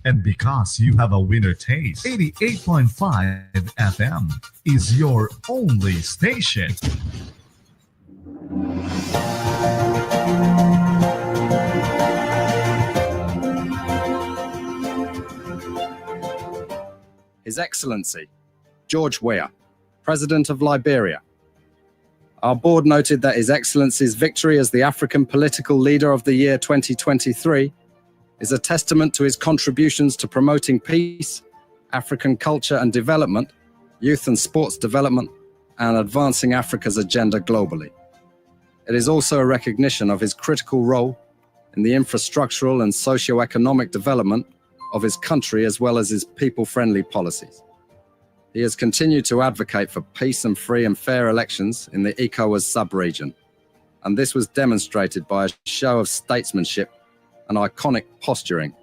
And because you have a winner taste, 88.5 FM is your only station. His Excellency, George Weah, President of Liberia. Our board noted that His Excellency's victory as the African Political Leader of the Year 2023 is a testament to his contributions to promoting peace, African culture and development, youth and sports development, and advancing Africa's agenda globally. It is also a recognition of his critical role in the infrastructural and socio-economic development of his country as well as his people-friendly policies. He has continued to advocate for peace and free and fair elections in the ECOWAS sub-region, and this was demonstrated by a show of statesmanship and iconic posturing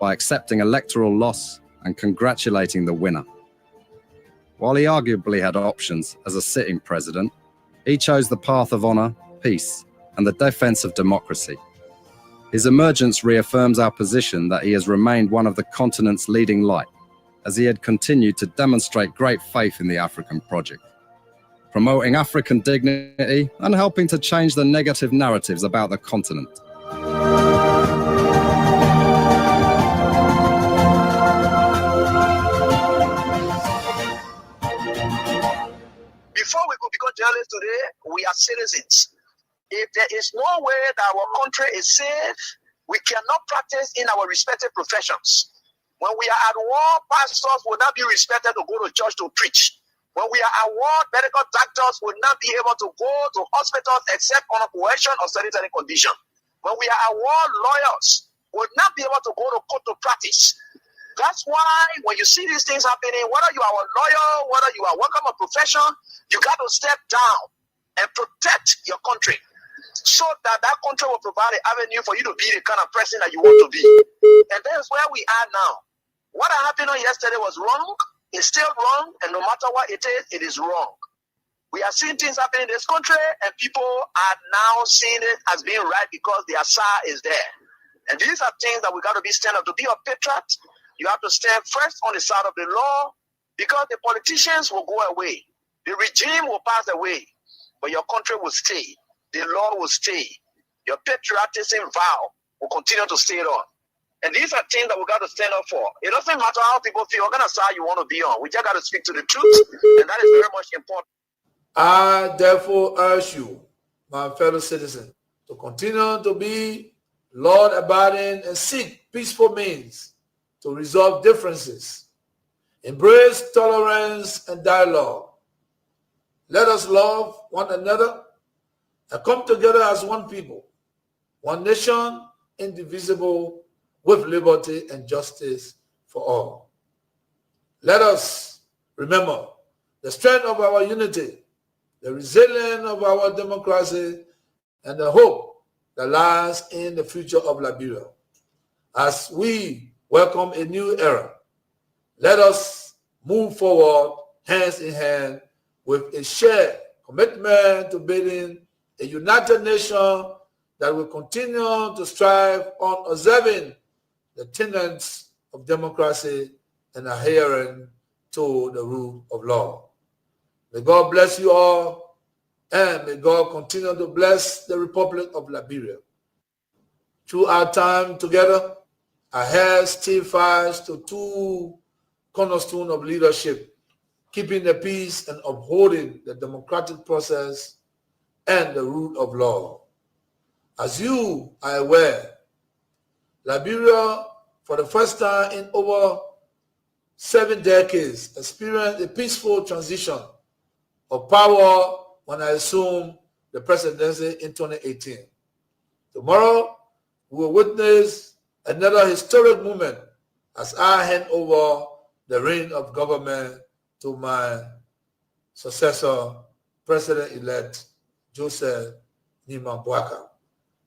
by accepting electoral loss and congratulating the winner. While he arguably had options as a sitting president, he chose the path of honor, peace, and the defense of democracy. His emergence reaffirms our position that he has remained one of the continent's leading light, as he had continued to demonstrate great faith in the African project, promoting African dignity and helping to change the negative narratives about the continent. Before we could become journalists today, we are citizens. If there is no way that our country is safe, we cannot practice in our respective professions. When we are at war, pastors will not be respected to go to church to preach. When we are at war, medical doctors will not be able to go to hospitals except on a coercion or certain condition. When we are at war, lawyers will not be able to go to court to practice. That's why when you see these things happening, whether you are a lawyer, whether you are working a profession, you got to step down and protect your country so that that country will provide an avenue for you to be the kind of person that you want to be. And that's where we are now. What happened on yesterday was wrong. It's still wrong. And no matter what it is wrong. We are seeing things happening in this country, and people are now seeing it as being right because the Asa is there. And these are things that we got to be stand up. To be a patriot, you have to stand first on the side of the law, because the politicians will go away. The regime will pass away, but your country will stay. The law will stay. Your patriotism vow will continue to stay on. And these are things that we got to stand up for. It doesn't matter how people feel, what kind of side you want to be on. We just got to speak to the truth, and that is very much important. I therefore urge you, my fellow citizens, to continue to be law-abiding and seek peaceful means to resolve differences. Embrace tolerance and dialogue. Let us love one another and come together as one people, one nation, indivisible, with liberty and justice for all. Let us remember the strength of our unity, the resilience of our democracy, and the hope that lies in the future of Liberia. As we welcome a new era, let us move forward hands in hand with a shared commitment to building a united nation that will continue to strive on observing the tenets of democracy and adhering to the rule of law. May God bless you all, and may God continue to bless the Republic of Liberia. Through our time together, I held still fast to two cornerstones of leadership: keeping the peace and upholding the democratic process and the rule of law. As you are aware, Liberia, for the first time in over 7 decades, experienced a peaceful transition of power when I assumed the presidency in 2018. Tomorrow, we will witness another historic moment as I hand over the reins of government to my successor, President-elect Joseph Nima Boaka,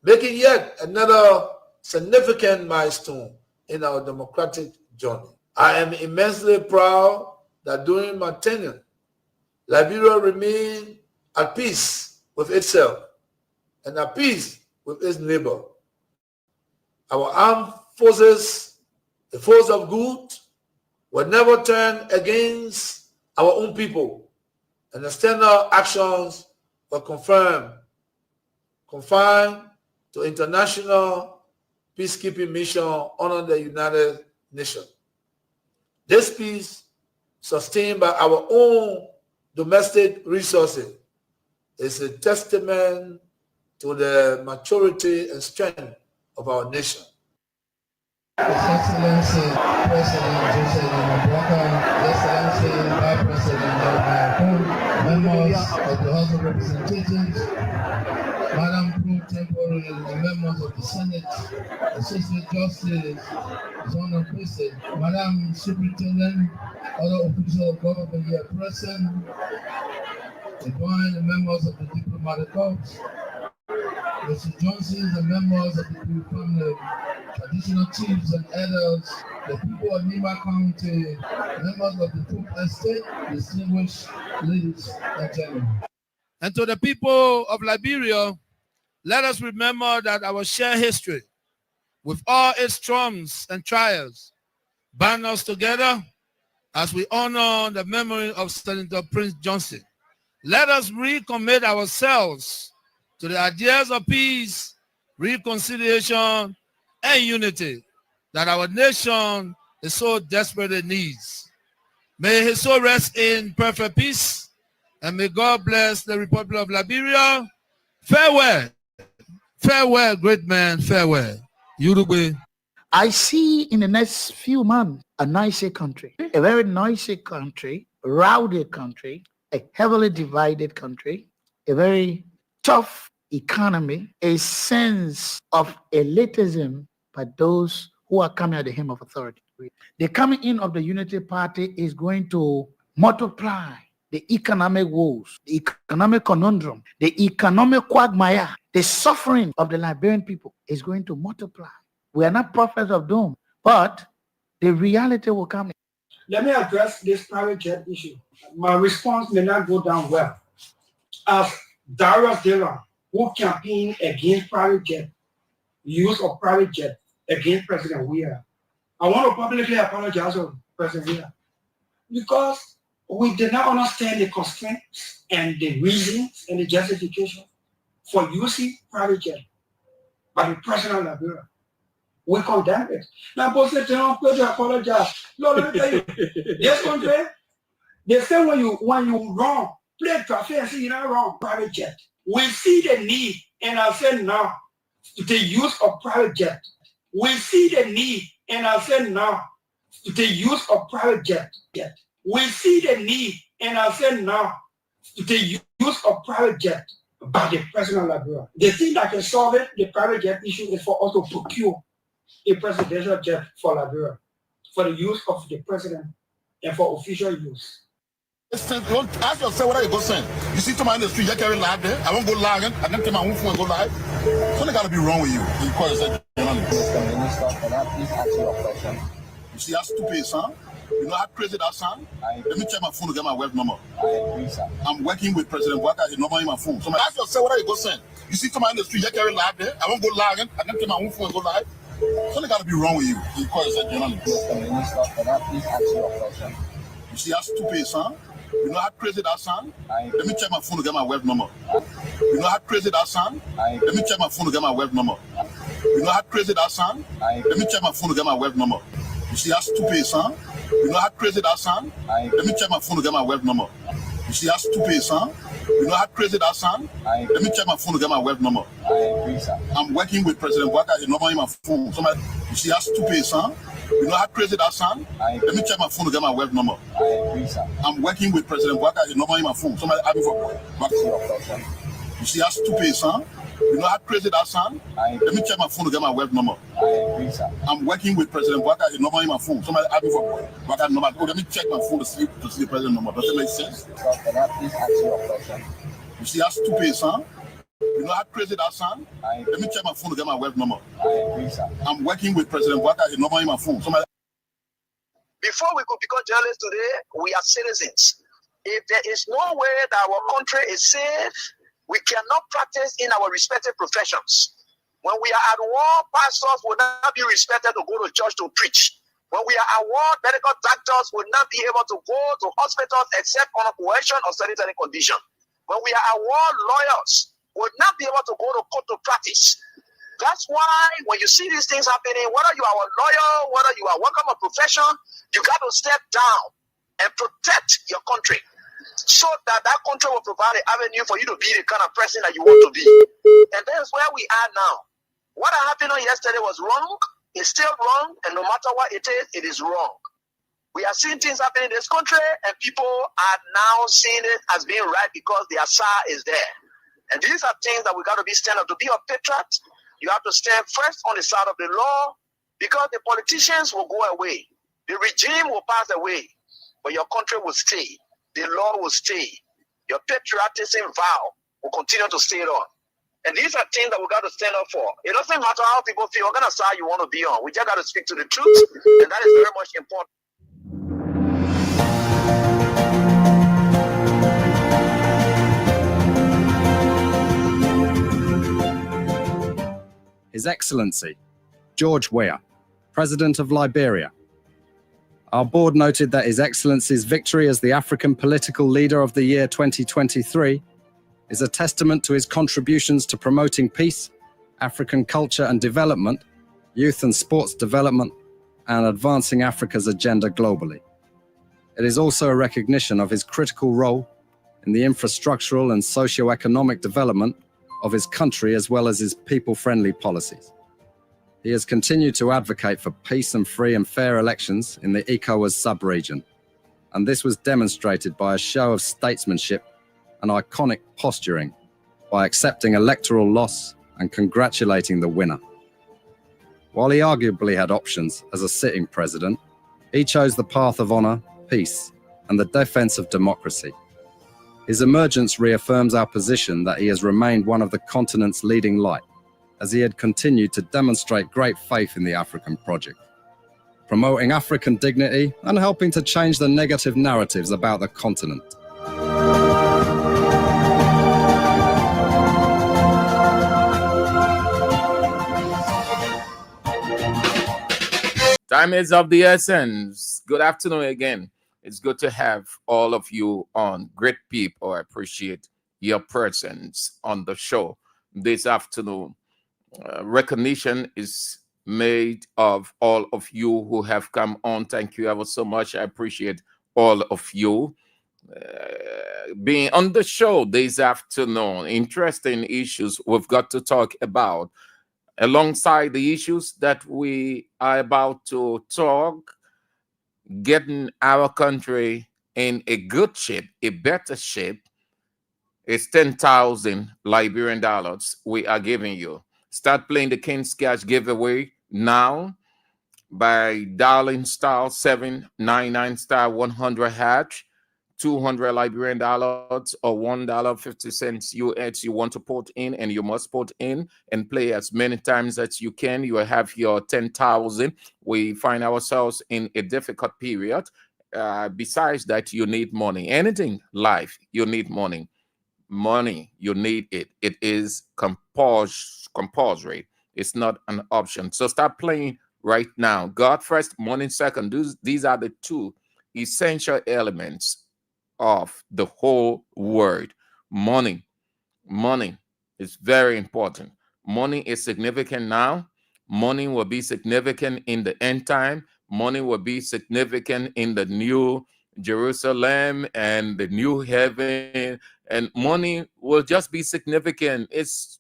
making yet another significant milestone in our democratic journey. I am immensely proud that during my tenure, Liberia remained at peace with itself and at peace with its neighbor. Our armed forces The force of good will never turn against our own people, and external actions will confined to international peacekeeping mission under the United Nations. This peace, sustained by our own domestic resources, is a testament to the maturity and strength of our nation. His Excellency President Joseph Nwabwaka, Excellency Vice President members of the House of Representatives, Madam Pro Tempore, the members of the Senate, Associate Justice, His Honor President, Madam Superintendent, other officials of government here present, the members of the diplomatic corps, Mr. Johnson, the members of the Crew family, traditional chiefs and elders, the people of Nima County, members of the Food Estate, distinguished ladies and gentlemen. And to the people of Liberia, let us remember that our shared history, with all its traumas and trials, bind us together as we honor the memory of Senator Prince Johnson. Let us recommit ourselves to the ideas of peace, reconciliation, and unity that our nation is so desperately needs. May his soul rest in perfect peace, and may God bless the Republic of Liberia. Farewell. Farewell, great man, farewell. Uruguay. I see in the next few months a noisy country, a very noisy country, rowdy country, a heavily divided country, a very tough economy, a sense of elitism by those who are coming at the hem of authority. The coming in of the Unity Party is going to multiply the economic woes, the economic conundrum, the economic quagmire, the suffering of the Liberian people is going to multiply. We are not prophets of doom, but the reality will come. Let me address this private jet issue. My response may not go down well. As Darius Dillon, who campaigned against private jet, use of private jet against President Weah, I want to publicly apologize to President Weah because we did not understand the constraints and the reasons and the justification for using private jet by the President of Liberia. We condemn it. Now, both say, don't apologize. Lord, let me tell you, this country, they say when you wrong, play traffic and say you're not wrong, private jet. We see the need, and I said now, the use of private jet. We see the need, and I said now, the use of private jet. We see the need, and I said now, the use of private jet by the President of Liberia. The thing that can solve it, the private jet issue, is for us to procure a presidential jet for Liberia, for the use of the president and for official use. Don't ask yourself whether you go send. You see somebody in the street, you carry live there. I won't go live and then take my own phone and go live. Something got to be wrong with you. You call yourself journalist. Mr. Minister, can I please ask you a question? You see how stupid it sound? You know how crazy that sound? Let me check my phone to get my web number. I agree, sir. I'm working with President Waka. His number in my phone. So ask yourself whether you go send. You see somebody in the street, you carry live there. I won't go live and then take my own phone and go live. Something got to be wrong with you. You call yourself journalist. Mr. Minister, can I please ask you a question? You see how stupid it sound? You know how crazy that sound? Let me check my phone to get my web number. You know how crazy that sound? Let me check my phone to get my web number. You know how crazy that sound? Let me check my phone to get my web number. You see how stupid it sound? You know how crazy that sound? Let me check my phone to get my web number. You see how stupid it sound? You know how crazy that sound? Let me check my phone to get my web number. I agree, sir. I'm working with President Waka. His number in my phone. You see how stupid it sound? You know how crazy that sound? Let me check my phone to get my web number. I agree, sir. I'm working with President Waka. His number in my phone. Somebody ask me for back to your question. You see how stupid it sound? You know how crazy that sound? Let me check my phone to get my web number. I agree, sir. I'm working with President Waka. His number in my phone. Somebody ask me for Waka number. Oh, let me check my phone to see the president number. Does it make sense? Sir, can I please ask you a question? You see how stupid it sound? You know how crazy that sound? Let me check my phone to get my web number. I agree, sir. I'm working with President Waka. His number in my phone. Somebody. Before we could become journalists today, we are citizens. If there is no way that our country is safe, we cannot practice in our respective professions. When we are at war, pastors will not be respected to go to church to preach. When we are at war, medical doctors will not be able to go to hospitals except on a coercion or certain condition. When we are at war, lawyers will not be able to go to court to practice. That's why when you see these things happening, whether you are a lawyer, whether you are working a profession, you got to step down and protect your country so that that country will provide an avenue for you to be the kind of person that you want to be. And that's where we are now. What happened on yesterday was wrong. It's still wrong. And no matter what it is wrong. We are seeing things happening in this country, and people are now seeing it as being right because the Asa is there. And these are things that we got to be stand up. To be a patriot, you have to stand first on the side of the law, because the politicians will go away. The regime will pass away, but your country will stay. The law will stay. Your patriotism vow will continue to stay on. And these are things that we got to stand up for. It doesn't matter how people feel, what kind of side you want to be on. We just got to speak to the truth, and that is very much important. His Excellency, George Weah, President of Liberia. Our board noted that His Excellency's victory as the African Political Leader of the Year 2023 is a testament to his contributions to promoting peace, African culture and development, youth and sports development, and advancing Africa's agenda globally. It is also a recognition of his critical role in the infrastructural and socio-economic development of his country, as well as his people-friendly policies. He has continued to advocate for peace and free and fair elections in the ECOWAS sub-region, and this was demonstrated by a show of statesmanship and iconic posturing by accepting electoral loss and congratulating the winner. While he arguably had options as a sitting president, he chose the path of honor, peace, and the defense of democracy. His emergence reaffirms our position that he has remained one of the continent's leading light, as he had continued to demonstrate great faith in the African project, promoting African dignity and helping to change the negative narratives about the continent. Time is of the essence. Good afternoon again. It's good to have all of you on. Great people. I appreciate your presence on the show this afternoon. Recognition is made of all of you who have come on. Thank you ever so much. I appreciate all of you being on the show this afternoon. Interesting issues we've got to talk about. Alongside the issues that we are about to talk, getting our country in a good shape, a better shape, is 10,000 Liberian dollars we are giving you. Start playing the King's Cash giveaway now by dialing star 799 star 100 hash. 200 Liberian dollars or $1.50 US you want to put in, and you must put in and play as many times as you can. You will have your 10,000. We find ourselves in a difficult period. Besides that, you need money. Anything life, you need money. Money, you need it. It is compulsory. It's not an option. So start playing right now. God first, money second. These are the two essential elements of the whole word. Money is very important. Money is significant now. Money will be significant in the end time. Money will be significant in the new Jerusalem and the new heaven, and money will just be significant. It's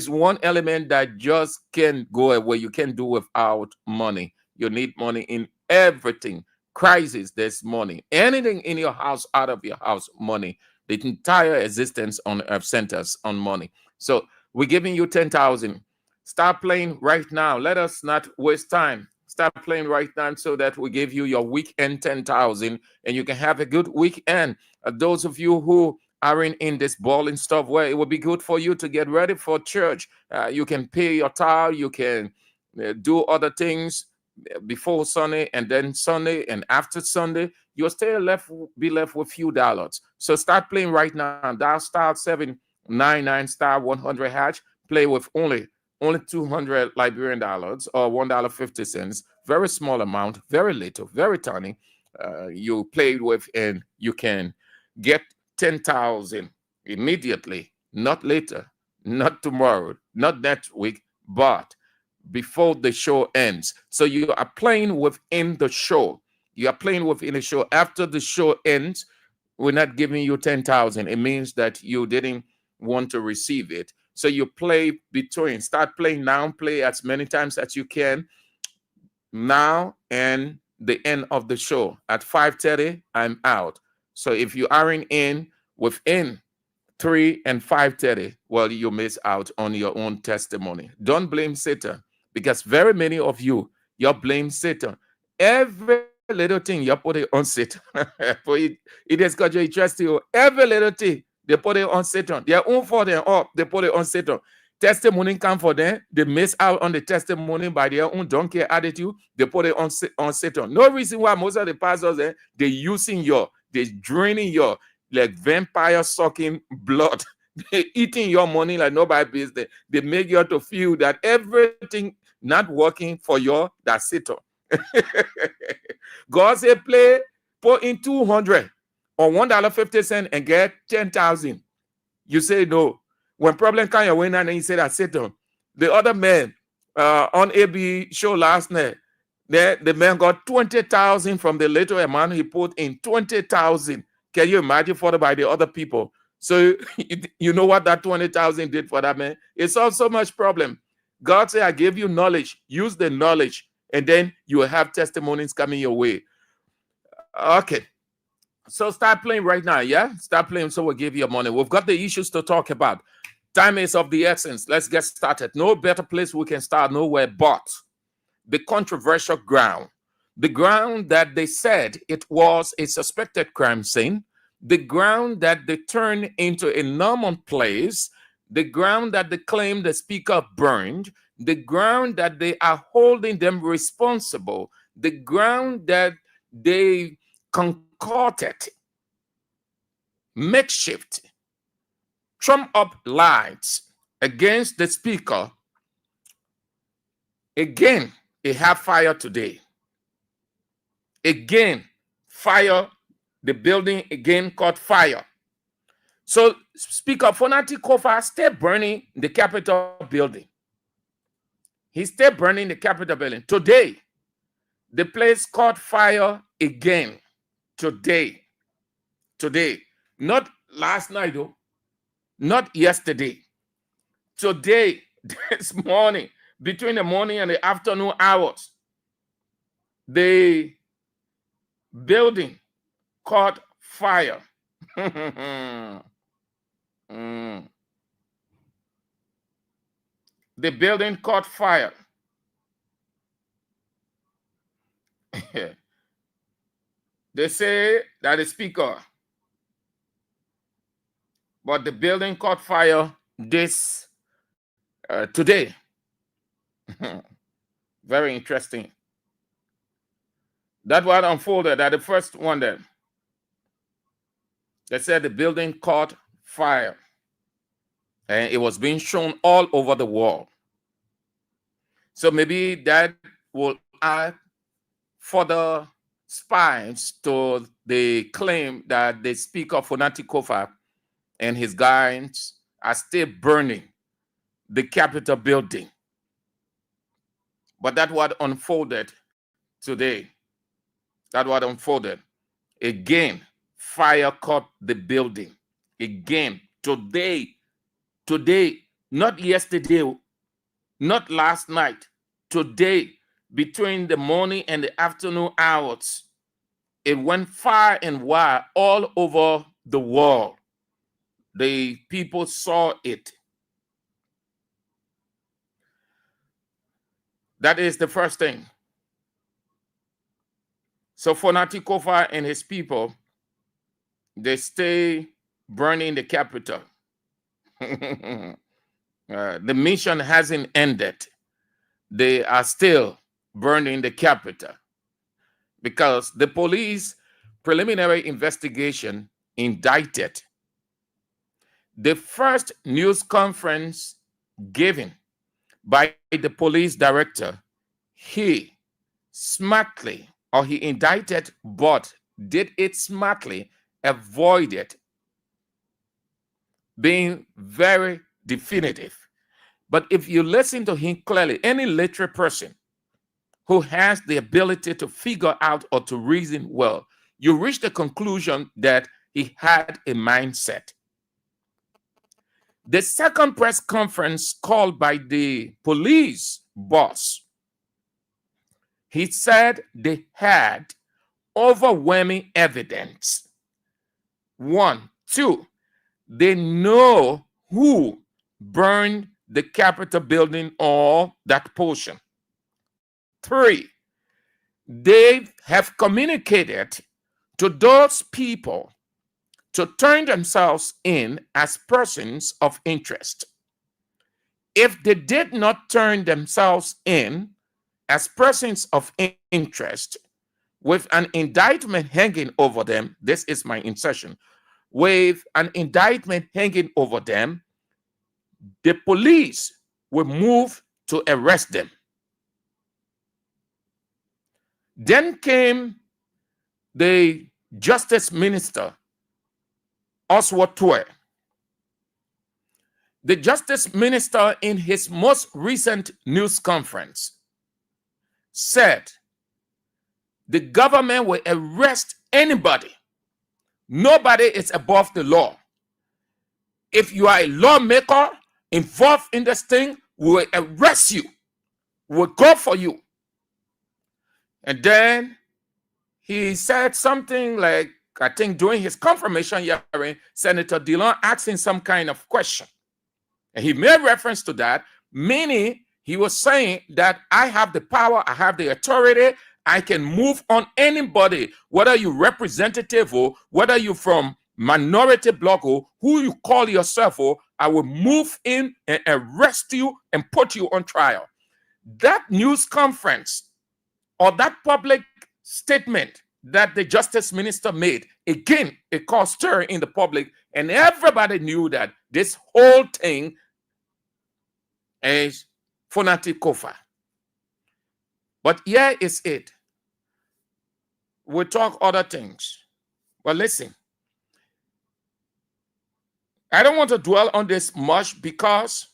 one element that just can't go away. You can't do without money. You need money in everything. Crisis, there's money. Anything in your house, out of your house, money. The entire existence on earth centers on money. So we're giving you 10,000. Start playing right now. Let us not waste time. Start playing right now so that we give you your weekend 10,000 and you can have a good weekend. Those of you who are in this balling stuff where it will be good for you to get ready for church. You can pay your tithe. You can do other things before Sunday and then Sunday and after Sunday. You'll still be left with few dollars. So start playing right now. Dial star 799 star 100 hash. Play with only only 200 Liberian dollars or $1.50. Very small amount, very little, very tiny. You play with and you can get 10,000 immediately, not later, not tomorrow, not next week, but before the show ends. So you are playing within the show. You are playing within the show. After the show ends, we're not giving you 10,000. It means that you didn't want to receive it. So you play between, start playing now, play as many times as you can now and the end of the show. At 5:30, I'm out. So if you aren't in within 3 and 5:30, well, you miss out on your own testimony. Don't blame Satan, because very many of you blame Satan. Every little thing you put it on Satan. For it is got your interest you. Every little thing they put it on Satan. Their own for them up, they put it on Satan. Testimony come for them. They miss out on the testimony by their own donkey attitude. They put it on Satan. No reason why most of the pastors they're using they're draining your like vampire sucking blood. They're eating your money like nobody business. They make you to feel that everything not working for you, that's Satan. God said, put in 200 or $1.50 and get 10,000. You say no. When problem come your way and you say that Satan. The other man on AB show last night, the man got 20,000 from the little amount he put in. 20,000. Can you imagine followed by the other people? So you know what that 20,000 did for that man? It solved so much problem. God said, I gave you knowledge. Use the knowledge, and then you will have testimonies coming your way. Okay. So start playing right now, yeah? Start playing so we'll give you money. We've got the issues to talk about. Time is of the essence. Let's get started. No better place we can start nowhere but the controversial ground. The ground that they said it was a suspected crime scene. The ground that they turned into a normal place. The ground that they claim the speaker burned. The ground that they are holding them responsible. The ground that they concocted makeshift trump up lies against the speaker. Again, it have fire today. Again, fire, the building again caught fire. So Speaker Fonati Kofa stay burning the Capitol building. He stay burning the Capitol building. Today, the place caught fire again. Today. Not last night though. Not yesterday. Today, this morning, between the morning and the afternoon hours, the building caught fire. The building caught fire. They say that the speaker, but the building caught fire this today. Very interesting. That what unfolded at the first one there. They said the building caught fire and it was being shown all over the world. So maybe that will add further spice to the claim that the speaker Fonati Kofa and his guys are still burning the Capitol building. But that what unfolded today. That what unfolded. Again, fire caught the building. Again, today, not yesterday, not last night, today, between the morning and the afternoon hours, it went far and wide all over the world. The people saw it. That is the first thing. So Fonati Kofa and his people, they stay burning the Capitol. The mission hasn't ended. They are still burning the Capitol because the police preliminary investigation indicted the first news conference given by the police director, he smartly, or he indicted, but did it smartly, avoided being very definitive. But if you listen to him clearly, any literate person who has the ability to figure out or to reason well, you reach the conclusion that he had a mindset. The second press conference called by the police boss, he said they had overwhelming evidence. 1, 2, they know who burned the Capitol building or that portion. 3, they have communicated to those people to turn themselves in as persons of interest. If they did not turn themselves in as persons of interest, with an indictment hanging over them, this is my insertion, with an indictment hanging over them, the police will move to arrest them. Then came the Justice Minister, Oswald Tuer. The Justice Minister, in his most recent news conference, said the government will arrest anybody. Nobody is above the law. If you are a lawmaker involved in this thing, we will arrest you. We will go for you. And then he said something like, I think during his confirmation hearing, Senator Dillon asked him some kind of question. And he made reference to that, meaning he was saying that I have the power, I have the authority, I can move on anybody, whether you're representative or whether you're from minority bloc or who you call yourself, or I will move in and arrest you and put you on trial. That news conference or that public statement that the Justice Minister made, again, it caused stir in the public, and everybody knew that this whole thing is Fonati Kofa. But here is it. We'll talk other things. But listen, I don't want to dwell on this much because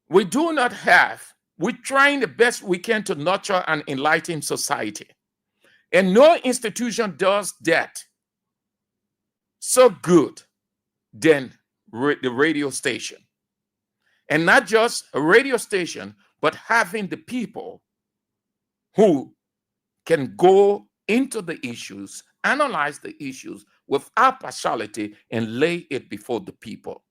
we do not have, we're trying the best we can to nurture an enlightened society. And no institution does that so good than the radio station. And not just a radio station, but having the people who can go into the issues, analyze the issues without partiality, and lay it before the people.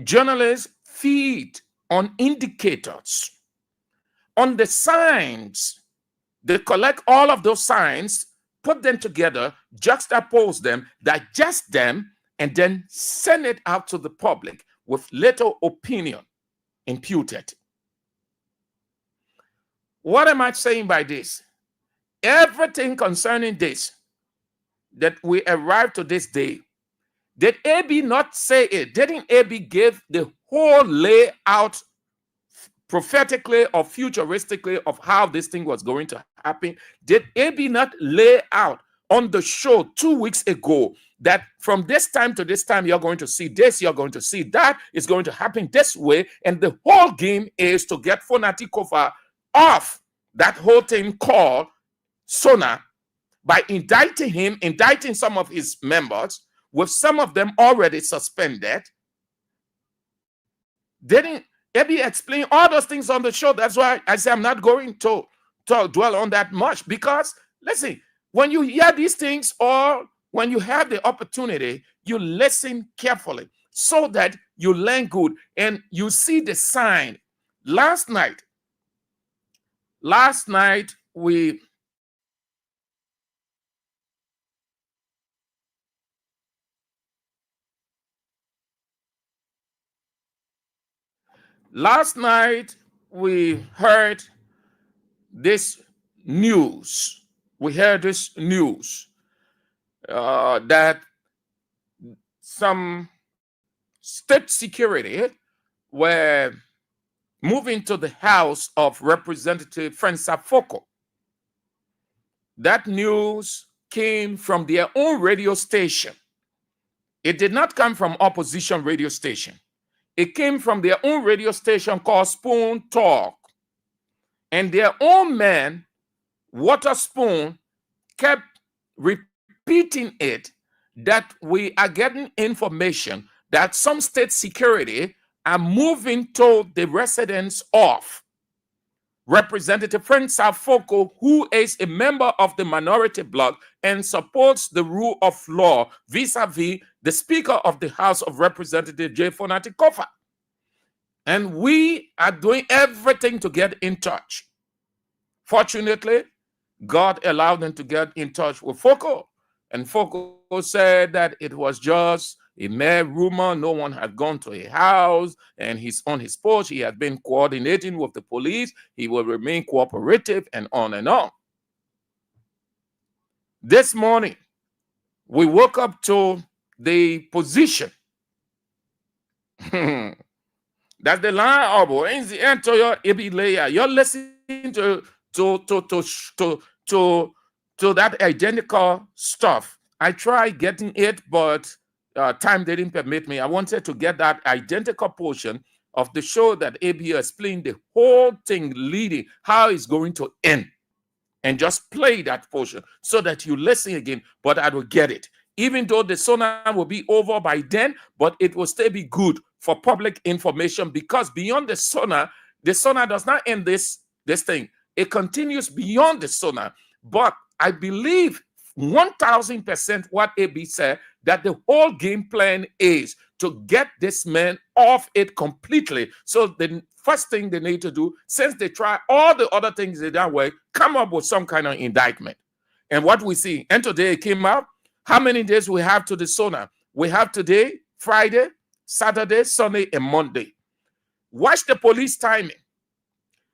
Journalists feed on indicators, on the signs. They collect all of those signs, put them together, juxtapose them, digest them, and then send it out to the public with little opinion imputed. What am I saying by this? Everything concerning this that we arrived to this day, did AB not say it? Didn't AB give the whole layout prophetically or futuristically of how this thing was going to happen? Did AB not lay out on the show 2 weeks ago that from this time to this time, you're going to see this, you're going to see that, it's going to happen this way, and the whole game is to get Fonati Kofa off that whole thing called Sona by indicting him, indicting some of his members, with some of them already suspended. Didn't Ebi explain all those things on the show? That's why I say I'm not going to dwell on that much, because listen, when you hear these things or when you have the opportunity, you listen carefully so that you learn good and you see the sign. Last night we heard this news. We heard this news that some state security were moving to the house of Representative Francis Afoko. That news came from their own radio station. It did not come from opposition radio station. It came from their own radio station called Spoon Talk. And their own man, Waterspoon, kept repeating it, that we are getting information that some state security are moving to the residence of Representative Francis Afoko, who is a member of the minority bloc and supports the rule of law vis-a-vis the Speaker of the House of Representatives, J. Fonati Kofa. And we are doing everything to get in touch. Fortunately, God allowed them to get in touch with Foko. And Foko said that it was just a mere rumor. No one had gone to a house, and he's on his porch. He had been coordinating with the police. He will remain cooperative, and on and on. This morning, we woke up to the position. That's the line of you're listening to that identical stuff. I tried getting it, but time didn't permit me. I wanted to get that identical portion of the show that AB explained the whole thing leading, how it's going to end, and just play that portion so that you listen again, but I will get it. Even though the sonar will be over by then, but it will still be good for public information, because beyond the sonar does not end this thing. It continues beyond the sonar. But I believe 1000% what AB said, that the whole game plan is to get this man off it completely. So the first thing they need to do, since they try all the other things that way, come up with some kind of indictment. And what we see, and today it came out, how many days we have to the sonar? We have today, Friday, Saturday, Sunday, and Monday. Watch the police timing.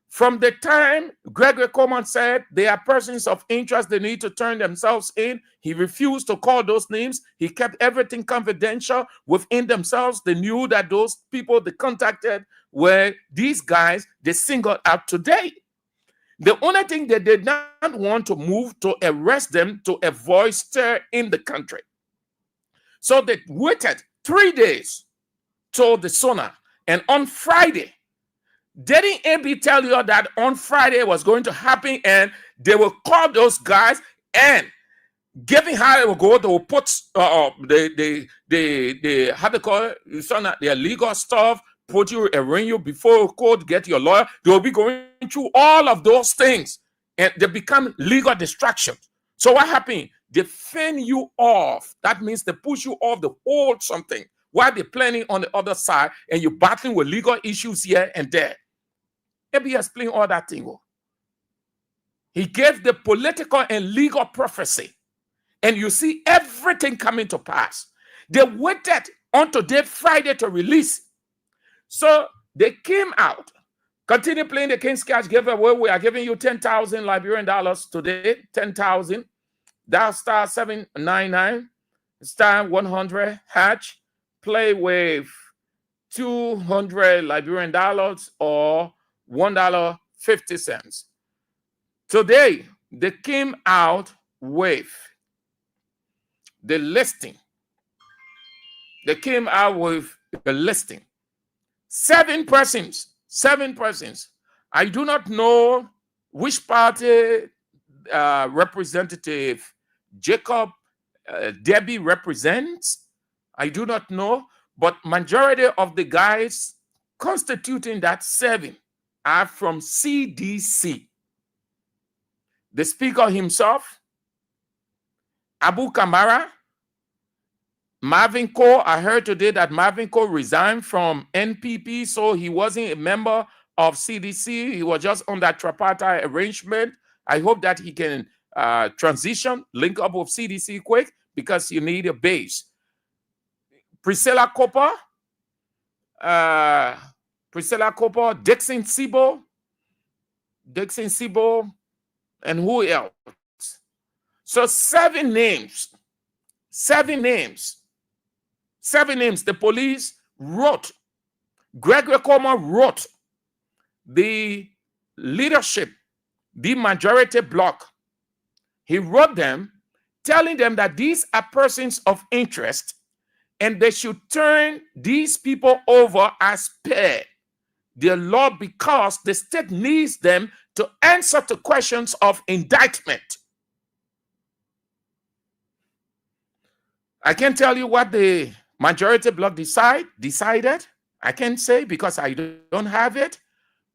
From the time Gregory Coleman said they are persons of interest, they need to turn themselves in, he refused to call those names. He kept everything confidential within themselves. They knew that those people they contacted were these guys they singled out today. The only thing they did not want to move to arrest them to avoid stir in the country. So they waited 3 days to the sonar. And on Friday, didn't AB tell you that on Friday was going to happen, and they will call those guys, and given how they will go, they will put the how they call it, their legal stuff, put you, arraign you before court, get your lawyer. They will be going through all of those things, and they become legal distractions. So what happened? They fend you off. That means they push you off the whole something while they're planning on the other side, and you're battling with legal issues here and there. AB explained all that thing. He gave the political and legal prophecy, and you see everything coming to pass. They waited on today, Friday, to release. So they came out, continue playing the King's Cash giveaway. We are giving you 10,000 Liberian dollars today, 10,000. Dial star 799, star 100 hatch. Play with 200 Liberian dollars or $1.50. Today, they came out with the listing. They came out with the listing. 7 persons. I do not know which party Representative Jacob Debbie represents. I do not know, but majority of the guys constituting that 7 are from CDC. The Speaker himself, Abu Kamara, Marvin Cole. I heard today that Marvin Cole resigned from NPP, so he wasn't a member of CDC. He was just on that tripartite arrangement. I hope that he can transition, link up with CDC quick, because you need a base. Priscilla Cooper, Dixon Sibo, and who else? So 7 names. 7 names. The police wrote Gregory Comer wrote the leadership, the majority bloc. He wrote them telling them that these are persons of interest and they should turn these people over as per the law because the state needs them to answer to questions of indictment. I can't tell you what the majority bloc decided. I can't say because I don't have it,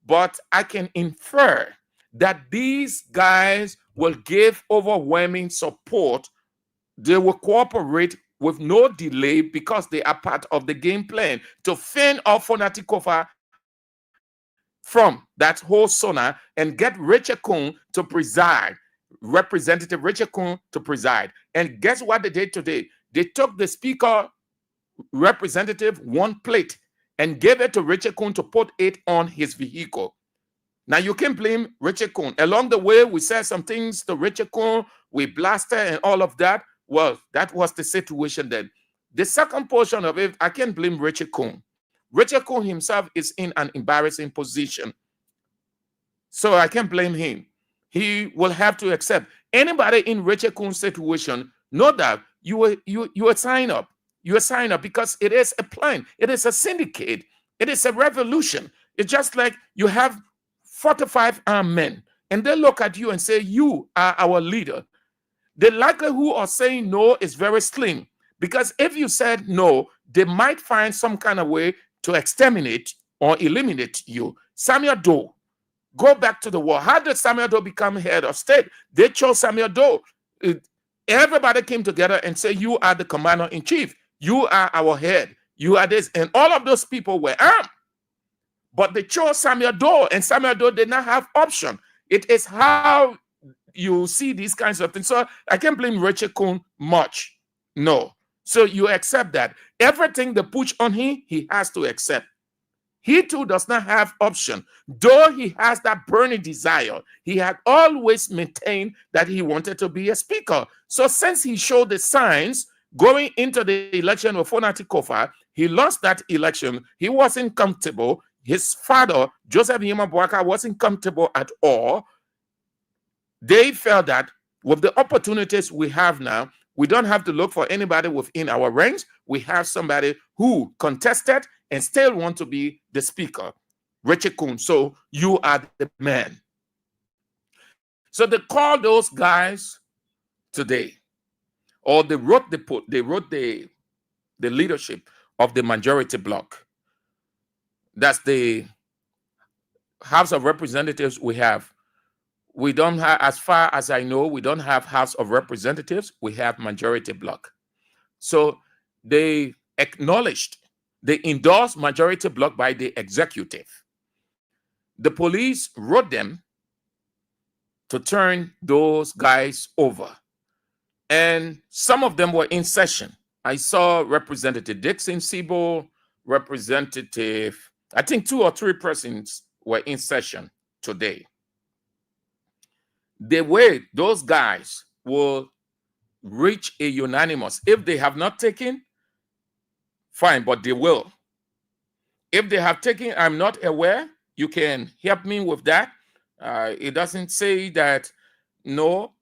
but I can infer that these guys will give overwhelming support. They will cooperate with no delay because they are part of the game plan to fend off Kofa from that whole sauna and get Richard Kuhn to preside, Representative Richard Kuhn to preside. And guess what they did today? They took the speaker, representative, one plate and gave it to Richard Kuhn to put it on his vehicle. Now, you can blame Richard Kuhn. Along the way, we said some things to Richard Kuhn, we blasted and all of that. Well, that was the situation then. The second portion of it, I can't blame Richard Kuhn. Richard Kuhn himself is in an embarrassing position. So I can't blame him. He will have to accept. Anybody in Richard Kuhn's situation, know that you will sign up. You will sign up because it is a plan. It is a syndicate. It is a revolution. It's just like you have 45 armed men, and they look at you and say, you are our leader. The likelihood of saying no is very slim, because if you said no, they might find some kind of way to exterminate or eliminate you. Samuel Doe, go back to the war. How did Samuel Doe become head of state? They chose Samuel Doe. Everybody came together and said, you are the commander-in-chief. You are our head. You are this. And all of those people were armed. But they chose Samuel Doe, and Samuel Doe did not have option. It is how you see these kinds of things. So I can't blame Richard Kuhn much. No. So you accept that. Everything they push on him, he has to accept. He too does not have option. Though he has that burning desire, he had always maintained that he wanted to be a speaker. So since he showed the signs going into the election of Kofa, he lost that election. He wasn't comfortable. His father, Joseph Yema Boaka, wasn't comfortable at all. They felt that with the opportunities we have now, we don't have to look for anybody within our ranks. We have somebody who contested and still want to be the speaker, Richard Kuhn. So you are the man. So they called those guys today, or they wrote the leadership of the majority bloc. That's the House of Representatives we have. We don't have, as far as I know, we don't have House of Representatives. We have majority bloc. So they acknowledged, they endorsed majority bloc by the executive. The police wrote them to turn those guys over. And some of them were in session. I saw Representative Dixon Siebel, Representative, I think 2 or 3 persons were in session today. The way those guys will reach a unanimous, if they have not taken, fine, but they will. If they have taken, I'm not aware. You can help me with that. It doesn't say that, no,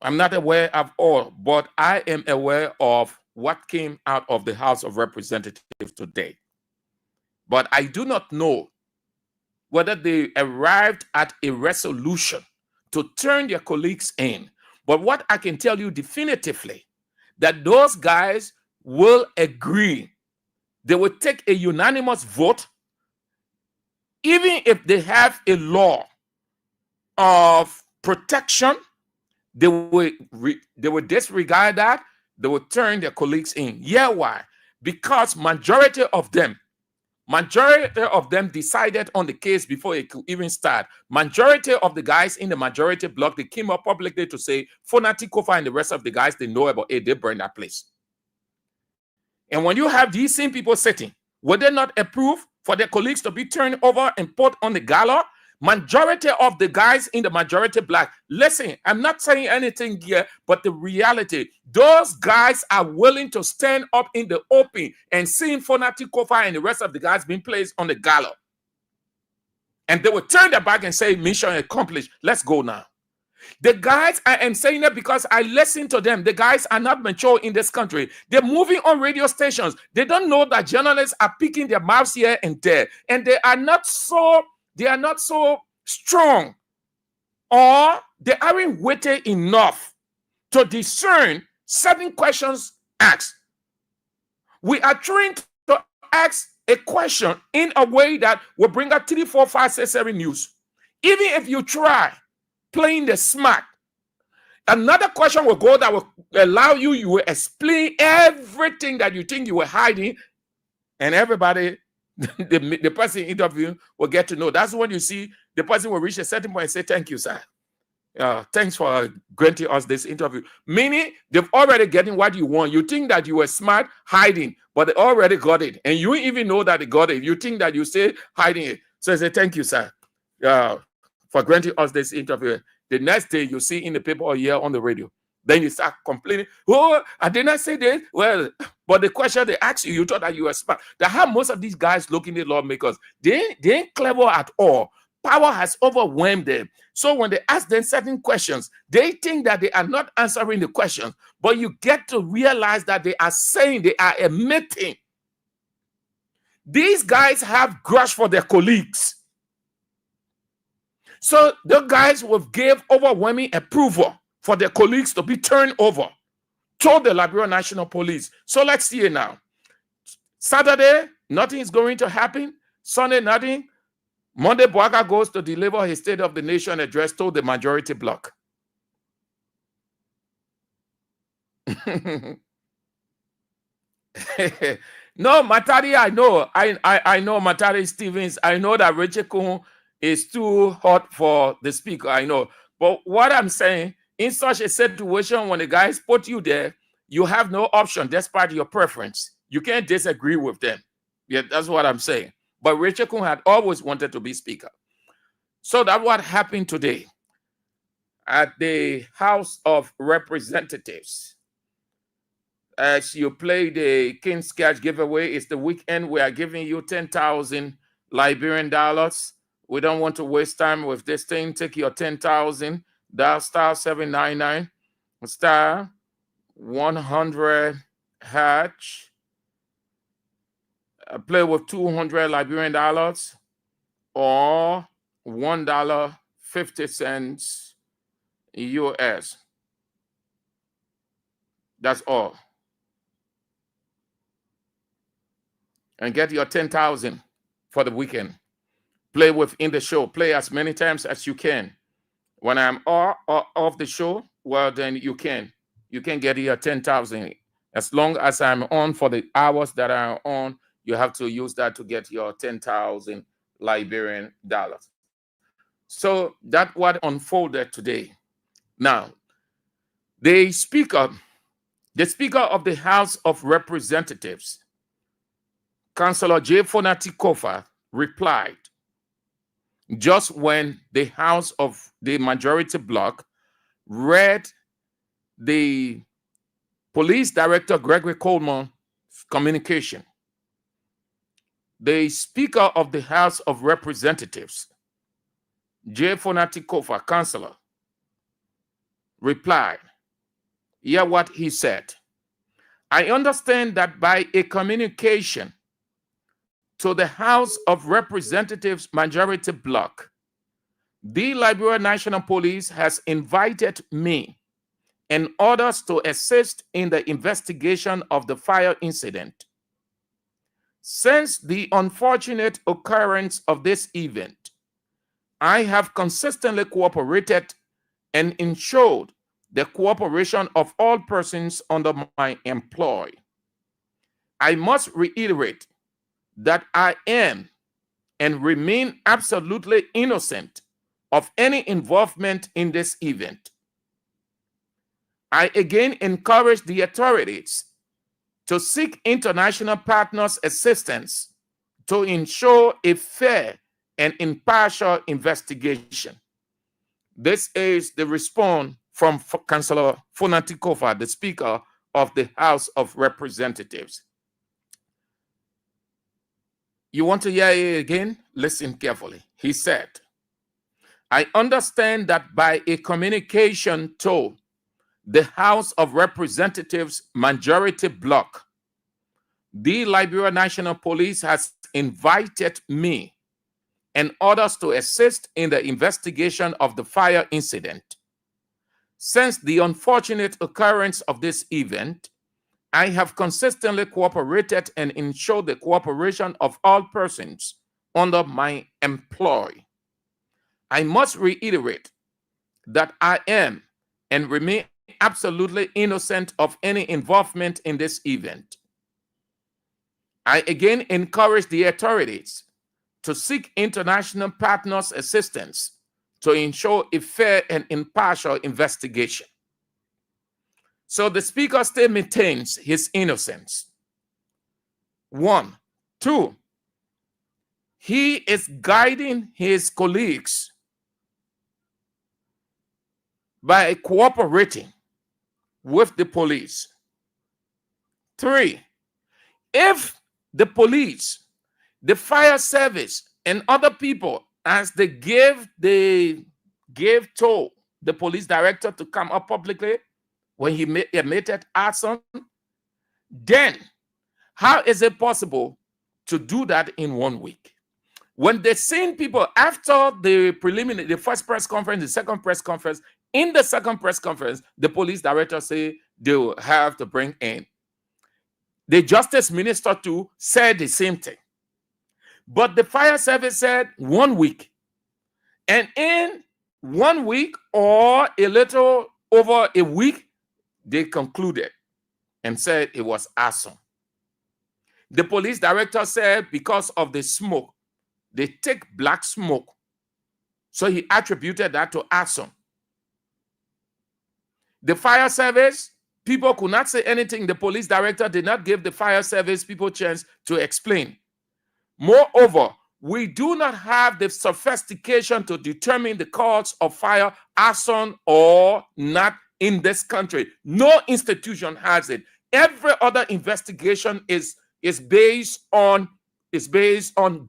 I'm not aware of all, but I am aware of what came out of the House of Representatives today. But I do not know whether they arrived at a resolution to turn their colleagues in. But what I can tell you definitively, that those guys will agree. They will take a unanimous vote, even if they have a law of protection. They will disregard that. They will turn their colleagues in. Yeah, why? Because majority of them decided on the case before it could even start. Majority of the guys in the majority bloc, they came up publicly to say, Kofa and the rest of the guys, they know about it, they burned that place. And when you have these same people sitting, would they not approve for their colleagues to be turned over and put on the gala? Majority of the guys in the majority black, listen, I'm not saying anything here, but the reality, those guys are willing to stand up in the open and seeing Fonati Kofa and the rest of the guys being placed on the gallows. And they will turn their back and say, mission accomplished. Let's go now. The guys, I am saying that because I listen to them. The guys are not mature in this country. They're moving on radio stations. They don't know that journalists are picking their mouths here and there. And they are not so strong, or they aren't weighted enough to discern certain questions asked. We are trying to ask a question in a way that will bring out 3, 4, 5, 6, 7 news. Even if you try playing the smart, another question will go that will allow you will explain everything that you think you were hiding, and everybody, the person interviewing will get to know. That's when you see the person will reach a certain point and say, thank you, sir. Thanks for granting us this interview. Meaning they've already getting what you want. You think that you were smart hiding, but they already got it. And you even know that they got it. You think that you stay hiding it. So I say, thank you, sir, for granting us this interview. The next day you see in the paper or here on the radio. Then you start complaining. Oh, I did not say this. Well, but the question they asked you, you thought that you were smart. That how most of these guys looking at lawmakers, they ain't clever at all. Power has overwhelmed them. So when they ask them certain questions, they think that they are not answering the questions. But you get to realize that they are saying, they are admitting. These guys have grudge for their colleagues. So the guys will give overwhelming approval for their colleagues to be turned over to the Liberia National Police. So let's see it now. Saturday, nothing is going to happen. Sunday, nothing. Monday, Boaga goes to deliver his State of the Nation address to the majority bloc. No, Matari, I know. I know Matari Stevens. I know that Richard Kuhn is too hot for the speaker. I know. But what I'm saying, in such a situation, when the guys put you there, you have no option despite your preference. You can't disagree with them. Yeah, that's what I'm saying. But Richard Kuhn had always wanted to be speaker. So that's what happened today at the House of Representatives. As you play the King's Cash giveaway, it's the weekend. We are giving you 10,000 Liberian dollars. We don't want to waste time with this thing. Take your 10,000, dial star 799, star 100 hatch. Play with 200 Liberian dollars or $1.50 US. That's all. And get your 10,000 for the weekend. Play within the show. Play as many times as you can. When I'm off the show, well, then you can get your 10,000. As long as I'm on for the hours that I'm on, you have to use that to get your 10,000 Liberian dollars. So that's what unfolded today. Now, the Speaker of the House of Representatives, Councillor J. Fonati Kofa, replied just when the House of the Majority Bloc read the Police Director Gregory Coleman's communication. The Speaker of the House of Representatives, J. Fonati Kofa, Councillor, replied. Hear what he said. I understand that by a communication to the House of Representatives Majority Bloc, the Liberia National Police has invited me and others to assist in the investigation of the fire incident. Since the unfortunate occurrence of this event, I have consistently cooperated and ensured the cooperation of all persons under my employ. I must reiterate that I am and remain absolutely innocent of any involvement in this event. I again encourage the authorities to seek international partners' assistance to ensure a fair an impartial investigation. This is the response from Councillor Funanti Kofa, the Speaker of the House of Representatives. You want to hear it again? Listen carefully. He said, I understand that by a communication to the House of Representatives majority bloc, the Liberia National Police has invited me and others to assist in the investigation of the fire incident. Since the unfortunate occurrence of this event, I have consistently cooperated and ensured the cooperation of all persons under my employ. I must reiterate that I am and remain absolutely innocent of any involvement in this event. I again encourage the authorities to seek international partners' assistance to ensure a fair and impartial investigation. So the Speaker still maintains his innocence. 1. 2, he is guiding his colleagues by cooperating with the police. 3, if the police, the fire service, and other people, as they gave to the police director to come up publicly when he admitted arson, then how is it possible to do that in 1 week? When they seen people after the preliminary, the first press conference, the second press conference, in the second press conference, the police director say they will have to bring in. The justice minister too said the same thing. But the fire service said 1 week. And in 1 week or a little over a week, they concluded and said it was arson. The police director said because of the smoke, they take black smoke. So he attributed that to arson. The fire service, people could not say anything. The police director did not give the fire service people a chance to explain. Moreover, we do not have the sophistication to determine the cause of fire, arson or not in this country. No institution has it. Every other investigation is based on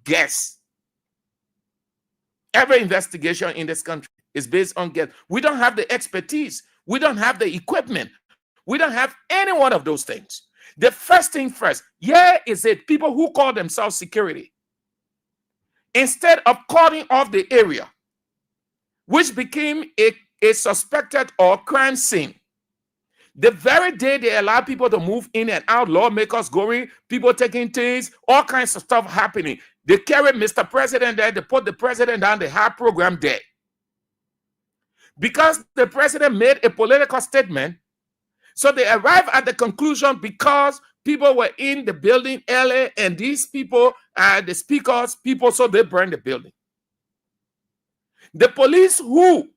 guess. Every investigation in this country is based on guess. We don't have the expertise. We don't have the equipment. We don't have any one of those things. The first thing first, is it people who call themselves security. Instead of calling off the area, which became a suspected or crime scene, the very day they allow people to move in and out, lawmakers going, people taking things, all kinds of stuff happening. They carried Mr. President there, they put the president on the hard program there. Because the president made a political statement, so they arrived at the conclusion because people were in the building early and these people are the speakers, people, so they burned the building. The police who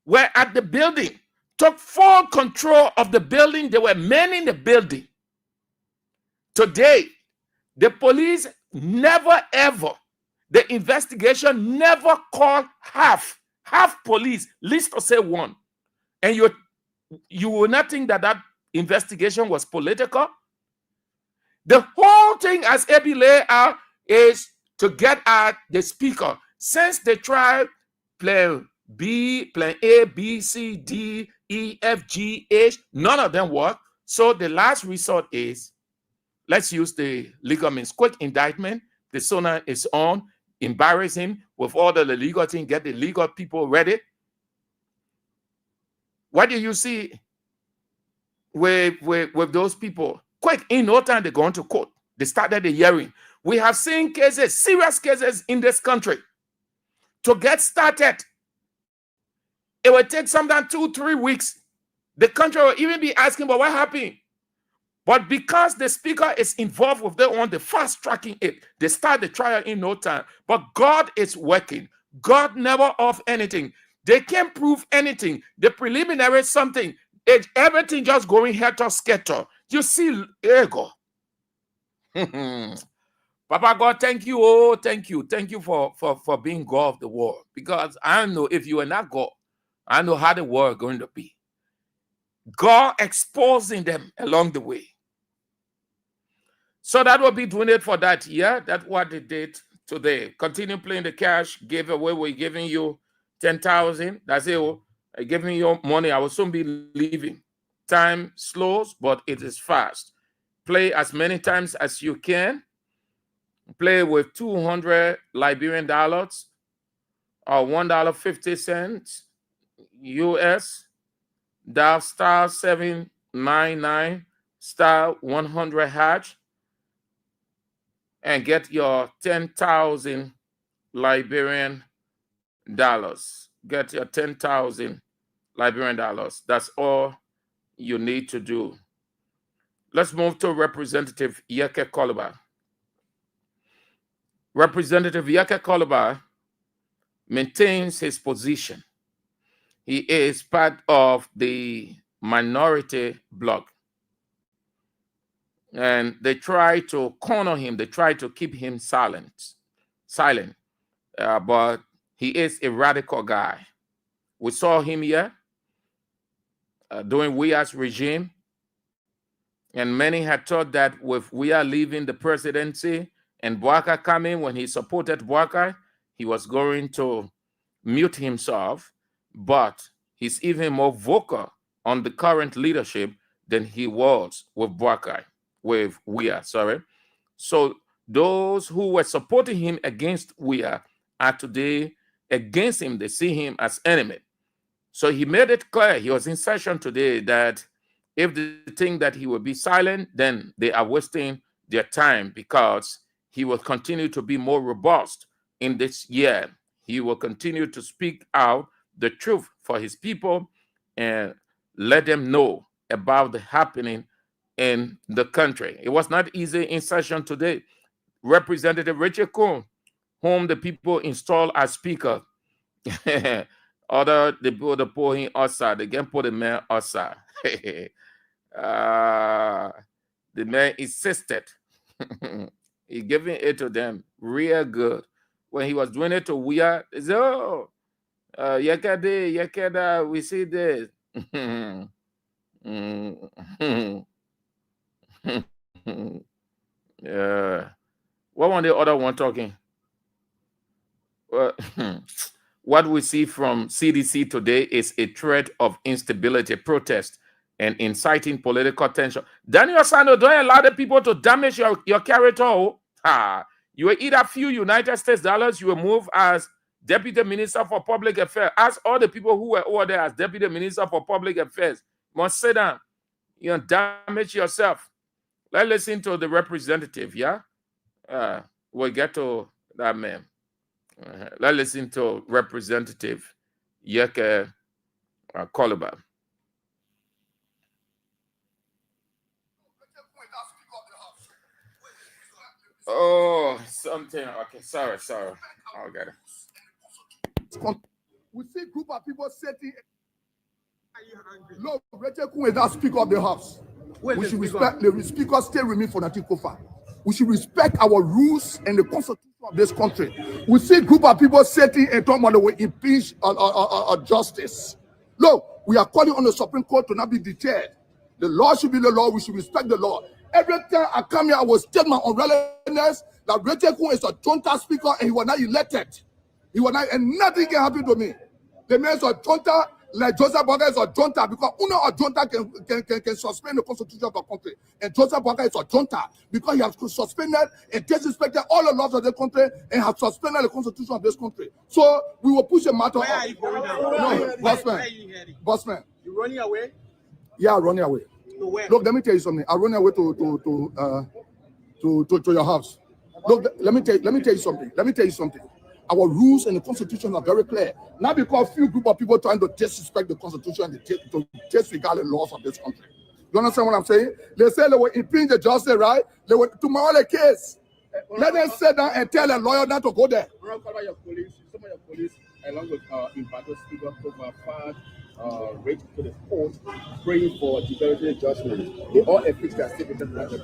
were at the building took full control of the building. There were men in the building. Today, the police never ever, the investigation never called half police, least to say one. And you will not think that investigation was political. The whole thing, as Ebi laid out, is to get at the speaker. Since they tried plan A, B, C, D, E, F, G, H, none of them work. So the last resort is, let's use the legal means. Quick indictment. The sonar is on. Embarrass him with all the legal thing. Get the legal people ready. What do you see with those people? Quick, in no time, they're going to court. They started the hearing. We have seen cases, serious cases in this country. To get started, it will take sometimes 2-3 weeks. The country will even be asking, but what happened? But because the speaker is involved with them on the fast tracking it, they start the trial in no time. But God is working. God never off anything. They can't prove anything. The preliminary something. Everything just going helter skelter. You see, ego. Papa God, thank you. Oh, thank you. Thank you for being God of the world. Because I know if you are not God, I know how the world going to be. God exposing them along the way. So that will be doing it for that year. That's what they did today. Continue playing the cash giveaway. We're giving you 10,000. That's it. I'm giving you money. I will soon be leaving. Time slows, but it is fast. Play as many times as you can. Play with 200 Liberian dollars or $1.50 US. Dial star 799 star 100 hash and get your 10,000 Liberian dollars. Get your 10,000 Liberian dollars. That's all you need to do. Let's move to Representative Yeke Koluba. Representative Yeke Koluba maintains his position. He is part of the minority bloc. And they try to corner him. They try to keep him silent. But he is a radical guy. We saw him here during Weah's regime. And many had thought that with Weah leaving the presidency and Bouaka coming, when he supported Bouaka, he was going to mute himself. But he's even more vocal on the current leadership than he was with Bouaka. With Weah, sorry. So those who were supporting him against Weah are today against him. They see him as enemy. So he made it clear, he was in session today, that if they think that he will be silent, then they are wasting their time, because he will continue to be more robust in this year. He will continue to speak out the truth for his people and let them know about the happening in the country. It was not easy in session today. Representative Richard Kuhn, whom the people installed as speaker, other the people that put him outside, they can put the man outside. The man insisted. He giving it to them real good. When he was doing it to Weah, they said, oh, Yakada, we see this. What was the other one talking? What we see from CDC today is a threat of instability, protest, and inciting political tension. Daniel Sando, don't allow the people to damage your character. You will eat a few United States dollars, you will move as Deputy Minister for Public Affairs. Ask all the people who were over there as Deputy Minister for Public Affairs. Must sit down. You damage yourself. Let's listen to the representative, yeah? We'll get to that man. Let's listen to Representative Yeke Koluba. Oh, something. Okay, sorry. I'll get it. We see a group of people sitting. Look, Rachel Kuhn is that Speaker of the House. We should respect the Speaker. Stay with me for Kofa. We should respect our rules and the Constitution of this country. We see a group of people sitting and talking about the way impeach justice. Look, we are calling on the Supreme Court to not be deterred. The law should be the law. We should respect the law. Every time I come here, I will state my unrelationedness that Rachel Kuhn is a junta speaker and he was not elected. He was not, and nothing can happen to me. The man is a junta, like Joseph Bouaka is a junta, because a junta can suspend the constitution of the country. And Joseph Bouaka is a junta because he has suspended and disrespected all the laws of the country and has suspended the constitution of this country. So we will push a matter. Where are you going now? No, bossman. You running away? Yeah, running away. To where? Look, let me tell you something. I run away to your house. Look, let me tell you something. Our rules and the Constitution are very clear. Not because a few group of people trying to disrespect the Constitution and to disregard the laws of this country. You understand what I'm saying? They say they will impeach the justice, right? They will tomorrow the case. Let them sit down and tell a lawyer not to go there. Some of your police, along with Impartial Speaker Kofa, raised to the court, praying for definitive judgment. They all affixed their statement.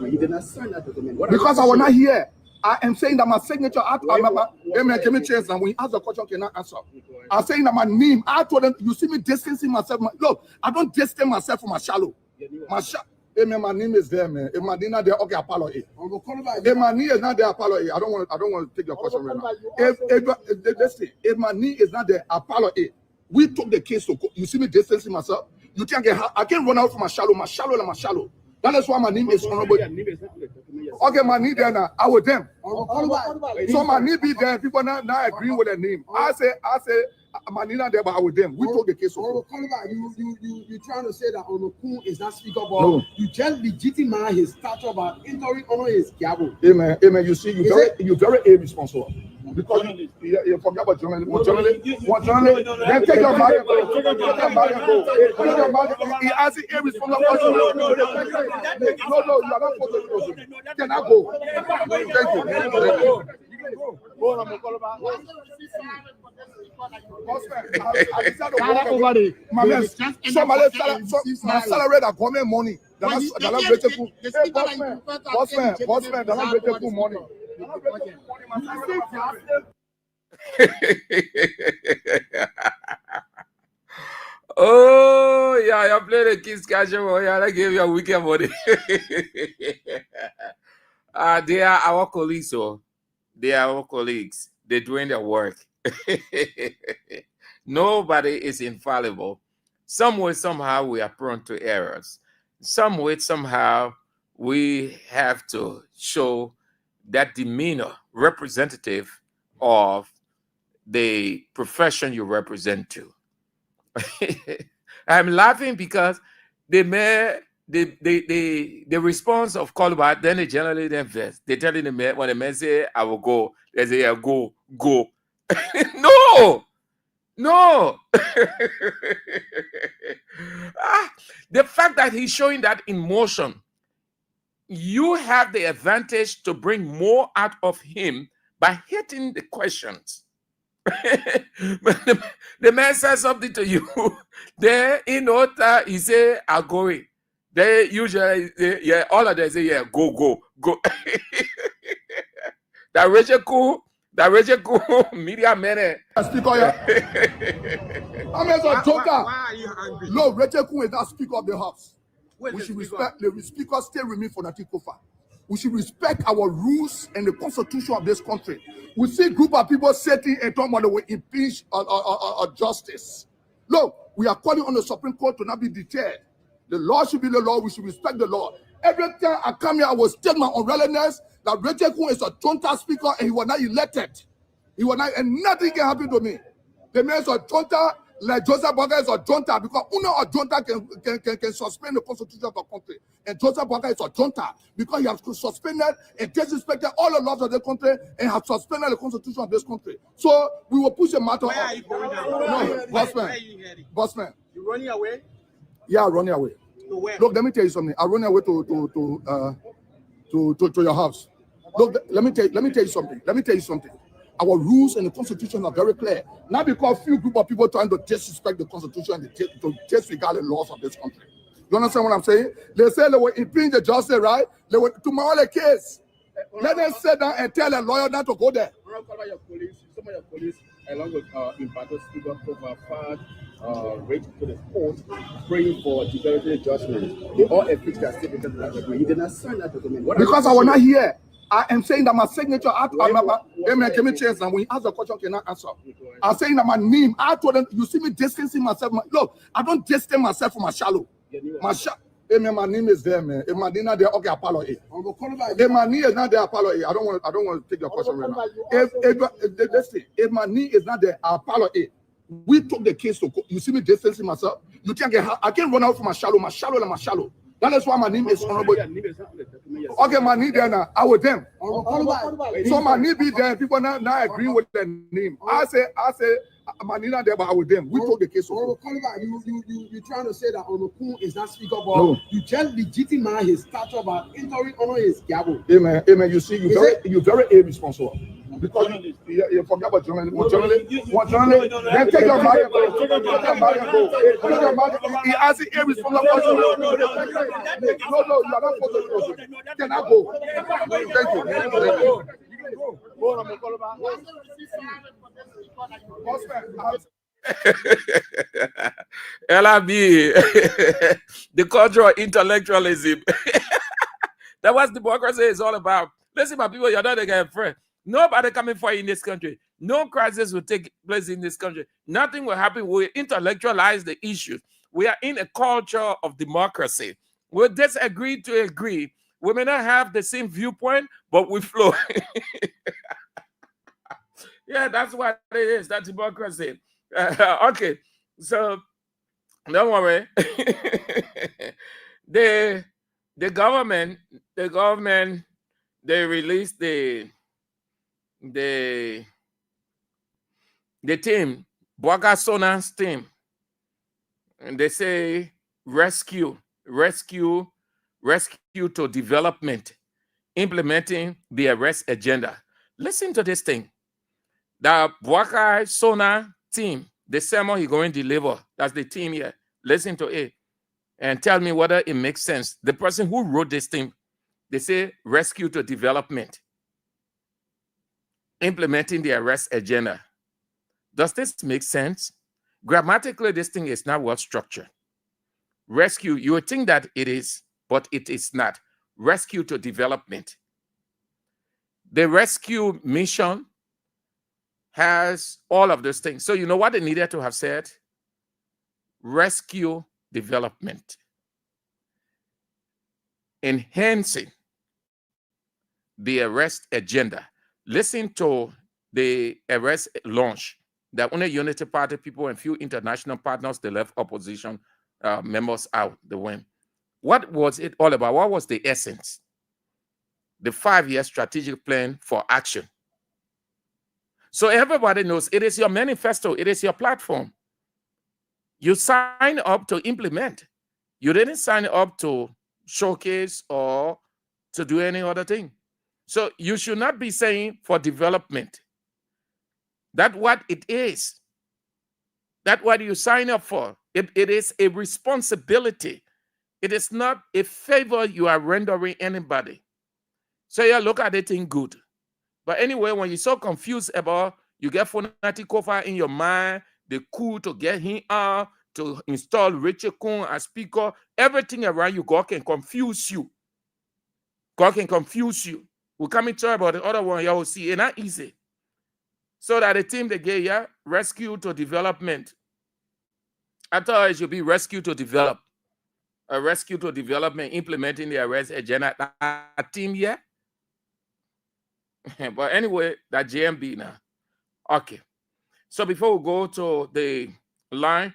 He did not sign that document. Because I was not here. I am saying that my signature, amen, give me a chance. And when you ask the question, cannot answer. I'm saying that my name, I told them, you see me distancing myself. Look, I don't distance myself from my shallow. Amen, my name is there, man. If my name not there, okay, Apollo A. If my name is not there, Apollo A. I don't want to take your question right now. If my name is not there, Apollo A. We took the case to court. You see me distancing myself. You can't get. I can't run out from my shallow. That is why my name is honorable. Okay, my name there now. I was them. So my name be there. People now agreeing with the name. I say, my name not there, but I was them. We took the case. You trying to say that Onokun is not speakable? No. You just legitimize his stature about entering on his gabo. Amen. You see, you very irresponsible. Because you forget about journalism. One journalist, then take your money and go. He has it irresponsible. No, you are not supposed to go. Can I go? Thank you. My salary that government money. Bossman, money. Oh yeah, you play the kids casual. Yeah, I gave you a weekend money. They are our colleagues, so they are our colleagues. They're doing their work. Nobody is infallible. Some way, somehow, we are prone to errors. Some way, somehow, we have to show that demeanor representative of the profession you represent to. I'm laughing because the response of Kolba, then they generally invest. They telling the man, when the man say I will go, they say yeah, go. No. The fact that he's showing that in motion, you have the advantage to bring more out of him by hitting the questions. the man says something to you, then in order he say I'm going. They usually all of them say go. That Rachel Cool media man. Speaker, I'm as a joker. Why are you angry? No, Rachel Cool is not speaker of the house. We should respect the speaker. Stay with me for Nati Kofa. We should respect our rules and the constitution of this country. We see a group of people sitting and talking about the way impeach justice. Look, we are calling on the Supreme Court to not be deterred. The law should be the law. We should respect the law. Every time I come here, I will state my unrelentless that Rachel Kun is a junta speaker and he was not elected. And nothing can happen to me. The man is a junta, like Joseph Boga is a junta, because a junta can suspend the constitution of the country. And Joseph Boga is a junta because he has suspended and disrespected all the laws of the country and has suspended the constitution of this country. So we will push the matter Where are you going now? No, Bossman. You running away? Yeah, running away. To where? Look, let me tell you something. I run away to your house. Look, let me tell you something. Our rules and the constitution are very clear. Not because a few group of people trying to disrespect the constitution and to disregard the laws of this country. You understand what I'm saying? They say they will impinge the justice, right? They will tomorrow the case. Let them sit down and tell a lawyer not to go there. Some of your police, along with Impartial Speaker Kofa, raised to the court, praying for definitive judgment. They all affixed their statement to that agreement. You did not sign that document. Because I was not here. I am saying that my signature, amen, give me a chance. And when you ask the question, cannot answer. I'm saying that my name, I told them, you see me distancing myself. Look, I don't distance myself from my shallow. Amen, my name is there, man. If my name not there, okay, Apollo A. If my name is not there, Apollo A. I don't want to take your question right now. If my name is not there, Apollo A. We took the case to court. You see me distancing myself. You can't get. I can't run out from my shallow. That is why my name is honorable. Okay, my name there now. I was them. So my name be there. People now agreeing with the name. I say, my name not there, but I was them. We took the case. You trying to say that Onokun is not speakable? No. You just legitimize his stature about entering on his gabo. Amen. You see, you very irresponsible. Because you forget about journalism. One journalist, then take your money and go. He has it irresponsible. No, you are not supposed to go. Can I go? Thank you. LRB, the culture of intellectualism. That's what democracy is all about. Listen, my people, you're not a guy friend. Nobody coming for you in this country. No crisis will take place in this country. Nothing will happen. We'll intellectualize the issues. We are in a culture of democracy. We'll disagree to agree. We may not have the same viewpoint, but we flow. Yeah, that's what it is. That's democracy. Okay, so don't worry. the government, they released the team, Boaga Sona's team, and they say rescue to development, implementing the arrest agenda. Listen to this thing. The Boaga Sona team, the sermon he's going to deliver, that's the team here. Listen to it and tell me whether it makes sense. The person who wrote this thing, they say rescue to development, implementing the arrest agenda. Does this make sense? Grammatically, this thing is not well structured. Rescue, you would think that it is, but it is not. Rescue to development. The rescue mission has all of those things. So you know what they needed to have said? Rescue development. Enhancing the arrest agenda. Listen to the arrest launch. The only Unity Party people and few international partners, they left opposition members out, they went. What was it all about? What was the essence? The 5-year strategic plan for action. So everybody knows it is your manifesto, it is your platform. You sign up to implement. You didn't sign up to showcase or to do any other thing. So you should not be saying for development. That's what it is. That's what you sign up for. It is a responsibility. It is not a favor you are rendering anybody. So you look at it in good. But anyway, when you're so confused about, you get Phonetic Kofa in your mind, the coup to get him out, to install Richard Kun as speaker, everything around you, God can confuse you. God can confuse you. We'll come and talk about the other one, you will see, it's not easy. So that the team they get, yeah, rescue to development. I thought it should be rescue to develop. A rescue to development, implementing the arrest agenda. That team, yeah. But anyway, that JMB now. Okay. So before we go to the line,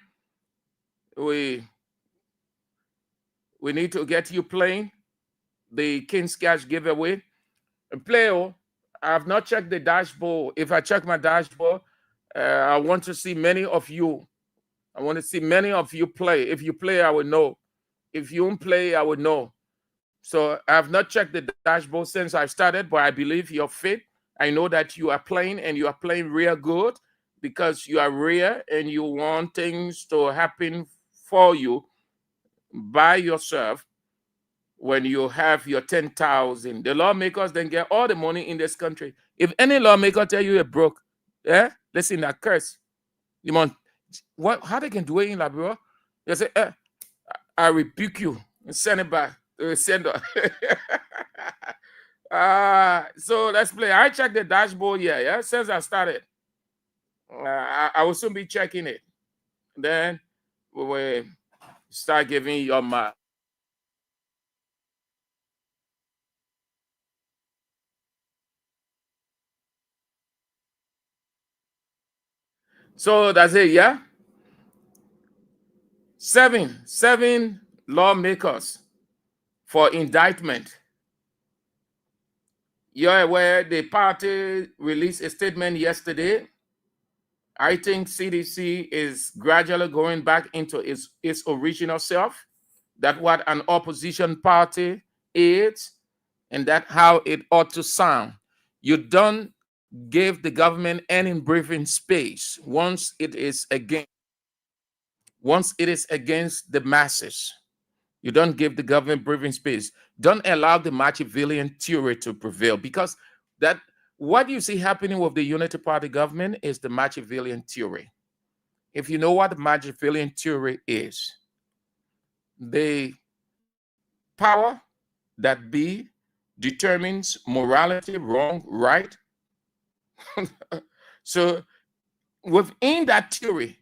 we need to get you playing the King's Cash giveaway. Player, I have not checked the dashboard. If I check my dashboard, I want to see many of you. I want to see many of you play. If you play, I will know. If you don't play, I will know. So I have not checked the dashboard since I started, but I believe you're fit. I know that you are playing and you are playing real good because you are rare and you want things to happen for you by yourself when you have your 10,000. The lawmakers then get all the money in this country. If any lawmaker tell you you're broke, yeah, listen, that curse. You want what? How they can do it in Liberia? They say, I rebuke you and send it back. Sender. So let's play. I checked the dashboard here, yeah, since I started. I will soon be checking it. Then we will start giving your mark. So that's it, yeah? Seven lawmakers for indictment. You're aware the party released a statement yesterday. I think CDC is gradually going back into its original self. That's what an opposition party is, and that's how it ought to sound. You don't give the government any breathing space once it is against the masses. You don't give the government breathing space. Don't allow the Machiavellian theory to prevail, because that what you see happening with the Unity Party government is the Machiavellian theory. If you know what the Machiavellian theory is, the power that be determines morality, wrong, right. So within that theory,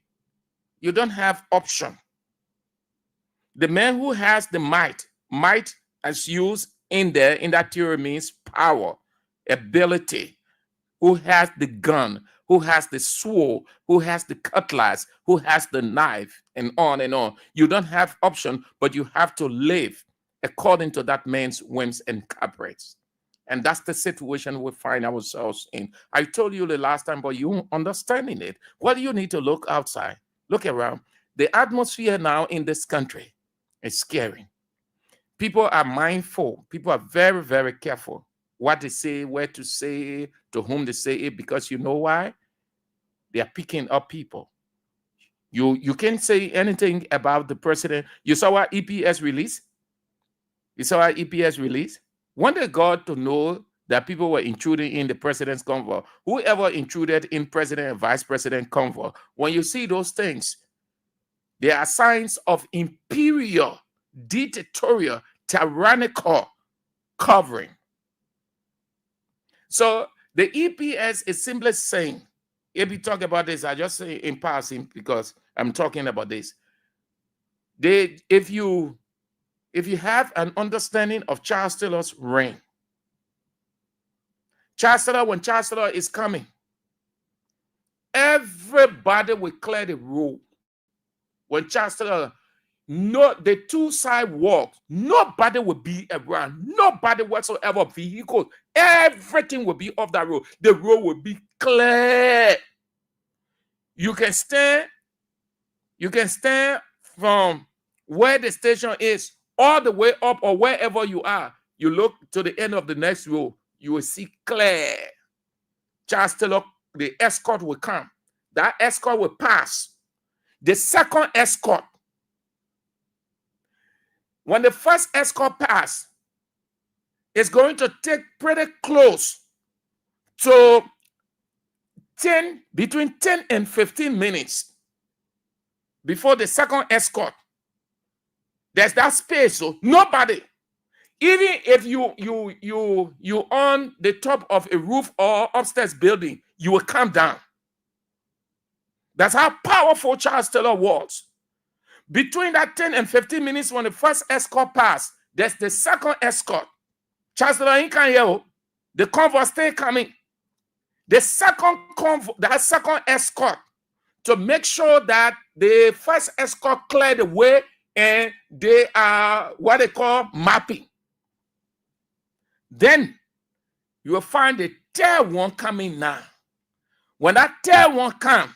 you don't have option. The man who has the might as used in there in that theory means power, ability, who has the gun, who has the sword, who has the cutlass, who has the knife, and on and on. You don't have option, but you have to live according to that man's whims and caprices. And that's the situation we find ourselves in. I told you the last time, but you understanding it. What do you need to look outside? Look around. The atmosphere now in this country is scary. People are mindful. People are very, very careful what they say, where to say, to whom they say it, because you know why? They are picking up people. You can't say anything about the president. You saw our EPS release? You saw our EPS release? When they got to know that people were intruding in the president's convoy, whoever intruded in president and vice president convoy, when you see those things, they are signs of imperial, dictatorial, tyrannical covering. So the EPS is simply saying, if you talk about this, I just say in passing because I'm talking about this. If you have an understanding of Charles Taylor's reign, when Charles Taylor is coming, everybody will clear the road. When Charles Taylor, the two-side walk, nobody will be around, nobody whatsoever, vehicle, everything will be off that road. The road will be clear. You can stand from where the station is all the way up or wherever you are. You look to the end of the next row, you will see clear. Charles Taylor, the escort will come. That escort will pass. The second escort, when the first escort passes, it's going to take pretty close to between 10 and 15 minutes before the second escort. There's that space, so nobody, even if you on the top of a roof or upstairs building, you will come down. That's how powerful Charles Taylor was. Between that 10 and 15 minutes when the first escort passed, there's the second escort. Charles Taylor ain't can hear. The convoy still coming. The second convoy, that second escort, to make sure that the first escort clear the way and they are what they call mapping. Then you will find the third one coming now. When that third one comes,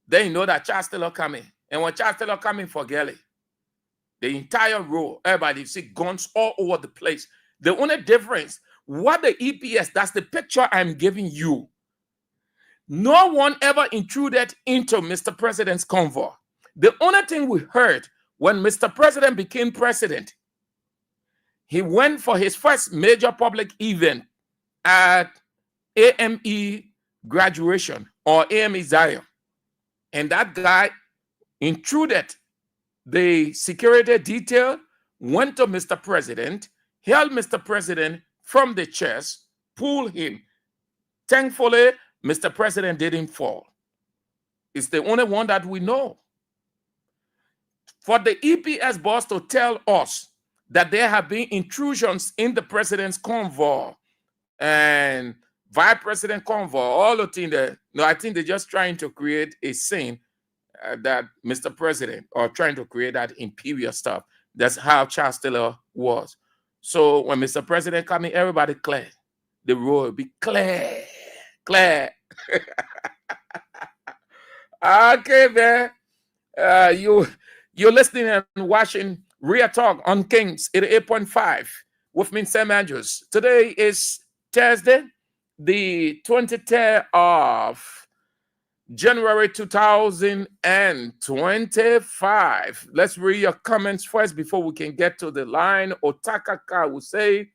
then you know that Charles Taylor coming. And when Charles Taylor coming, forget it. The entire row, everybody see guns all over the place. The only difference, what the EPS, that's the picture I'm giving you. No one ever intruded into Mr. President's convoy. The only thing we heard when Mr. President became president, he went for his first major public event at AME graduation or AME Zion. And that guy intruded the security detail, went to Mr. President, held Mr. President from the chest, pulled him. Thankfully, Mr. President didn't fall. It's the only one that we know. For the EPS boss to tell us that there have been intrusions in the president's convoy and vice president convoy, all the things that, no, I think they're just trying to create a scene that Mr. President, or trying to create that imperial stuff. That's how Charles Taylor was. So when Mr. President coming, everybody clear. The road will be clear. Clear. Okay, man. You're listening and watching Real Talk on Kings 88.5 with me, Sam Andrews. Today is Thursday, the 23rd of January 2025. Let's read your comments first before we can get to the line. Otakaka will say,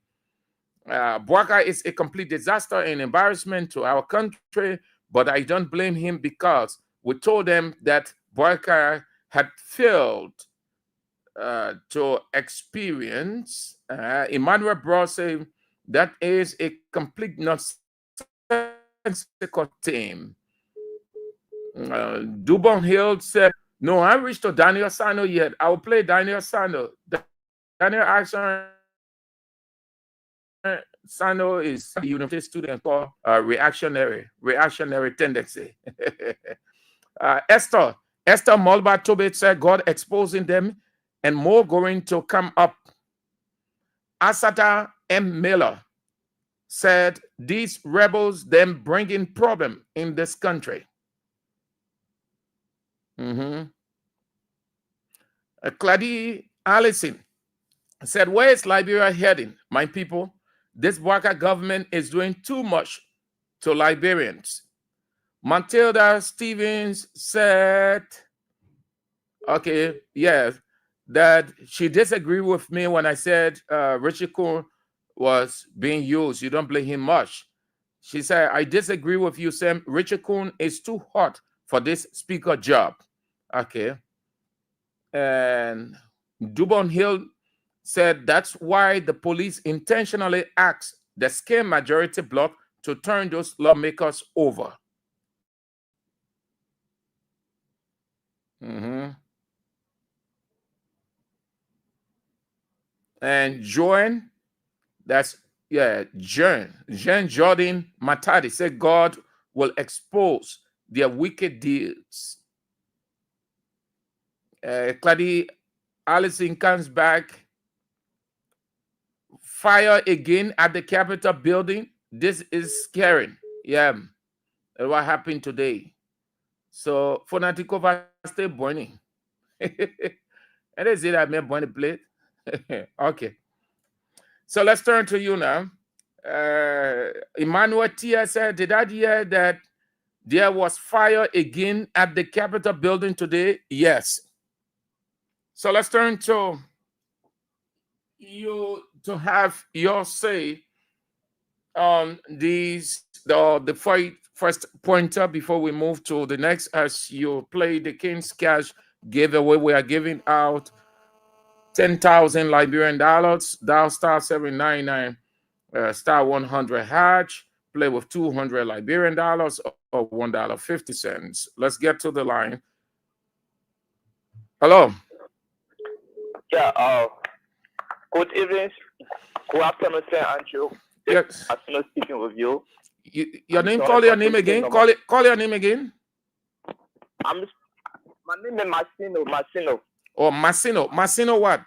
Boakai is a complete disaster and embarrassment to our country, but I don't blame him because we told them that Boakai had failed to experience. Emmanuel Bro said that is a complete nonsensical team. Dubon Hill said, no, I reached to Daniel Sano yet. I will play Daniel Sano. Daniel Sano is a university student called reactionary tendency. Esther Mulba Tobit said, God exposing them and more going to come up. Asata M. Miller said, these rebels them bringing problem in this country. Clady Allison said, where is Liberia heading, my people? This Boakai government is doing too much to Liberians. Matilda Stevens said, okay, yes, that she disagreed with me when I said Richard Kuhn was being used. You don't blame him much. She said, I disagree with you, Sam. Richard Kuhn is too hot for this speaker job. Okay. And Dubon Hill said that's why the police intentionally asked the scam majority bloc to turn those lawmakers over. And Joan, that's Jean Jordan Matadi said God will expose their wicked deeds. Clady Allison comes back. Fire again at the Capitol building. This is scary. Yeah, what happened today? So Kofa stay burning. And they say that man burning plate. Okay. So let's turn to you now. Emmanuel Tia said, did I hear that there was fire again at the Capitol building today? Yes. So let's turn to you to have your say on these, the first pointer before we move to the next. As you play the King's Cash giveaway, we are giving out 10,000 Liberian dollars. Dial star 799 star 100 hatch. Play with 200 Liberian dollars or $1.50. Let's get to the line. Hello. Yeah. Good evening. Good afternoon, Sir Andrew. Yes. I'm speaking with you. Your name? Call your name again. Call your name again. My name is Massino. Oh, Massino. Massino what?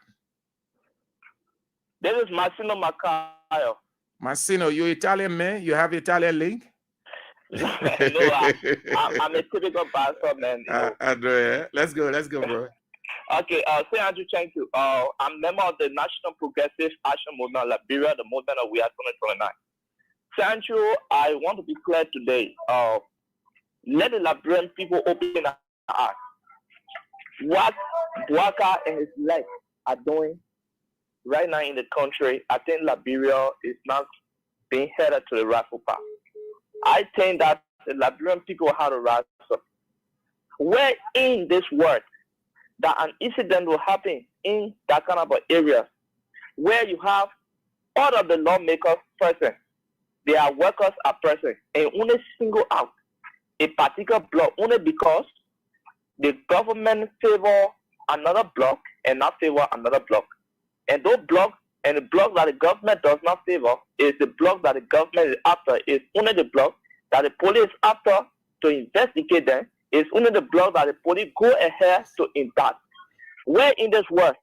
This is Massino Macaio. Massino, you Italian man? You have Italian link? No, I'm a typical pastor, man. I know, yeah. Let's go, bro. Okay, Sir Andrew, thank you. I'm a member of the National Progressive Action Movement Liberia, the movement of Weah 2029. Sir Andrew, I want to be clear today. Let the Liberian people open their eyes. What Boakai and his legs are doing right now in the country, I think Liberia is not being headed to the rightful path. I think that the Liberian people have to rise up. Where in this world that an incident will happen in that kind of area where you have all of the lawmakers present, their workers are present, and only single out a particular block only because the government favor another block and not favor another block. And those blocks and the block that the government does not favor is the block that the government is after. Is only the block that the police is after to investigate them. It's only the block that the police go ahead to impact. Where in this world,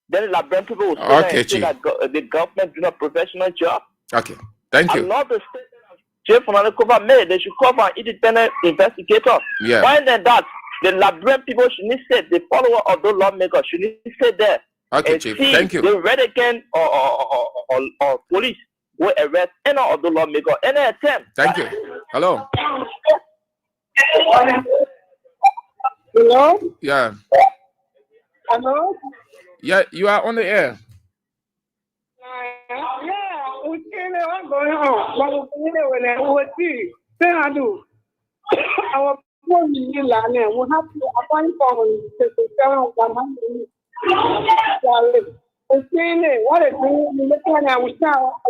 then the Liberian people will say that the government do a professional job. Okay, thank you. I'm not the statement of Jeff Kofa made. They should call for an independent investigator. Yeah. Why then that the Liberian people should not say, the follower of those lawmakers should not say there. Okay, Chief. Thank you. The red again or police go arrest any of the lawmakers, any attempt. Thank you. Hello. Hello? Yeah. Hello? Yeah, you are on the air. Yeah, we can what's going on? But when I was see, then I do. Our poor Milan, we have to appoint for the town of the what a thing, the plan I was now.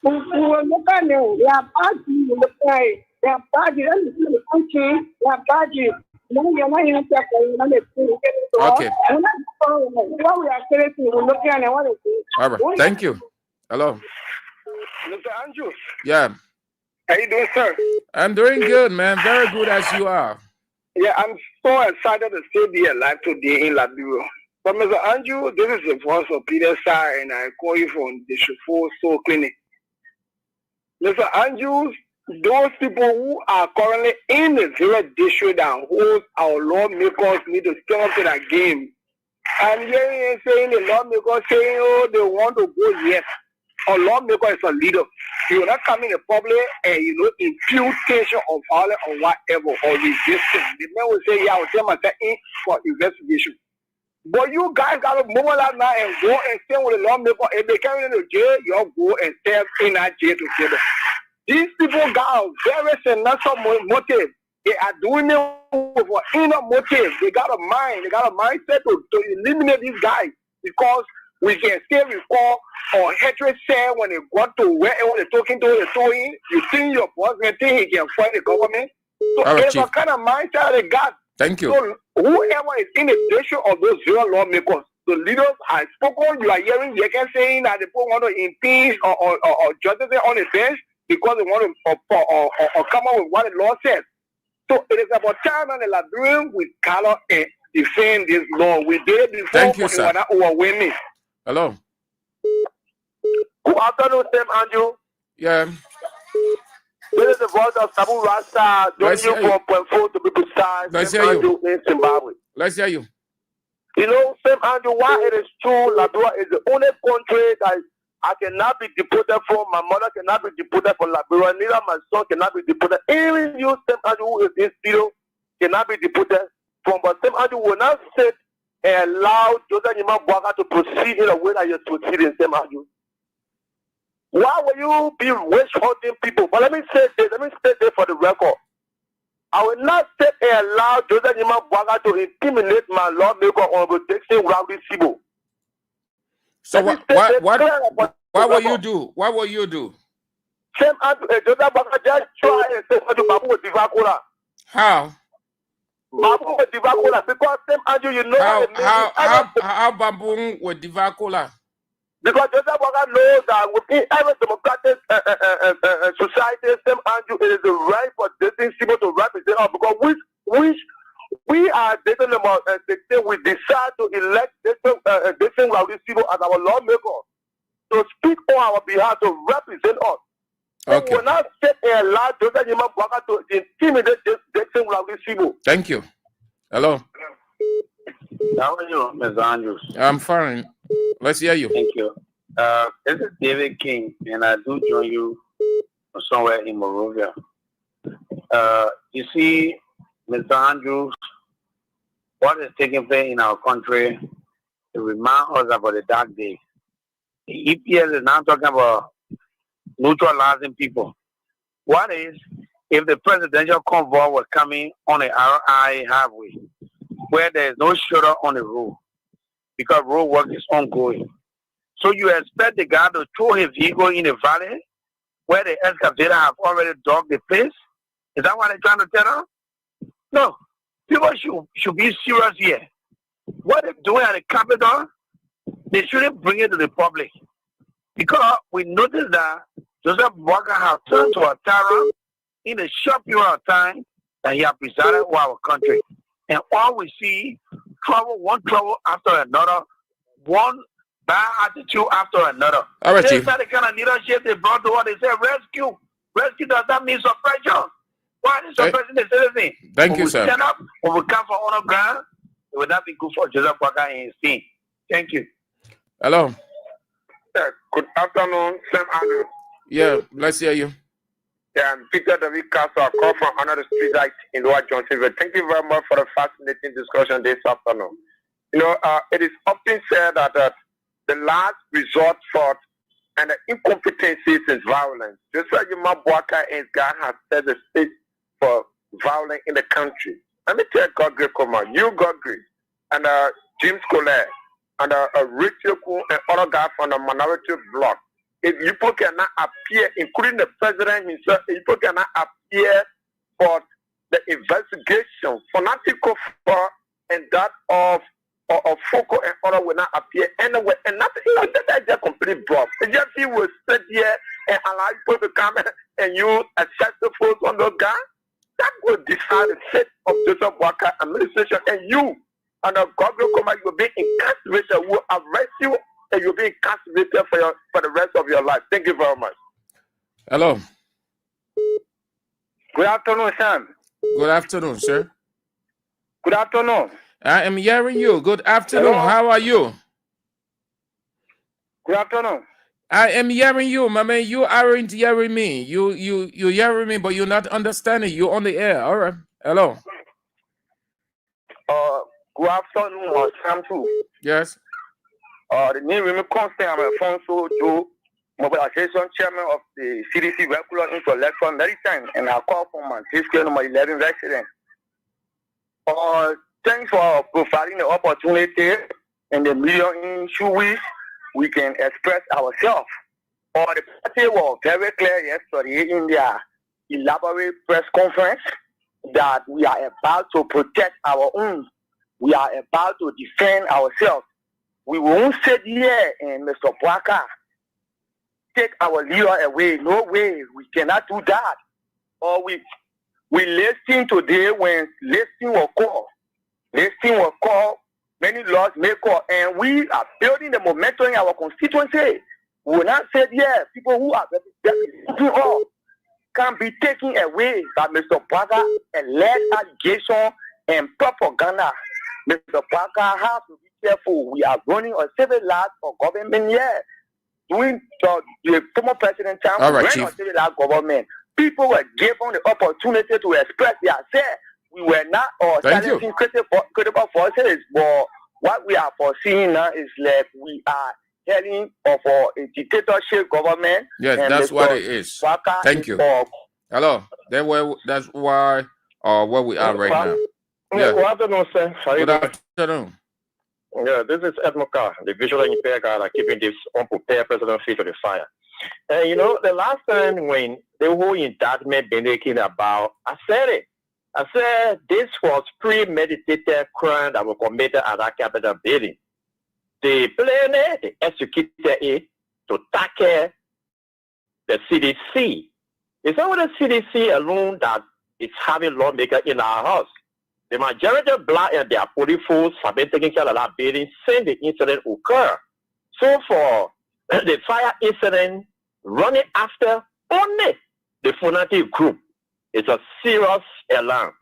We will look at them. They are party in the play. They are party in the country. They are party. Okay. What we are saying, we look at and what it is. All right. Thank you. Hello. Mr. Andrew. Yeah. How you doing, sir? I'm doing good, man. Very good as you are. Yeah, I'm so excited to still be alive today in Liberia. But Mr. Andrew, this is the voice of Peter Sar, and I call you from the Shufo Soul Clinic. Mr. Andrews, those people who are currently in the 0 district and hold our lawmakers need to step up to that game. I'm hearing saying the lawmakers saying, oh, they want to go yes. A lawmaker is a leader. He will not come in the public and, imputation of violence or whatever, or resistance. The man will say, yeah, I will tell myself in for investigation. But you guys got to mobilize now and go and stay with the lawmaker. If they come into jail, you go and stay in that jail together. These people got a very sinister motive. They are doing it for inner motive. They got a mind. They got a mindset to eliminate these guys because we can still recall or hatred said when they got to wherever they're talking to, they're talking. You think your boss may think he can fight the government. So right, it's a kind of mindset they got. Thank you. So whoever is in the district of those 0 lawmakers, the leaders are spoken, you are hearing they can saying that they want to impeach or justice on the bench because they want to come up with what the law says. So it is about time that the Liberian with color and defend this law. We did it before. Thank you, sir. Overwhelming. Hello. Good afternoon, Sam Andrew. Yeah. This is the voice of Sabu Rasta, joining you from Point 4 to be precise. Let's hear you. In Zimbabwe. Let's hear you. You know, Sam Andrew, why it is true, Liberia is the only country that I cannot be deported from. My mother cannot be deported from Liberia. Neither my son cannot be deported. Even you, Sam Andrew, who is in studio, cannot be deported from. But Sam Andrew will not sit and allow Joseph Nyimabwaka to proceed in the way that you're proceeding, Sam Andrew. Why will you be witch hunting people? But let me say this. Let me state this for the record. I will not sit and allow Joseph Nyimabwaka to intimidate my lawmaker on protection Rowdy Sibo. So what will you do? What will you do? Same Andrew, Joseph Nyimabwaka just try and say to Babu with Divakola. How? Babu with Divakola, because same Andrew, you know how Babu with Divakola? Because Joseph Nyimabwaka knows that within every democratic society, same Andrew, it is the right for dating people to represent us. Because which we are dating them, we decide to elect dating Rowdy Sibo as our lawmaker to speak on our behalf to represent us. Okay. We will not sit and allow Joseph Nyimabwaka to intimidate dating Rowdy Sibo. Thank you. Hello. How are you, Mr. Andrews? I'm fine. Let's hear you. Thank you. This is David King, and I do join you somewhere in Monrovia. You see, Mr. Andrews, what is taking place in our country to remind us about the dark days. The EPS is now talking about neutralizing people. What is if the presidential convoy was coming on the RI highway where there is no shoulder on the road because road work is ongoing? So you expect the guy to throw his vehicle in the valley where the excavator have already dug the place? Is that what they're trying to tell us? No. People should be serious here. What they're doing at the Capitol, they shouldn't bring it to the public. Because we noticed that Joseph Walker has turned to a tyrant in a short period of time that he has presided over our country. And all we see, one trouble after another, one bad attitude after another. All right, This Chief. is the kind of leadership they brought to us. They say rescue. Rescue does not mean suppression. Why is suppressing the citizen? Thank you, sir. Stand up, when we come for honor ground, it would not be good for Joseph Walker and his team. Thank you. Hello. Good afternoon, Sam Andrew. Yeah, let's hear you. Yeah, I'm Peter David Castle. I call from another street light in Lower Johnsonville. Thank you very much for the fascinating discussion this afternoon. You know, it is often said that the last resort for and the incompetencies is violence. Just like Yuma Bwaka and God has set the stage for violence in the country. Let me tell Godfrey Koma, you Godfrey, and James Colette, and Richard Kuhn and other guys from the minority bloc. If you people cannot appear, including the president himself, if you people cannot appear for the investigation, fanatical for and that of Foucault and other will not appear anywhere, and nothing. That's just complete bluff. It's just he will sit here and allow people to come and use excessive force on those guys. That will decide the fate of Joseph Walker administration, and you and the government you will be incarcerated. Will arrest you, and you'll be incarcerated for the rest of your life. Thank you very much. Hello. Good afternoon, Sam. Good afternoon, sir. Good afternoon. I am hearing you. Good afternoon. Hello. How are you? Good afternoon. I am hearing you, my man. You aren't hearing me. You hearing me, but you're not understanding. You're on the air. All right. Hello. Good afternoon, Sam too. Yes. The name is Constant. I'm Alfonso Joe, mobilization chairman of the CDC regular intellectual medicine, and I call for my district number 11 resident. Thanks for providing the opportunity and the million issue which we can express ourselves. The party was very clear yesterday in their elaborate press conference that we are about to protect our own. We are about to defend ourselves. We won't sit here and Mr. Bwaka take our leader away. No way. We cannot do that. Or we listen today when listening will call. Listening will call. Many laws may call. And we are building the momentum in our constituency. We will not say, yeah, people who are representing all can be taken away by Mr. Bwaka and led allegation and propaganda. Mr. Bwaka has to be careful. We are running a civil law for government here. Doing the former president time, all right, Chief. Civil law government. People were given the opportunity to express themselves. We were not silencing critical forces, but what we are foreseeing now is like we are heading of a dictatorship government. Yes, that's what it is. Thank you. Hello. That's why where we are right now. Yeah. Good afternoon, sir. Good afternoon. Yeah, this is Ed Mokar, the visually impaired guy keeping this unprepared president feet to the fire. And you know, the last time when the whole indictment been making about, I said it. I said this was premeditated crime that was committed at that Capitol building. They planned it, they executed it to tackle the CDC. It's not the CDC alone that is having lawmakers in our house. The majority of black and their police force have been taking care of that building since the incident occurred. So for the fire incident running after only the fanatic group, it's a serious alarm.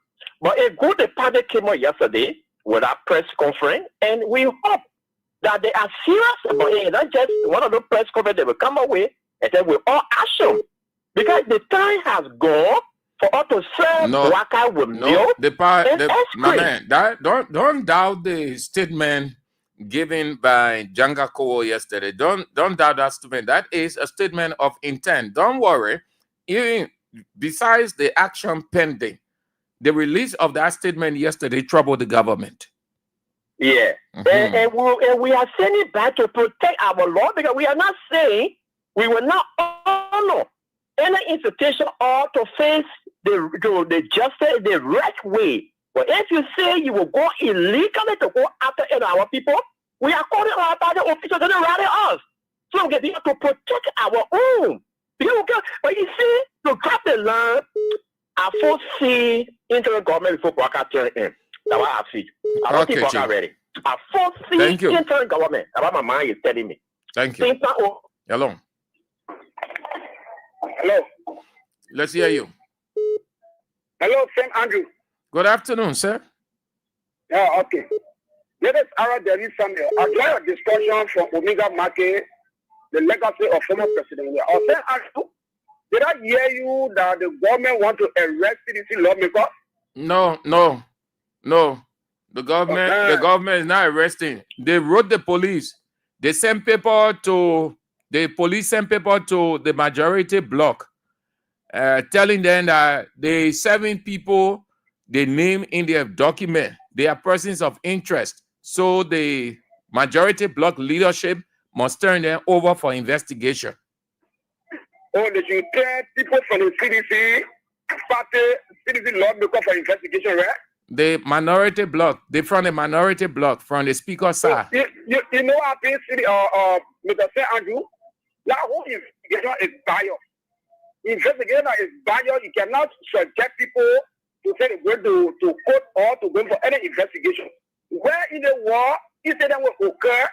But a good department came out yesterday with a press conference, and we hope that they are serious about it. Not just one of the press conferences they will come away and then we all action. Because the time has gone for us to serve Bwaka with milk and ice my cream. man, don't doubt the statement given by Janga Kowo yesterday. Don't doubt that statement. That is a statement of intent. Don't worry. Even besides the action pending, the release of that statement yesterday troubled the government. Yeah. And we are sending back to protect our law because we are not saying we will not honor any institution or to face the justice the right way. But if you say you will go illegally to go after our people, we are calling our party officials to rally us. So we have to protect our own. But you see, to grab the land, I foresee interim government before Bwaka turn in. That's what I see. I don't think Bwaka ready. I foresee interim government. That's what my mind is telling me. Thank you. Hello. Hello. Let's hear you. Hello, St. Andrew. Good afternoon, sir. Yeah, okay. Let us add there is something. I joined a discussion from Omega Market, the legacy of former president. St. Andrew, did I hear you that the government want to arrest CDC lawmakers? No. The government is not arresting. They wrote the police. They sent people to The police sent people to the majority block, telling them that the 7 people they name in their document, they are persons of interest. So the majority block leadership must turn them over for investigation. Oh, they should tell people from the CDC, CDC law because for investigation, right? The minority block, they from the minority block, from the speaker side. You know what happens, Mr. Andrew? That whole investigation is biased. Investigation is biased. You cannot subject people to say they're going to court or to go for any investigation. Where in the war, incident will occur,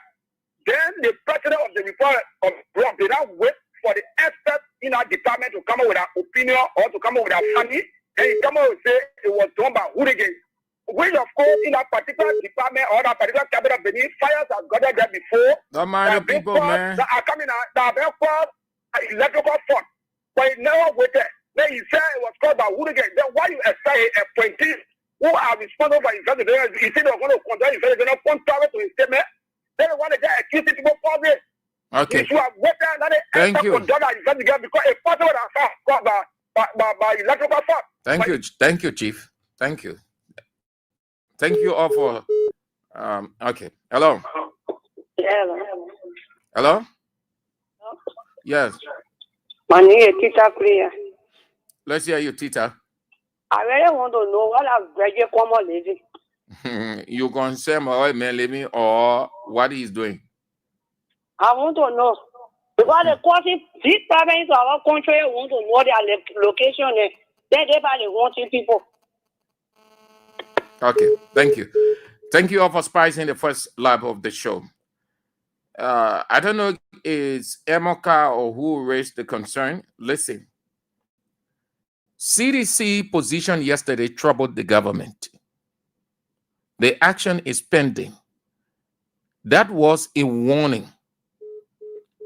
then the president of the report of block, they now wait for the experts in our department to come up with an opinion or to come up with a funny, and you come up and say it was done by hooligans. Which of course in that particular department or that particular cabinet of Benin, fires have gathered there before. Don't mind the people, man. That are coming out, that have been called electrical fault. But it never waited. Then he said it was called by hooligans. Then why you expect appointees who are responsible for investigation? He said they were going to conduct investigation contrary to his statement. Then they want to get accused people for this. Okay. Thank you. Because a person would have caught by electrical fault. Thank you, Chief. Thank you. Thank you all for. Okay. Hello. Hello. Yes. My name is Tita Priya. Let's hear you, Tita. I really want to know what I've graduated from living. You concern my man living or what he's doing? I want to know. Because the causing this problem into our country, I want to know their location. Then they wanting people. Okay, thank you. Thank you all for spicing the first lap of the show. I don't know if it's Emoka or who raised the concern. Listen, CDC position yesterday troubled the government. The action is pending. That was a warning.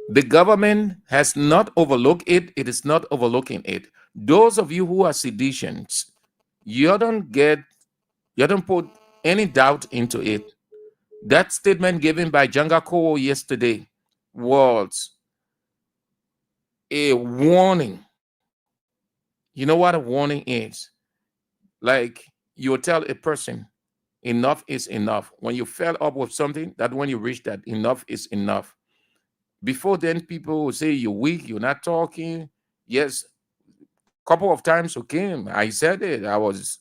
The government has not overlooked it. It is not overlooking it. Those of you who are seditionists, you don't put any doubt into it. That statement given by Janga Kowo yesterday was a warning. You know what a warning is? Like you tell a person, enough is enough. When you fell up with something, that when you reach that, enough is enough. Before then, people will say you're weak, you're not talking. Yes, couple of times, okay, I said it. I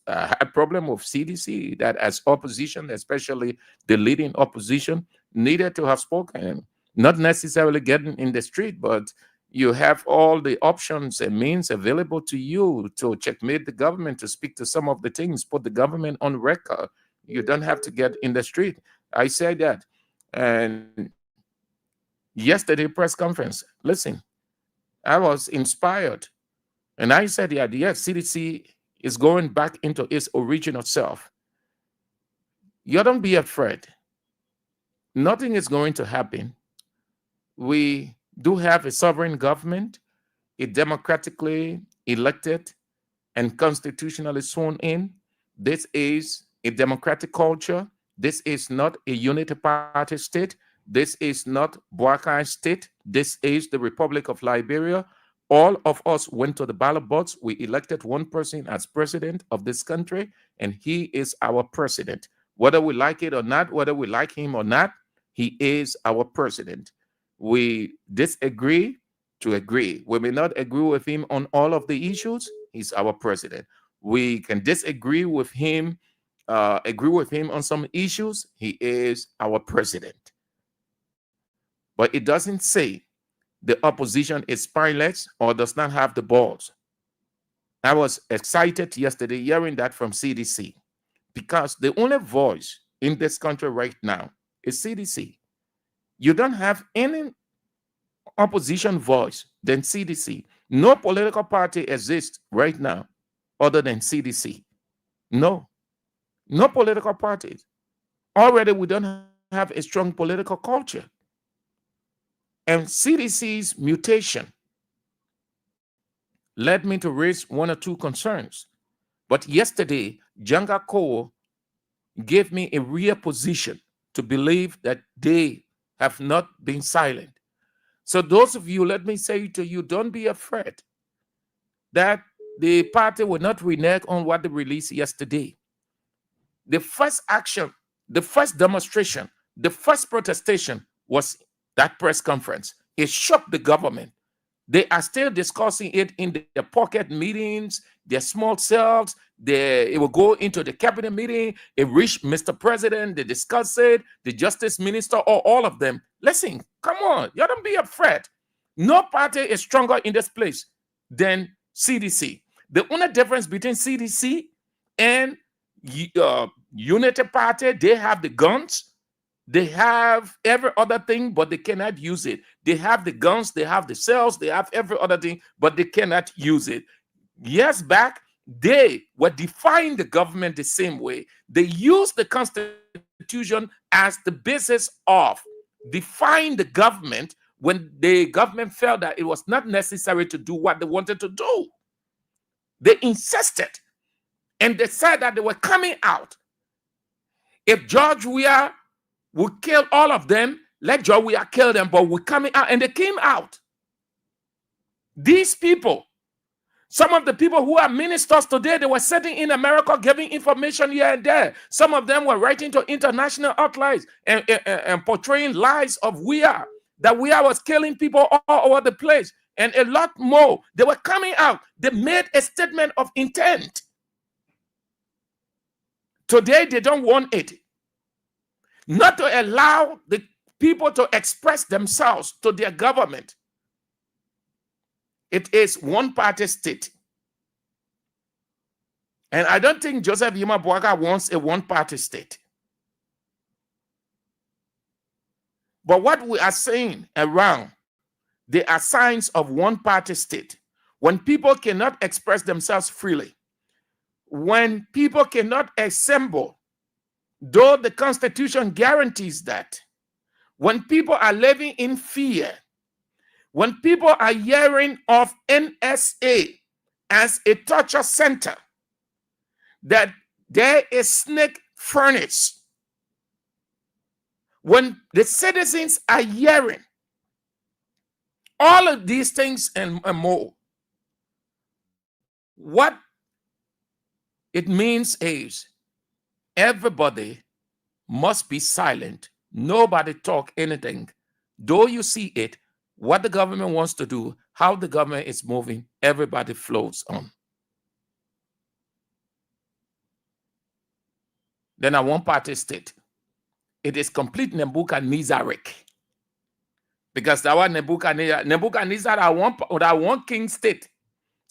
had a problem with CDC that as opposition, especially the leading opposition, needed to have spoken. Not necessarily getting in the street, but you have all the options and means available to you to checkmate the government, to speak to some of the things, put the government on record. You don't have to get in the street. I said that. And yesterday press conference, listen, I was inspired. And I said, yeah, CDC is going back into its original self. You don't be afraid. Nothing is going to happen. We do have a sovereign government, a democratically elected and constitutionally sworn in. This is a democratic culture. This is not a unity party state. This is not Boakai state. This is the Republic of Liberia. All of us went to the ballot box. We elected one person as president of this country, and he is our president. Whether we like it or not, whether we like him or not, he is our president. We disagree to agree. We may not agree with him on all of the issues. He's our president. We can disagree with him, agree with him on some issues. He is our president. But it doesn't say the opposition is spineless or does not have the balls. I was excited yesterday hearing that from CDC because the only voice in this country right now is CDC. You don't have any opposition voice than CDC. No political party exists right now other than CDC. No political parties. Already we don't have a strong political culture. And CDC's mutation led me to raise one or two concerns. But yesterday, Janga Kowo gave me a real position to believe that they have not been silent. So those of you, let me say to you, don't be afraid that the party will not renege on what they released yesterday. The first action, the first demonstration, the first protestation was that press conference. It shocked the government. They are still discussing it in their pocket meetings, their small cells. It will go into the cabinet meeting. It reached Mr. President. They discuss it, the justice minister, or all of them. Listen, come on. You don't be afraid. No party is stronger in this place than CDC. The only difference between CDC and Unity Party, they have the guns. They have every other thing, but they cannot use it. They have the guns, they have the cells, they have every other thing, but they cannot use it. Years back, they were defying the government the same way. They used the Constitution as the basis of defying the government when the government felt that it was not necessary to do what they wanted to do. They insisted, and they said that they were coming out. If George Weah would kill all of them, let George Weah kill them, but we're coming out. And they came out. These people, some of the people who are ministers today, they were sitting in America giving information here and there. Some of them were writing to international outlets and portraying lies of Weah, that Weah was killing people all over the place, and a lot more. They were coming out. They made a statement of intent. Today, they don't want it. Not to allow the people to express themselves to their government. It is one-party state. And I don't think Joseph Yuma Boaga wants a one-party state. But what we are saying around, there are signs of one-party state. When people cannot express themselves freely, when people cannot assemble, though the Constitution guarantees that, when people are living in fear, when people are hearing of NSA as a torture center, that there is snake furnace, when the citizens are hearing all of these things and more, what it means is everybody must be silent. Nobody talk anything. Though you see it, what the government wants to do, how the government is moving, everybody flows on. Then a one-party state. It is complete Nebuchadnezzaric. Because that was Nebuchadnezzar that one king state.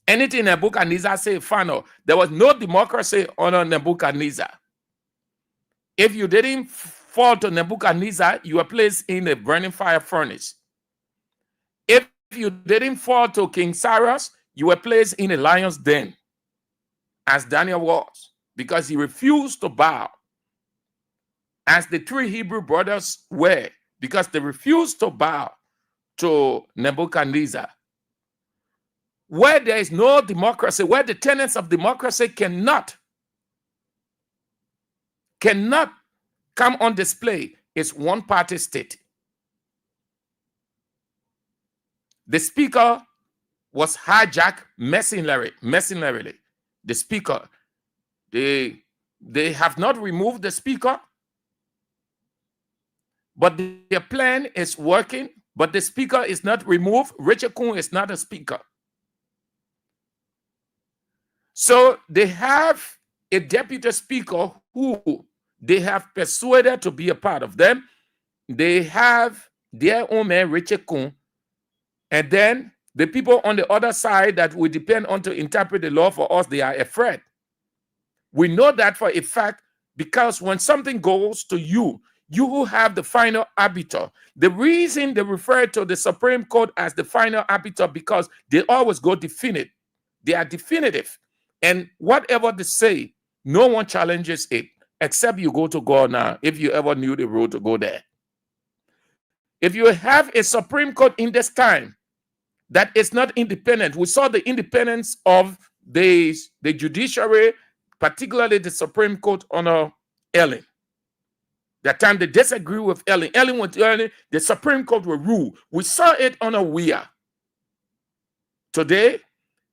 Anything Nebuchadnezzar say, final. There was no democracy under Nebuchadnezzar. If you didn't fall to Nebuchadnezzar, you were placed in a burning fire furnace. If you didn't fall to King Cyrus, you were placed in a lion's den, as Daniel was, because he refused to bow, as the three Hebrew brothers were, because they refused to bow to Nebuchadnezzar. Where there is no democracy, where the tenets of democracy cannot come on display, is one-party state. The speaker was hijacked mercenarily. The speaker, they have not removed the speaker, but their plan is working, but the speaker is not removed. Richard Kuhn is not a speaker. So they have a deputy speaker who they have persuaded to be a part of them. They have their own man, Richard Kuhn. And then the people on the other side that we depend on to interpret the law for us, they are afraid. We know that for a fact, because when something goes to you, you who have the final arbiter. The reason they refer to the Supreme Court as the final arbiter, because they always go definitive. They are definitive. And whatever they say, no one challenges it, except you go to God now, if you ever knew the road to go there. If you have a Supreme Court in this time that is not independent, we saw the independence of the judiciary, particularly the Supreme Court under Ellen. That time they disagree with Ellen. Ellen went to Ellen, the Supreme Court will rule. We saw it on a Weah. Today,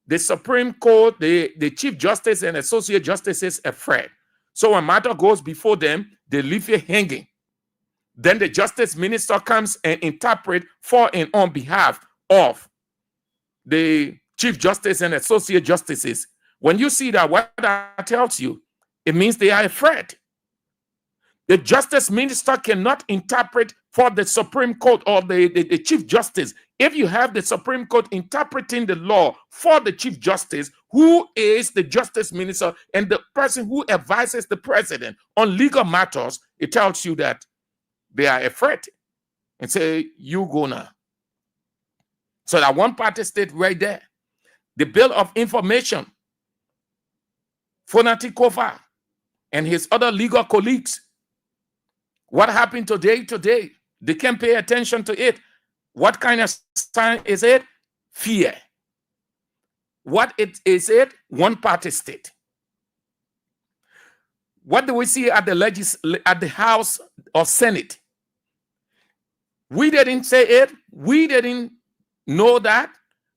the Supreme Court, the Chief Justice and Associate Justices are afraid. So when matter goes before them, they leave you hanging. Then the Justice Minister comes and interpret for and on behalf of the Chief Justice and Associate Justices. When you see that, what that tells you, it means they are afraid. The Justice Minister cannot interpret for the Supreme Court or the Chief Justice. If you have the Supreme Court interpreting the law for the Chief Justice, who is the Justice Minister and the person who advises the President on legal matters, it tells you that they are afraid and say, you go now. So that one party state right there. The Bill of Information, Fonati Kofa and his other legal colleagues. What happened today? They can't pay attention to it. What kind of sign is it? Fear. What is it? One party state. What do we see at the House or Senate? We didn't say it. We didn't know that.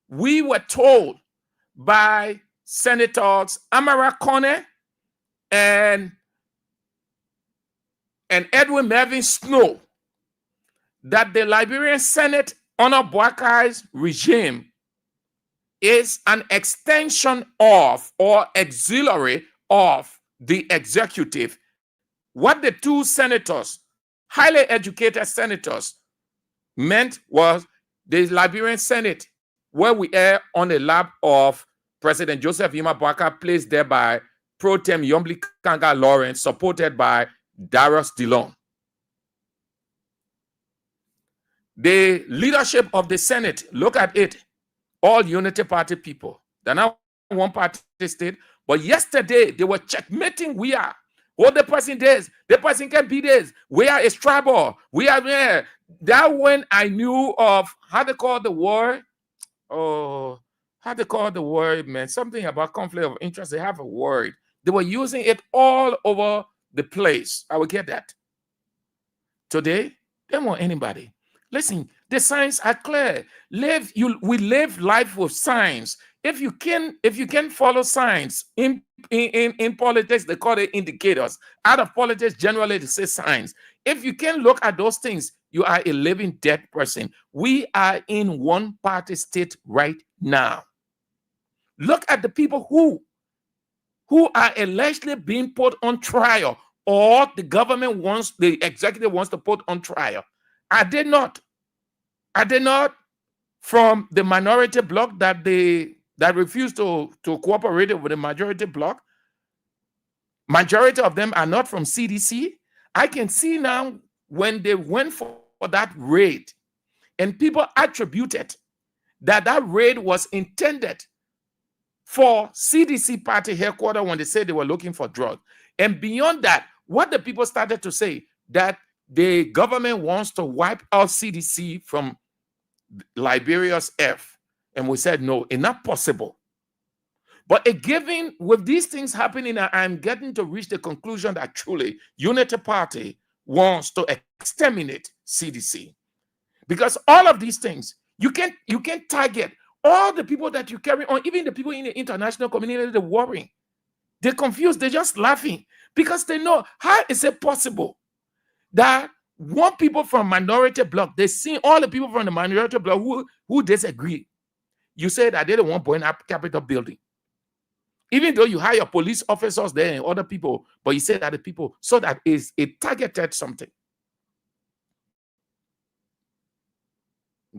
We were told by Senators Amara Kone and Edwin Mervyn Snow that the Liberian Senate under Boakai's regime is an extension of or auxiliary of the executive. What the two senators, highly educated senators, meant was the Liberian Senate, where we are on the lap of President Joseph Yuma Boakai, placed there by Pro Tem Yombli Kanga Lawrence, supported by Darius Dillon. The leadership of the Senate, look at it, all Unity Party people. They're not one party state, but yesterday they were checkmating Weah. What the person does, the person can be this. Weah is tribal. We are there. That when I knew of how they call the word, how they call the word, man, something about conflict of interest. They have a word. They were using it all over the place. I will get that. Today, they don't want anybody. Listen, the signs are clear. We live life with signs. If you can follow signs in politics, they call it indicators. Out of politics, generally they say signs. If you can look at those things, you are a living dead person. We are in one party state right now. Look at the people who are allegedly being put on trial, or the government wants, the executive wants to put on trial. Are they not from the minority bloc that refuse to cooperate with the majority bloc? Majority of them are not from CDC. I can see now when they went for that raid, and people attributed that raid was intended for CDC party headquarters when they said they were looking for drugs. And beyond that, what the people started to say, that the government wants to wipe out CDC from Liberia's earth. And we said, no, it's not possible. But given with these things happening, I'm getting to reach the conclusion that truly Unity Party wants to exterminate CDC. Because all of these things, you can target all the people that you carry on, even the people in the international community, they're worrying. They're confused, they're just laughing. Because they know, how is it possible that one people from minority bloc, they see all the people from the minority bloc who disagree. You say that they don't want to up Capitol building. Even though you hire police officers there and other people, but you say that the people, so that is it targeted something.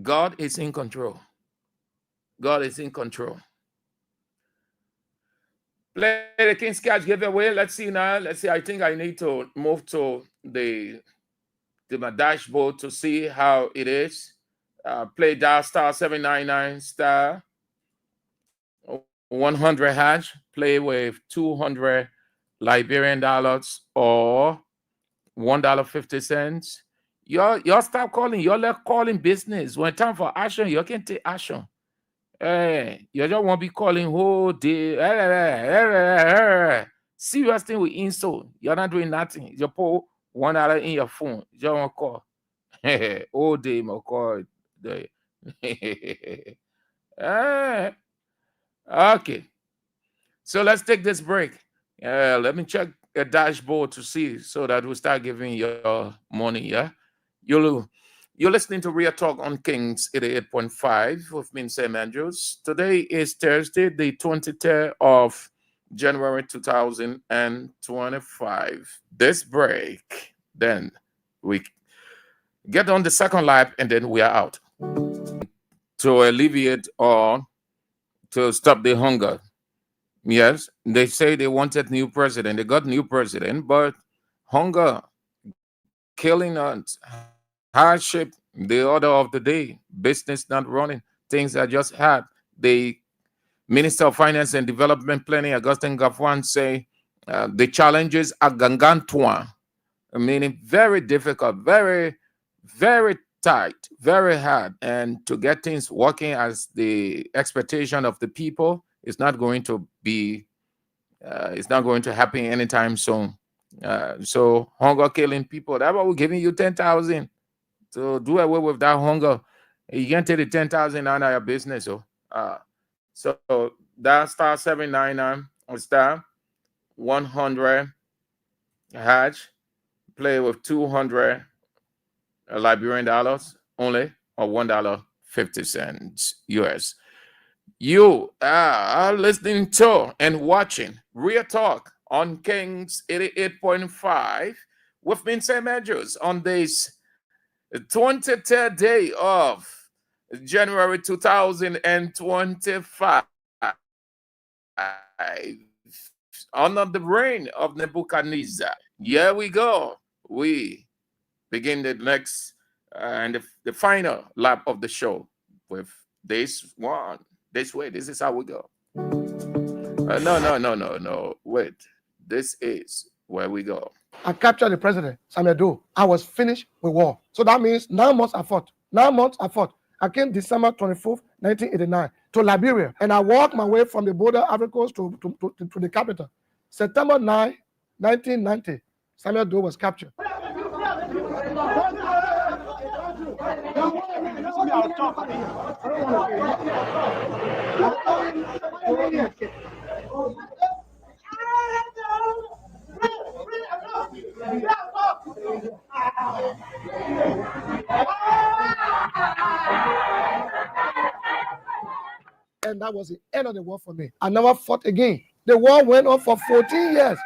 God is in control. God is in control. Play the King's Catch giveaway. Let's see now. Let's see. I think I need to move to my dashboard to see how it is. Play dial star 799 star 100 hash. Play with 200 Liberian dollars or $1.50. Y'all stop calling. Y'all let calling business. When time for action, you can take action. Hey, you don't want to be calling whole day. Serious thing with insult. You're not doing nothing. Your poor $1 in your phone. John call. All day, my call. Okay. So let's take this break. Let me check a dashboard to see so that we start giving your money. Yeah. You're listening to Real Talk on Kings 88.5 with me, Sam Andrews. Today is Thursday, the 23rd of January 2025. This break, then we get on the second lap and then we are out to alleviate or to stop the hunger. Yes, they say they wanted new president. They got new president, but hunger, killing us, hardship, the order of the day, business not running, things are just hard. The Minister of Finance and Development Planning, Augustin Gafwan, say the challenges are gangantuan, meaning very difficult, very, very tight, very hard. And to get things working as the expectation of the people, it's not going to be, it's not going to happen anytime soon. So hunger killing people, that's why we're giving you 10,000 to do away with that hunger. You can't take the 10,000 out of your business. So that star 799 or star 100 hatch, play with 200 Liberian dollars only, or $1.50 US. You are listening to and watching Real Talk on Kings 88.5 with me, Sam Andrews, on this 23rd day of January 2025. Under the reign of Nebuchadnezzar. Here we go. We begin the next and the final lap of the show with this one. This way, this is how we go. No. Wait, this is where we go. I captured the president, Samuel Doe. I was finished with war. So that means 9 months I fought. 9 months I fought. I came December 24th, 1989 to Liberia, and I walked my way from the border Ivory Coast to the capital. September 9, 1990, Samuel Doe was captured. And that was the end of the war for me. I never fought again. The war went on for 14 years.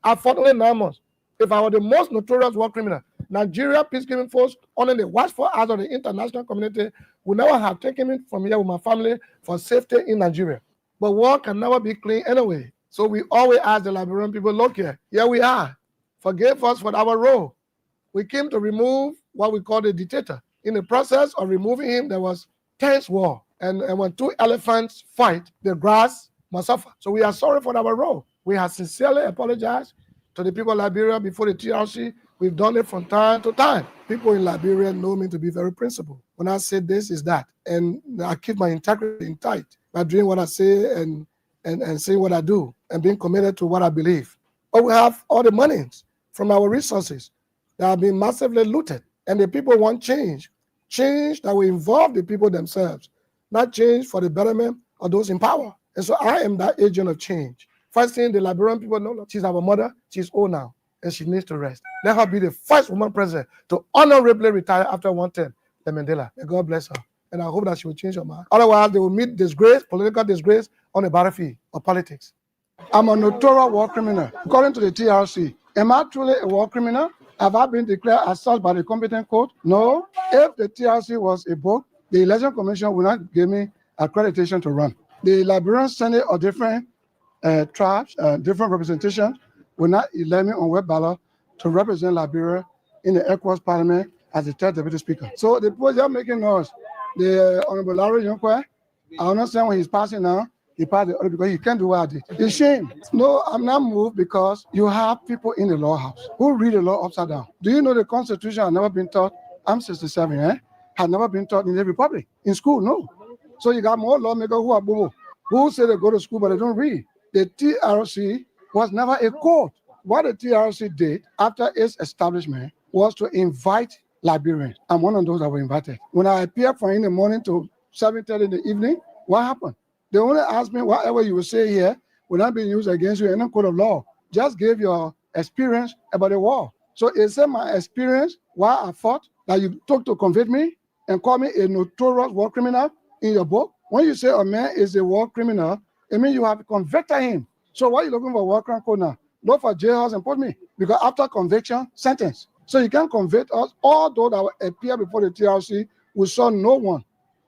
I fought only 9 months. If I were the most notorious war criminal, Nigeria peacekeeping force under the watchful eyes of the international community would never have taken me from here with my family for safety in Nigeria. But war can never be clean anyway. So we always ask the Liberian people, look here we are. Forgive us for our role. We came to remove what we call the dictator. In the process of removing him, there was tense war. And when two elephants fight, the grass must suffer. So we are sorry for our role. We have sincerely apologized to the people of Liberia before the TRC. We've done it from time to time. People in Liberia know me to be very principled. When I say this is that, and I keep my integrity tight by doing what I say and saying what I do and being committed to what I believe. But we have all the monies from our resources that have been massively looted, and the people want change that will involve the people themselves, not change for the betterment of those in power. And so I am that agent of change. First thing, the Liberian people know, she's our mother, she's old now, and she needs to rest. Let her be the first woman president to honorably retire after one term, the Mandela. May God bless her. And I hope that she will change her mind. Otherwise, they will meet disgrace, political disgrace, on the battlefield of politics. I'm a notorious war criminal. According to the TRC, am I truly a war criminal? Have I been declared as such by the competent court? No. If the TRC was a book, the Election Commission will not give me accreditation to run. The Liberian Senate of different tribes, different representations, will not elect me on web ballot to represent Liberia in the ECOWAS Parliament as the third deputy speaker. So the people are making noise. The Honorable Larry Yonkwe, I understand when he's passing now, he passed the order because he can't do what I did. It's shame. No, I'm not moved because you have people in the law house who read the law upside down. Do you know the Constitution has never been taught? I'm 67, has never been taught in the Republic. In school, no. So you got more lawmakers who are who say they go to school but they don't read. The TRC was never a court. what the TRC did after its establishment was to invite Liberians. I'm one of those that were invited. When I appeared from in the morning to 7:30 in the evening, what happened? They only asked me whatever you will say here will not be used against you in a court of law. Just give your experience about the war. So is it my experience why I fought that you took to convict me and call me a notorious war criminal in your book? When you say a man is a war criminal, it means you have convicted him. So why are you looking for war crime code now? Look for jailhouse and put me. Because after conviction, sentence. So you can convict us. Although that will appear before the TRC, we saw no one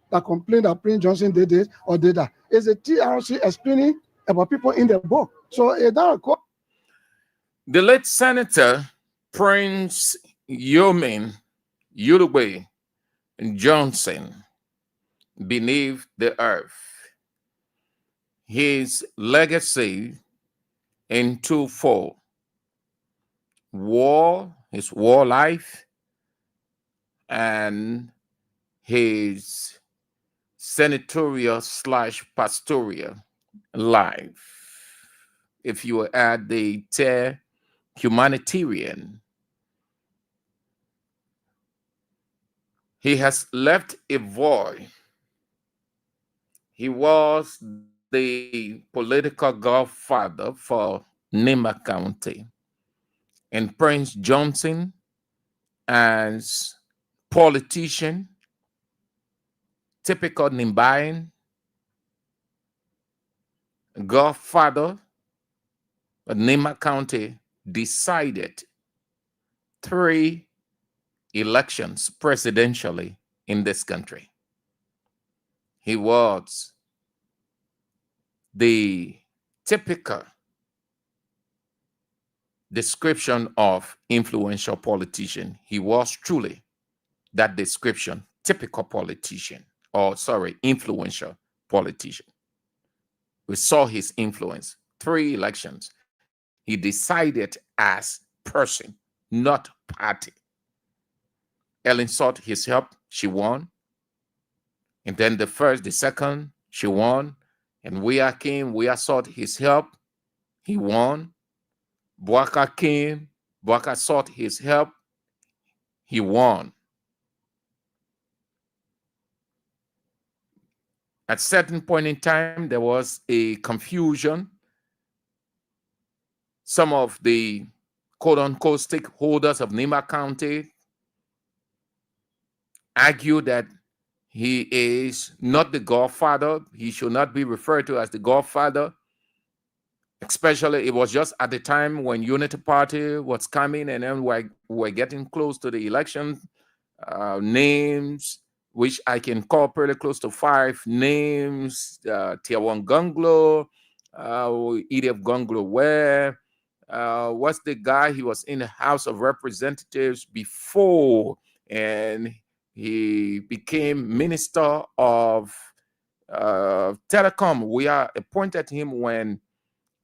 that complained that Prince Johnson did this or did that. It's the TRC explaining about people in the book. So is that a court? The late Senator Prince Yomin Uruguay Johnson beneath the earth. His legacy in twofold: war, his war life, and his senatorial / pastoral life. If you add the humanitarian, he has left a void. He was the political godfather for Nema County, and Prince Johnson, as politician, typical Nimbayan, godfather of Nema County, decided 3 elections presidentially in this country. He was the typical description of influential politician. He was truly that description, typical politician, or sorry, influential politician. We saw his influence. 3 elections. He decided as person, not party. Ellen sought his help, she won. And then the first, the second, she won. And Weah came, Weah sought his help, he won. Bouaka came, Bouaka sought his help, he won. At a certain point in time, there was a confusion. Some of the quote-unquote stakeholders of Nema County argue that he is not the godfather. He should not be referred to as the godfather. Especially, it was just at the time when Unity Party was coming, and then we're getting close to the election. Names, which I can call pretty close to 5 names: Tiawan Gonglo, Edith Gonglo Weah. What's the guy? He was in the House of Representatives before, and he became Minister of Telecom. We are appointed him when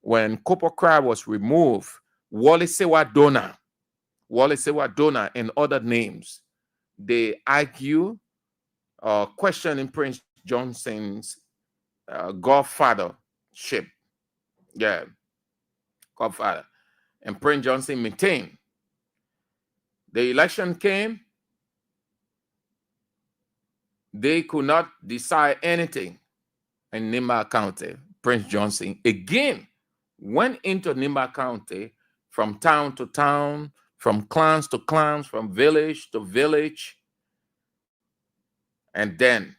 Kofa was removed. Wale Sewa Dona, and other names. They argue, questioning Prince Johnson's godfathership. Yeah, godfather. And Prince Johnson maintained. The election came. They could not decide anything in Nema County. Prince Johnson again went into Nema County from town to town, from clans to clans, from village to village. And then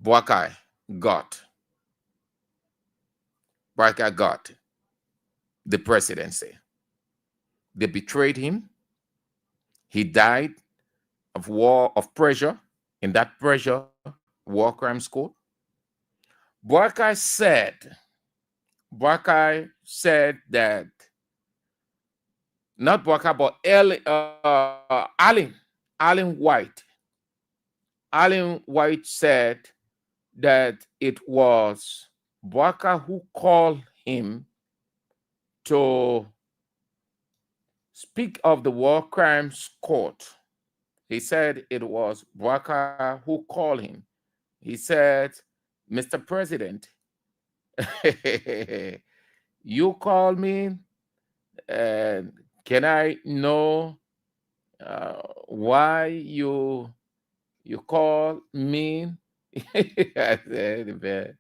Bouaka got the presidency. They betrayed him. He died of pressure. In that pressure, war crimes court. Bouaka said that, not Bouaka, but Allen White. Allen White said that it was Bouaka who called him to speak of the war crimes court. He said it was Bouaka who called him. He said Mr. President, you call me, and can I know why you call me? I said, man,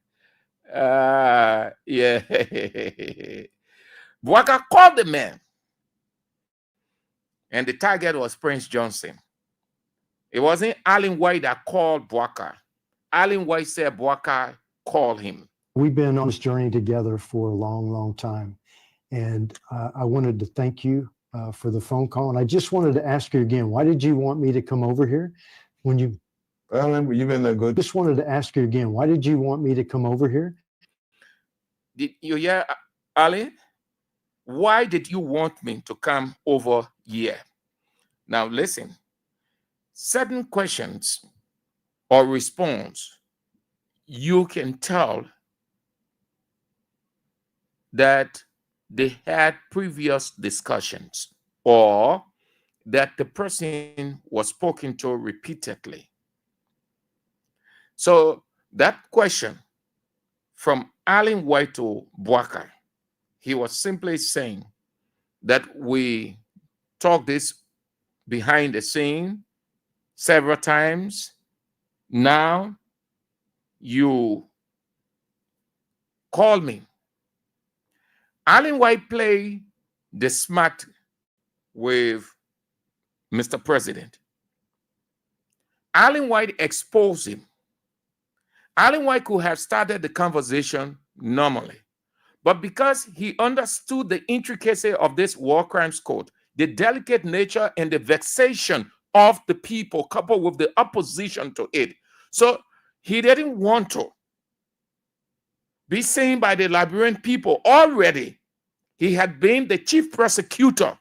yeah. Bouaka called the man, and the target was Prince Johnson. It wasn't Allen White that called Bouaka. Allen White said Bouaka called him. We've been on this journey together for a long, long time. And I wanted to thank you for the phone call. And I just wanted to ask you again, why did you want me to come over here when you... Well, you've been a good... Just wanted to ask you again, why did you want me to come over here? Did you hear, Ali? Why did you want me to come over here? Now listen, certain questions or response, you can tell that they had previous discussions or that the person was spoken to repeatedly. So that question from Allen White to Bouaka, he was simply saying that we talked this behind the scene several times. Now you call me. Allen White played the smart with Mr. President. Allen White exposed him. Allen White could have started the conversation normally, but because he understood the intricacy of this war crimes code, the delicate nature and the vexation of the people coupled with the opposition to it, so he didn't want to be seen by the Liberian people. Already, he had been the chief prosecutor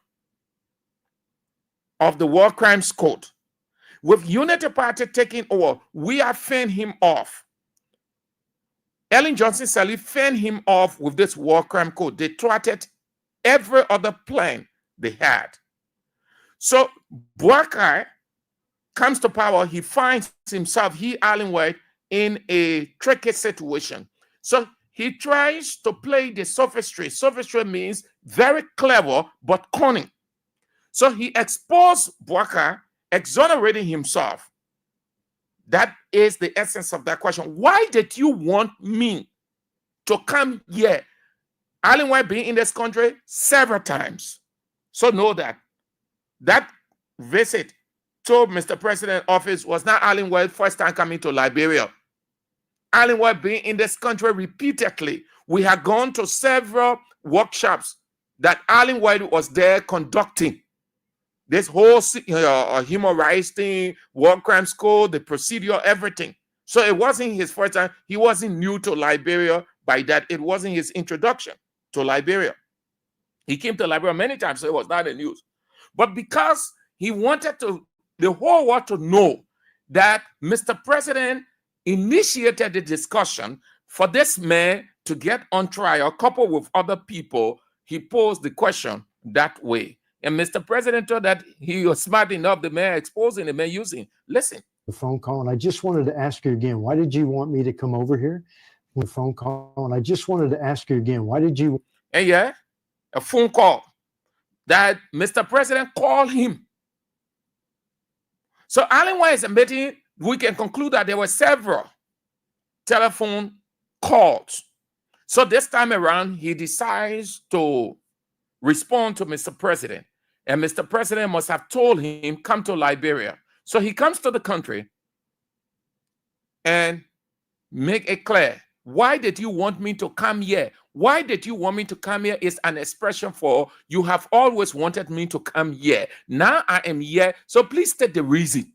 of the war crimes code. With Unity Party taking over, we have fanned him off. Ellen Johnson Sirleaf fanned him off with this war crime code. They thwarted every other plan they had. So Bouaka comes to power. He finds himself, Allen White, in a tricky situation. So he tries to play the sophistry. Sophistry means very clever but cunning. So he exposed Bouaka, exonerating himself. That is the essence of that question. Why did you want me to come here? Allen White being in this country several times. So know that visit to Mr. President's office was not Allen White's first time coming to Liberia. Allen White being in this country repeatedly. We had gone to several workshops that Allen White was there conducting. This whole human rights thing, war crimes code, the procedure, everything. So it wasn't his first time. He wasn't new to Liberia by that. It wasn't his introduction to Liberia. He came to Liberia many times, so it was not the news. But because he wanted the whole world to know that Mr. President initiated the discussion for this man to get on trial, coupled with other people, he posed the question that way. And Mr. President thought that he was smart enough, the man exposing, the man using. Listen. The phone call, and I just wanted to ask you again, why did you want me to come over here? The phone call, and I just wanted to ask you again, why did you... And yeah, a phone call that Mr. President called him. So Allen White is admitting, we can conclude that there were several telephone calls. So this time around, he decides to respond to Mr. President. And Mr. President must have told him, come to Liberia. So he comes to the country and make it clear. Why did you want me to come here? Why did you want me to come here is an expression for you have always wanted me to come here. Now I am here. So please state the reason.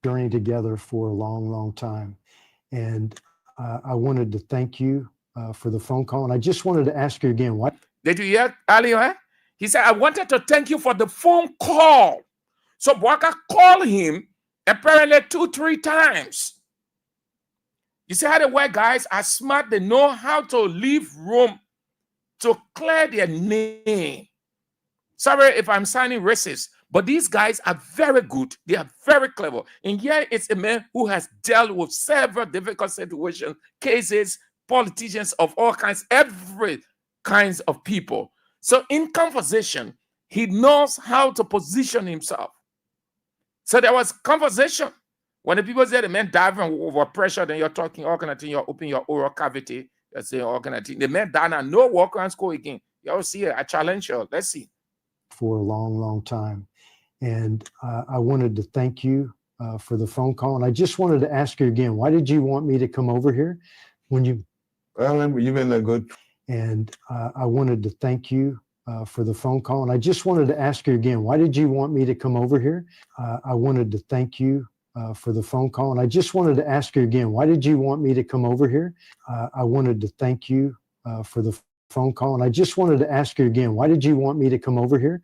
Journey together for a long, long time. And I wanted to thank you for the phone call. And I just wanted to ask you again, what? Did you hear Ali? He said, I wanted to thank you for the phone call. So Bouaka called him apparently 2-3 times. You see how the white guys are smart. They know how to leave room to clear their name. Sorry if I'm sounding racist, But these guys are very good. They are very clever. And here it's a man who has dealt with several difficult situations, cases, politicians of all kinds, every kinds of people. So in conversation, he knows how to position himself. So there was conversation. When the people say the man diving over pressure, then you're talking all kind of thing, you're opening your oral cavity, you're saying all kind of thing. The man down and no walk around school again. Y'all see it. I challenge you. Let's see. For a long, long time. And I wanted to thank you for the phone call. And I just wanted to ask you again, why did you want me to come over here when you... Well, you've been a good... And I wanted to thank you for the phone call. And I just wanted to ask you again, why did you want me to come over here? I wanted to thank you for the phone call. And I just wanted to ask you again, why did you want me to come over here? I wanted to thank you for the phone call. And I just wanted to ask you again, why did you want me to come over here?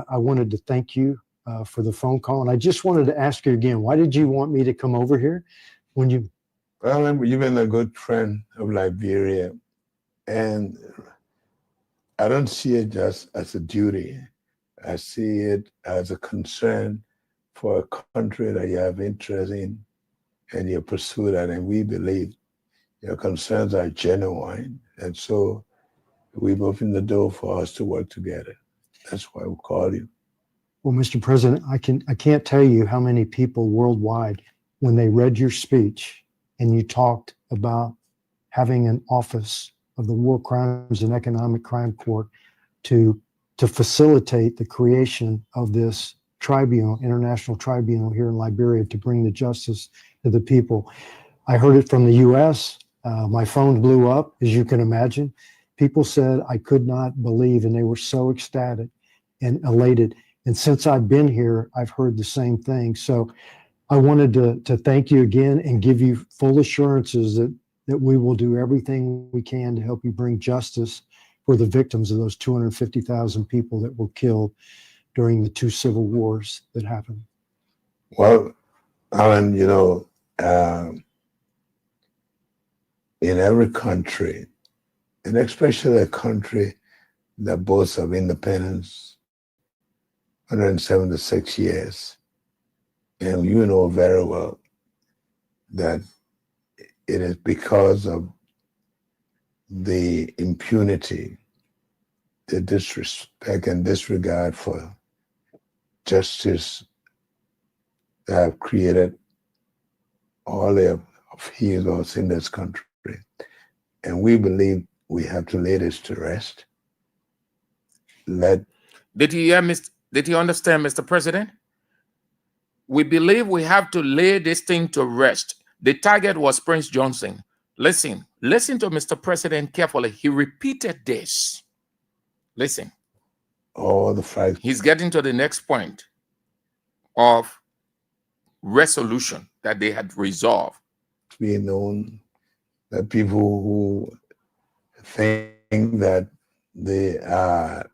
I wanted to thank you for the phone call. And I just wanted to ask you again, why did you want me to come over here when you... Well, you've been a good friend of Liberia. And I don't see it just as a duty. I see it as a concern for a country that you have interest in and you pursue that. And we believe your concerns are genuine. And so we've opened the door for us to work together. That's why we call you. Well, Mr. President, I can't tell you how many people worldwide, when they read your speech and you talked about having an office of the War Crimes and Economic Crime Court to facilitate the creation of this tribunal, international tribunal here in Liberia to bring the justice to the people. I heard it from the U.S. My phone blew up, as you can imagine. People said I could not believe, and they were so ecstatic and elated. And since I've been here, I've heard the same thing. So I wanted to thank you again and give you full assurances that we will do everything we can to help you bring justice for the victims of those 250,000 people that were killed during the two civil wars that happened. Well, Alan, you know, in every country, and especially a country that boasts of independence, 176 years, and you know very well that it is because of the impunity, the disrespect and disregard for justice that have created all the heroes in this country. And we believe we have to lay this to rest. Did you understand, Mr. President? We believe we have to lay this thing to rest. The target was Prince Johnson. Listen to Mr. President carefully. He repeated this. Listen. All the facts. He's getting to the next point of resolution that they had resolved. Be known that people who think that they are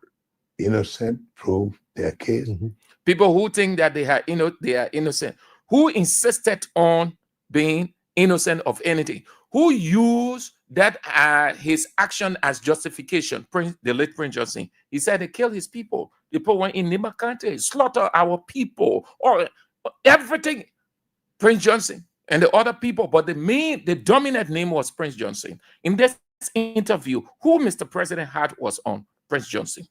innocent prove their case. Mm-hmm. People who think that they are innocent, who insisted on being innocent of anything, who used that his action as justification. The late Prince Johnson, he said they killed his people. The people went in Nima country, slaughter our people, or everything. Prince Johnson and the other people, but the dominant name was Prince Johnson. In this interview, who Mr. President had was on Prince Johnson.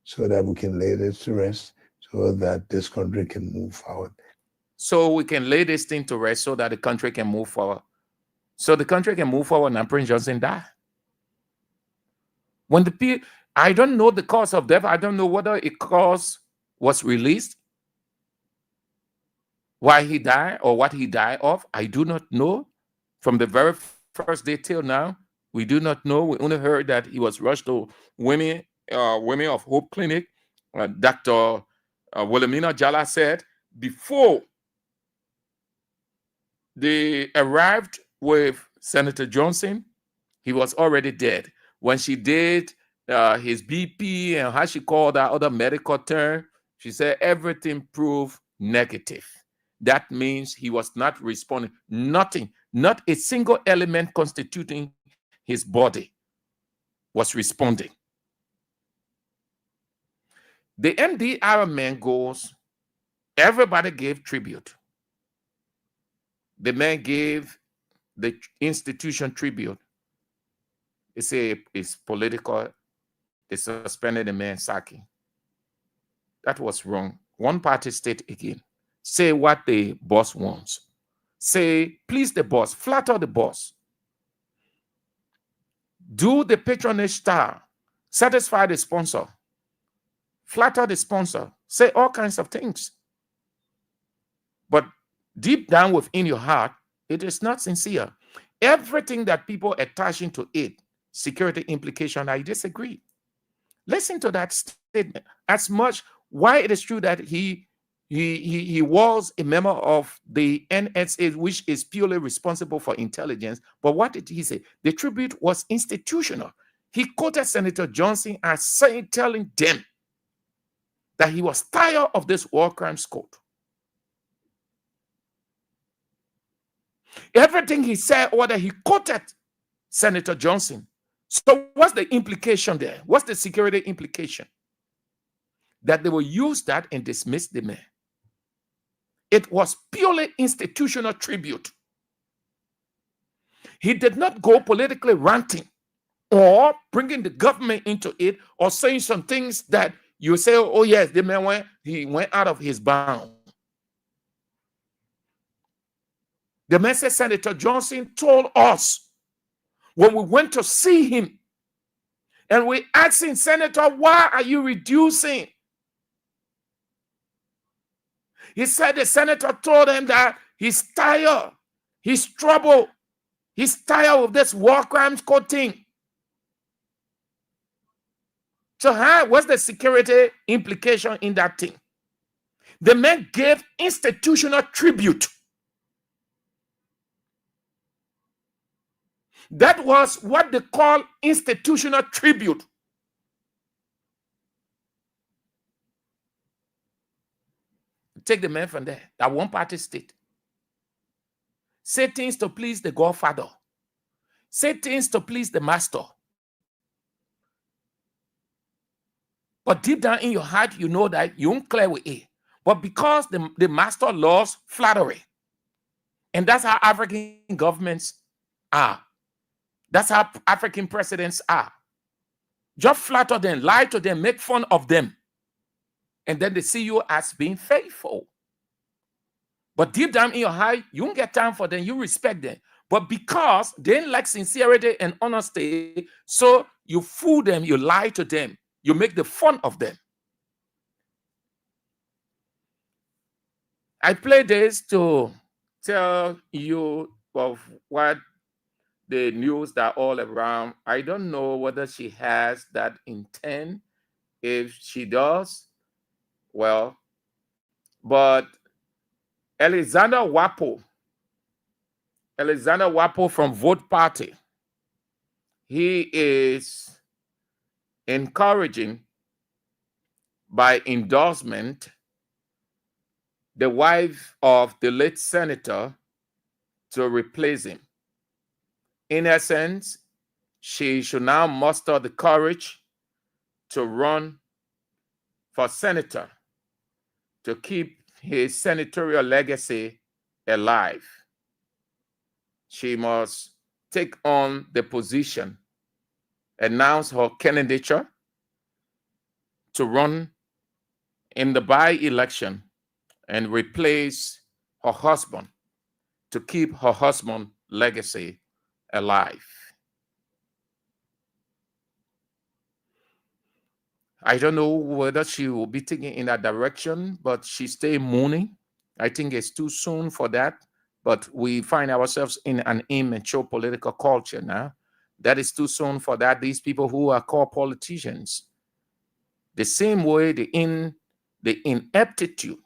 So that we can lay this to rest, so that this country can move forward. So we can lay this thing to rest so that the country can move forward. So the country can move forward and Prince Johnson died. When I don't know the cause of death. I don't know whether a cause was released, why he died or what he died of. I do not know. From the very first day till now, we do not know. We only heard that he was rushed to Women of Hope Clinic. Dr. Wilhelmina Jala said before they arrived with Senator Johnson, he was already dead. When she did his BP and how she called that other medical term, she said everything proved negative. That means he was not responding. Nothing, not a single element constituting his body was responding. The MDR man goes, everybody gave tribute. The man gave the institution tribute. They say it's political. They suspended the man Saki. That was wrong. One party state again. Say what the boss wants. Say, please the boss, flatter the boss. Do the patronage style. Satisfy the sponsor. Flatter the sponsor. Say all kinds of things. But deep down within your heart, it is not sincere. Everything that people attaching to it, security implication, I disagree. Listen to that statement. As much why it is true that he was a member of the NSA, which is purely responsible for intelligence. But what did he say? The tribute was institutional. He quoted Senator Johnson as saying, telling them that he was tired of this war crimes code. Everything he said, or that he quoted Senator Johnson. So what's the implication there? What's the security implication? That they will use that and dismiss the man. It was purely institutional tribute. He did not go politically ranting or bringing the government into it or saying some things that you say, oh yes, the man went out of his bounds. The message Senator Johnson told us when we went to see him and we asked him, Senator, why are you reducing? He said the senator told him that he's tired, he's troubled, he's tired of this war crimes code thing. So what's the security implication in that thing? The man gave institutional tribute. That was what they call institutional tribute. Take the man from there, that one party state. Say things to please the godfather. Say things to please the master. But deep down in your heart, you know that you won't clear with it. But because the master loves flattery, and that's how African governments are. That's how African presidents are. Just flatter them, lie to them, make fun of them. And then they see you as being faithful. But deep down in your heart, you don't get time for them, you respect them. But because they didn't like sincerity and honesty, so you fool them, you lie to them, you make the fun of them. I play this to tell you of what the news that all around. I don't know whether she has that intent. If she does, well, but Alexander Wapo from Vote Party, he is encouraging by endorsement the wife of the late senator to replace him. In essence, she should now muster the courage to run for senator to keep his senatorial legacy alive. She must take on the position, announce her candidature to run in the by-election and replace her husband to keep her husband's legacy alive. I don't know whether she will be taking in that direction, but she stay mooning. I think it's too soon for that, but we find ourselves in an immature political culture now. That is too soon for that. These people who are called politicians, the same way the ineptitude,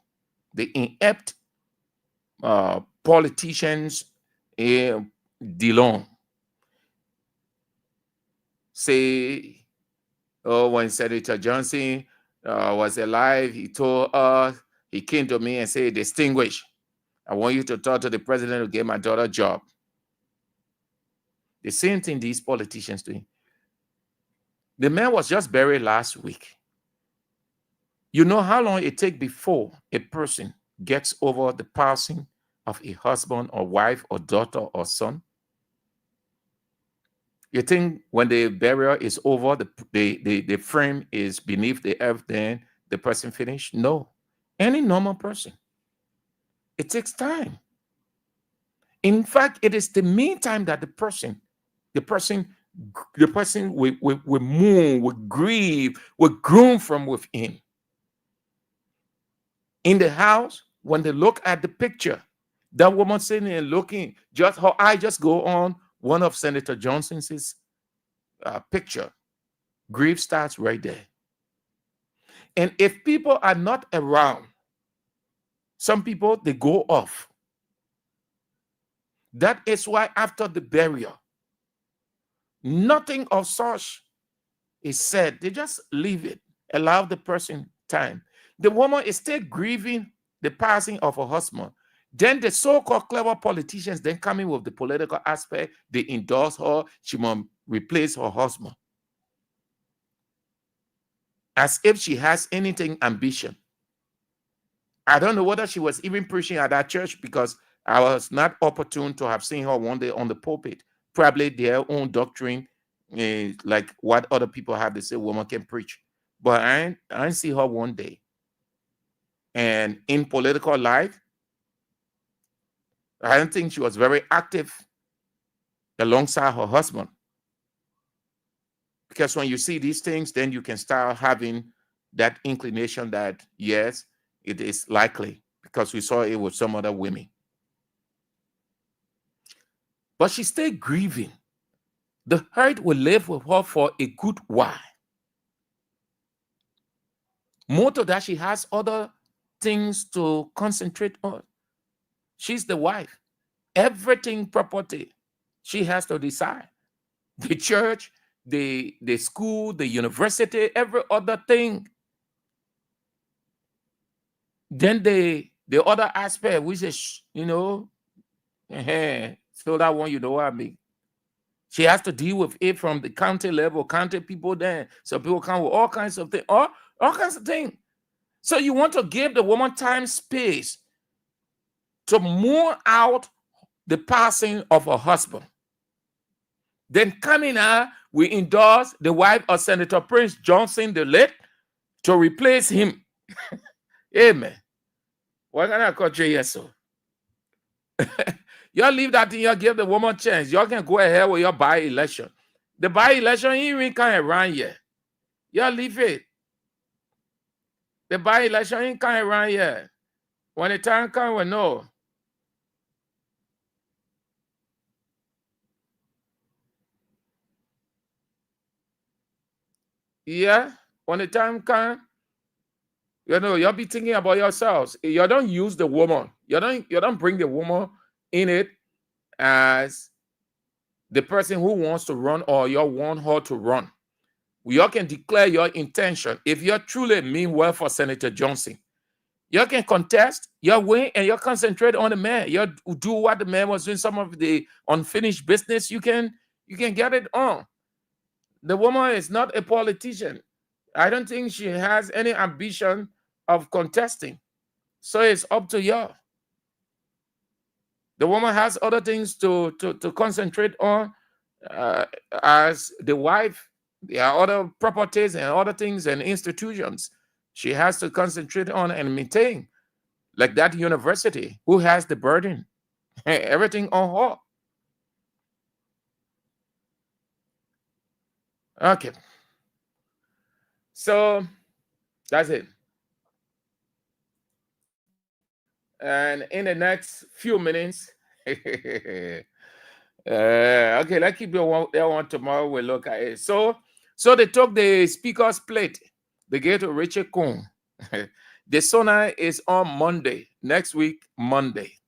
the inept politicians, DeLong, say, oh, when Senator Johnson was alive, he told us, he came to me and said, distinguished, I want you to talk to the president to get my daughter a job. The same thing these politicians do. The man was just buried last week. You know how long it takes before a person gets over the passing of a husband or wife or daughter or son? You think when the burial is over, the frame is beneath the earth, then the person finished? No. Any normal person, it takes time. In fact, it is the meantime that the person will mourn, will grieve, will groan from within. In the house, when they look at the picture, that woman sitting there looking, just her eye just go on one of Senator Johnson's picture. Grief starts right there. And if people are not around, some people, they go off. That is why after the burial, nothing of such is said. They just leave it, allow the person time. The woman is still grieving the passing of her husband. Then the so-called clever politicians then come in with the political aspect. They endorse her. She must replace her husband. As if she has anything ambition. I don't know whether she was even preaching at that church, because I was not opportune to have seen her one day on the pulpit. Probably their own doctrine, like what other people have. They say woman can preach. But I didn't see her one day. And in political life, I don't think she was very active alongside her husband. Because when you see these things, then you can start having that inclination that, yes, it is likely, because we saw it with some other women. But she stayed grieving. The hurt will live with her for a good while. More to that, she has other things to concentrate on. She's the wife. Everything property, she has to decide. The church, the school, the university, every other thing. Then the other aspect, which is, so that one, you know what I mean. She has to deal with it from the county level, county people then. So people come with all kinds of things, all kinds of things. So you want to give the woman time, space to mourn out the passing of her husband. Then coming out, we endorse the wife of Senator Prince Johnson, the late, to replace him. Amen. What kind of country is so? Y'all leave that thing, y'all give the woman a chance. Y'all can go ahead with your by-election. The by-election ain't even coming around yet. Y'all leave it. The by-election ain't coming around yet. When the time comes, we know. Yeah, when the time comes, you'll be thinking about yourselves. You don't use the woman. You don't bring the woman in it as the person who wants to run, or you want her to run. You can declare your intention. If you truly mean well for Senator Johnson, you can contest, you win, and you concentrate on the man. You do what the man was doing, some of the unfinished business. You can get it on. The woman is not a politician. I don't think she has any ambition of contesting. So it's up to you. The woman has other things to concentrate on as the wife. There are other properties and other things and institutions she has to concentrate on and maintain. Like that university, who has the burden? Everything on her. Okay. So that's it. And in the next few minutes, okay, let's keep that one tomorrow. We'll look at it. So they took the speaker's plate. They gave to Richard Kuhn. The sonar is on Monday, next week, Monday,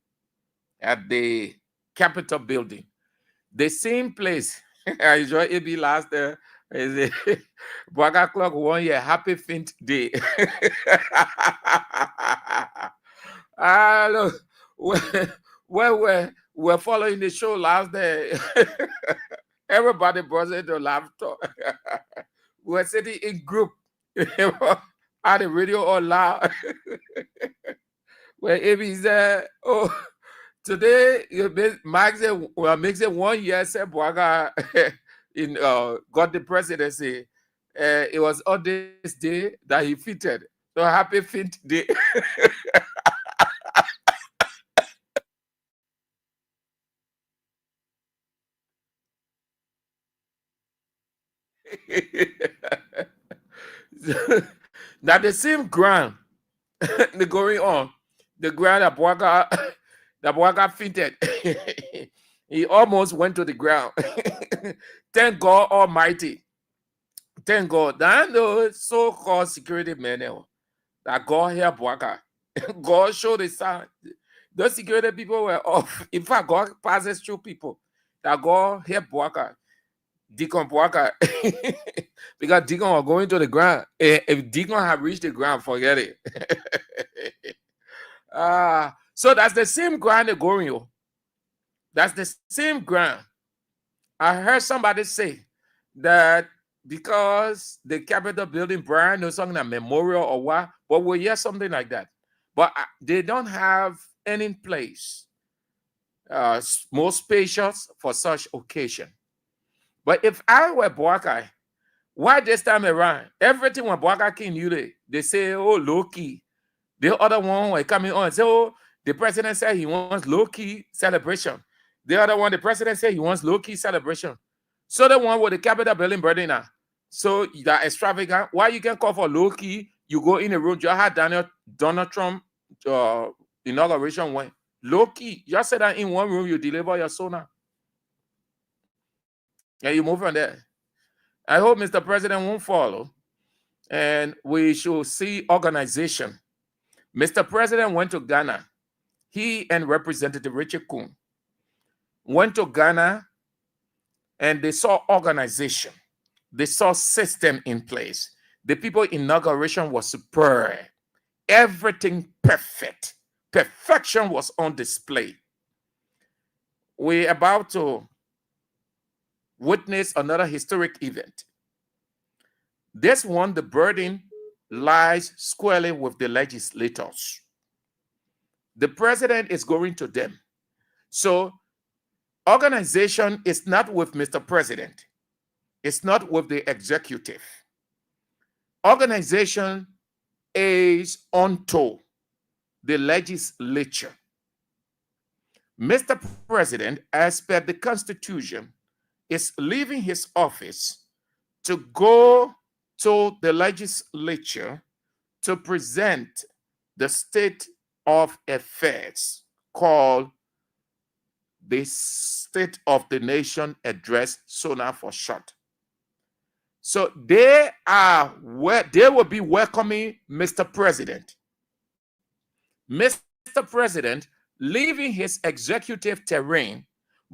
at the Capitol building. The same place. I enjoy it be last there. Braga Clock 1 year. Happy Fint Day. Look, we're following the show last day. Everybody brought it to laughter. We're sitting in group. had the radio all loud. Well, if he said, oh, today, Mike said, well, makes it 1 year, said Bwaga got the presidency. It was on this day that he fitted. So happy fit day. Now the same ground the going on, the ground that Bwaga fitted. He almost went to the ground. Thank God Almighty. Thank God. That the so-called security men that God help Bwaga. God showed the sign. Those security people were off. In fact, God passes through people that God help Bwaga. Deacon Bwaga. Because Deacon was going to the ground. If Deacon had reached the ground, forget it. So that's the same ground they're going on. That's the same ground. I heard somebody say that because the Capitol building burned or something, a memorial or what, but we'll hear something like that. But they don't have any place more spacious for such occasion. But if I were Bwaga, why this time around, everything when Bwaga came new, they say, oh, low-key. The other one were coming on and say, oh, the president said he wants low-key celebration. The other one, the president said he wants low-key celebration. So the one with the Capitol building burning now. So that extravagant. Why you can call for low-key? You go in a room, you had Donald Trump inauguration went. Low-key. Just sit down in one room, you deliver your sonar. And you move from there. I hope Mr. President won't follow. And we should see organization. Mr. President went to Ghana. He and Representative Richard Kuhn went to Ghana and they saw organization. They saw system in place. The people inauguration was superb. Everything perfect. Perfection was on display. We're about to witness another historic event. This one, the burden lies squarely with the legislators. The president is going to them. So organization is not with Mr. President. It's not with the executive. Organization is onto the legislature. Mr. President, as per the Constitution, is leaving his office to go to the legislature to present the state of affairs called the State of the Nation Address, SONA for short. So they will be welcoming Mr. President. Mr. President leaving his executive terrain,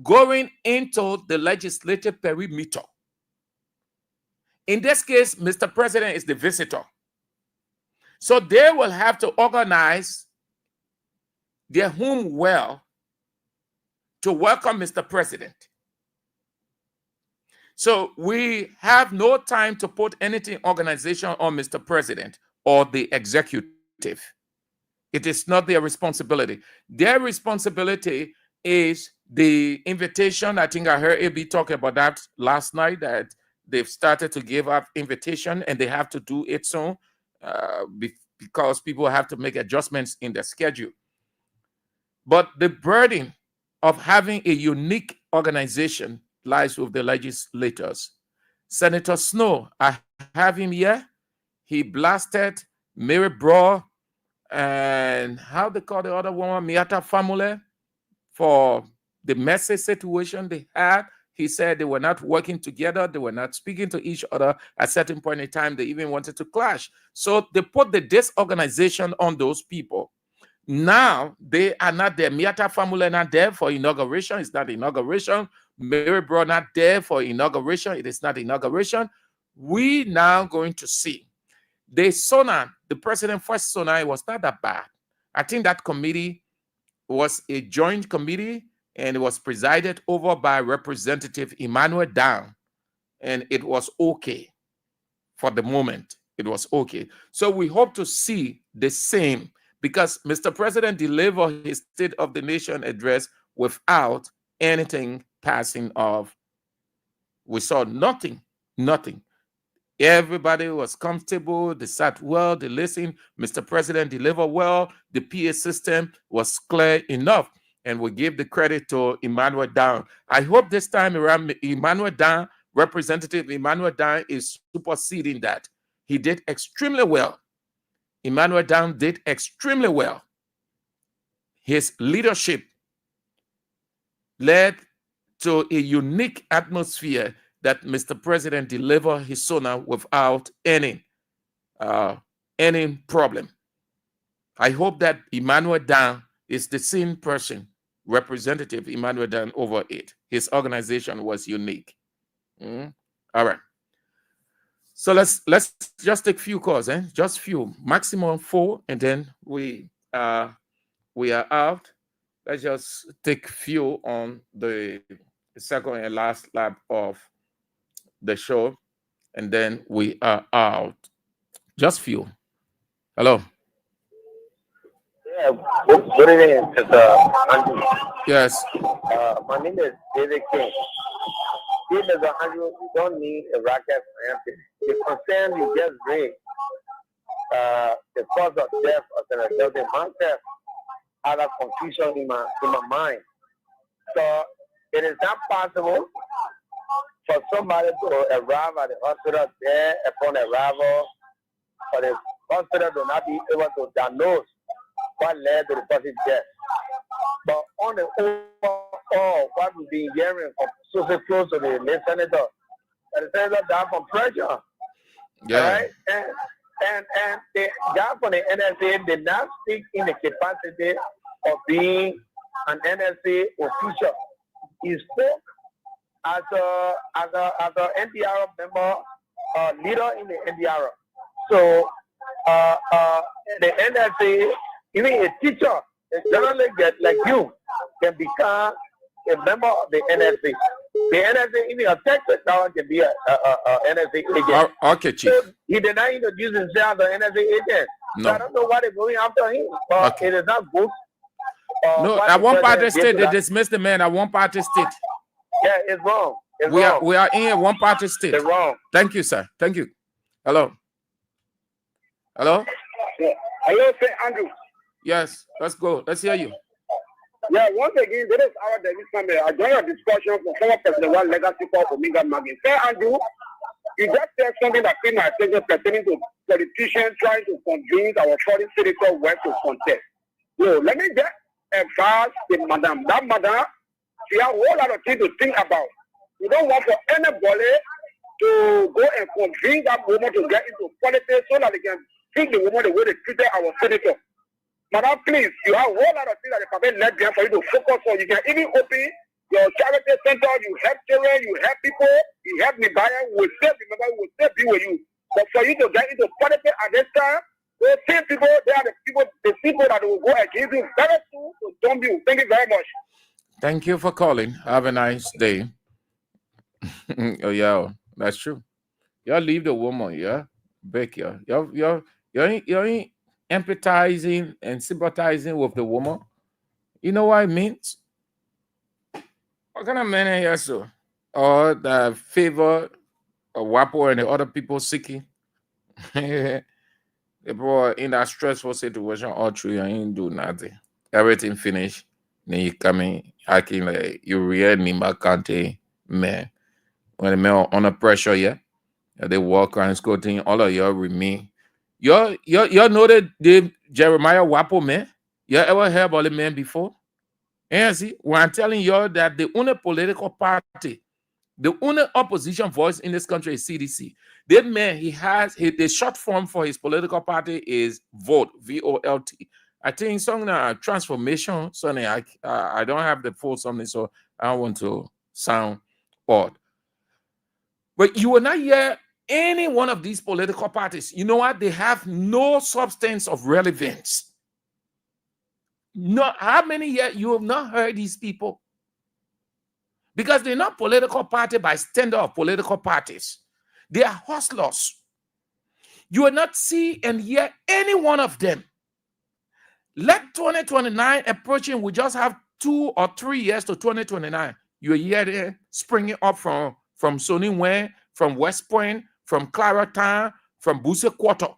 going into the legislative perimeter. In this case, Mr. President is the visitor. So they will have to organize their home well to welcome Mr. President. So we have no time to put anything organization on Mr. President or the executive. It is not their responsibility. Their responsibility is the invitation. I think I heard AB talk about that last night, that they've started to give up invitation and they have to do it soon because people have to make adjustments in their schedule. But the burden of having a unique organization lies with the legislators. Senator Snow, I have him here. He blasted Mary Brough and how they call the other woman, Miata Famule, for the messy situation they had. He said they were not working together. They were not speaking to each other. At a certain point in time, they even wanted to clash. So they put the disorganization on those people. Now, they are not there. Miata Famule not there for inauguration. It's not inauguration. Mary Brough not there for inauguration. It is not inauguration. We now going to see. The SONA, the president first SONA, it was not that bad. I think that committee was a joint committee and it was presided over by Representative Emmanuel Down, and it was okay for the moment. it was okay. So we hope to see the same, because Mr. President delivered his State of the Nation address without anything passing off. We saw nothing. Everybody was comfortable. They sat well. They listened. Mr. President delivered well. The PA system was clear enough. And we give the credit to Emmanuel Down. I hope this time around, Emmanuel Down, Representative Emmanuel Down, is superseding that. He did extremely well. Emmanuel Down did extremely well. His leadership led to a unique atmosphere that Mr. President delivered his SONA without any problem. I hope that Emmanuel Dan is the same person, Representative Emmanuel Dan, over it. His organization was unique. All right. So let's just take few calls, just few, maximum 4, and then we are out. Let's just take few on the second and last lap of the show, and then we are out. Just few. Hello. Yeah, good evening, Mr. Andrew. Yes. My name is David King. See, Mr. Andrew, you don't need a rocket scientist. The concern you just raised, the cause of death of the building myself, had a confusion in my mind. So it is not possible for somebody to arrive at the hospital there upon arrival, for the hospital to not be able to diagnose what led to the person's death. But on the overall, what we've been hearing from so close to the late senator, that the senator died from pressure. Yeah. Right? And the guy from the NSA did not speak in the capacity of being an NSA official. He spoke as a NDR member, leader in the NDR. So the NSA, even a teacher, a journalist like you, can become a member of the NSA. The NSA, even a Texas now, can be a NSA agent. Okay, Chief. So he did not introduce himself as an NSA agent. No. So I don't know why they're going after him. But Okay. it is not good. No, at one party state, they dismissed the man at one party state. Yeah, it's wrong. We are in a one party state. It's wrong. Thank you, sir. Thank you. Hello. Hello? Yeah. Hello, Sir Andrew. Yes, let's go. Let's hear you. Yeah, once again, this is our David Samuel. I join your discussion for former President One Legacy called Omega Magin. Sir Andrew, you just said something that came my attention pertaining to politicians trying to convince our foreign senator where to contest. So let me just advise the madam. That madam, she has a whole lot of things to think about. We don't want for anybody to go and convince that woman to get into politics so that they can treat the woman the way they treated our senator. Madam, please, you have a whole lot of things that the campaign led there for you to focus on. You can even open your charity center, you help children, you help people, you help me buy, we'll still remember, we'll still be with you. But for you to get into politics at this time, those same people, they are the people that will go against you. Better to dump you. Thank you very much. Thank you for calling. Have a nice day. Oh, yeah, that's true. Y'all leave the woman, yeah? Beg you. You're ain't empathizing and sympathizing with the woman. You know what it means? What kind of men are here, so? Or the favor of WAPO and the other people seeking? The boy in that stressful situation, all through, you ain't do nothing. Everything finished. Then you come in, acting like you read me, my country, man. When the man under pressure, yeah, they walk around scoting, all of y'all with me. Y'all know that the Jeremiah Wapo man? You ever heard about the man before? And see, when I'm telling y'all that the only political party, the only opposition voice in this country is CDC. That man, the short form for his political party is VOLT, V-O-L-T. I think something transformation, something I don't have the full something, so I don't want to sound odd. But you will not hear any one of these political parties. You know what? They have no substance of relevance. No, how many years you have not heard these people? Because they're not political party by standard of political parties. They are hustlers. You will not see and hear any one of them. Let 2029 approaching, we just have 2 or 3 years to 2029. You hear them springing up from Sony Weah, from West Point, from Claratown, from Busse Quarter.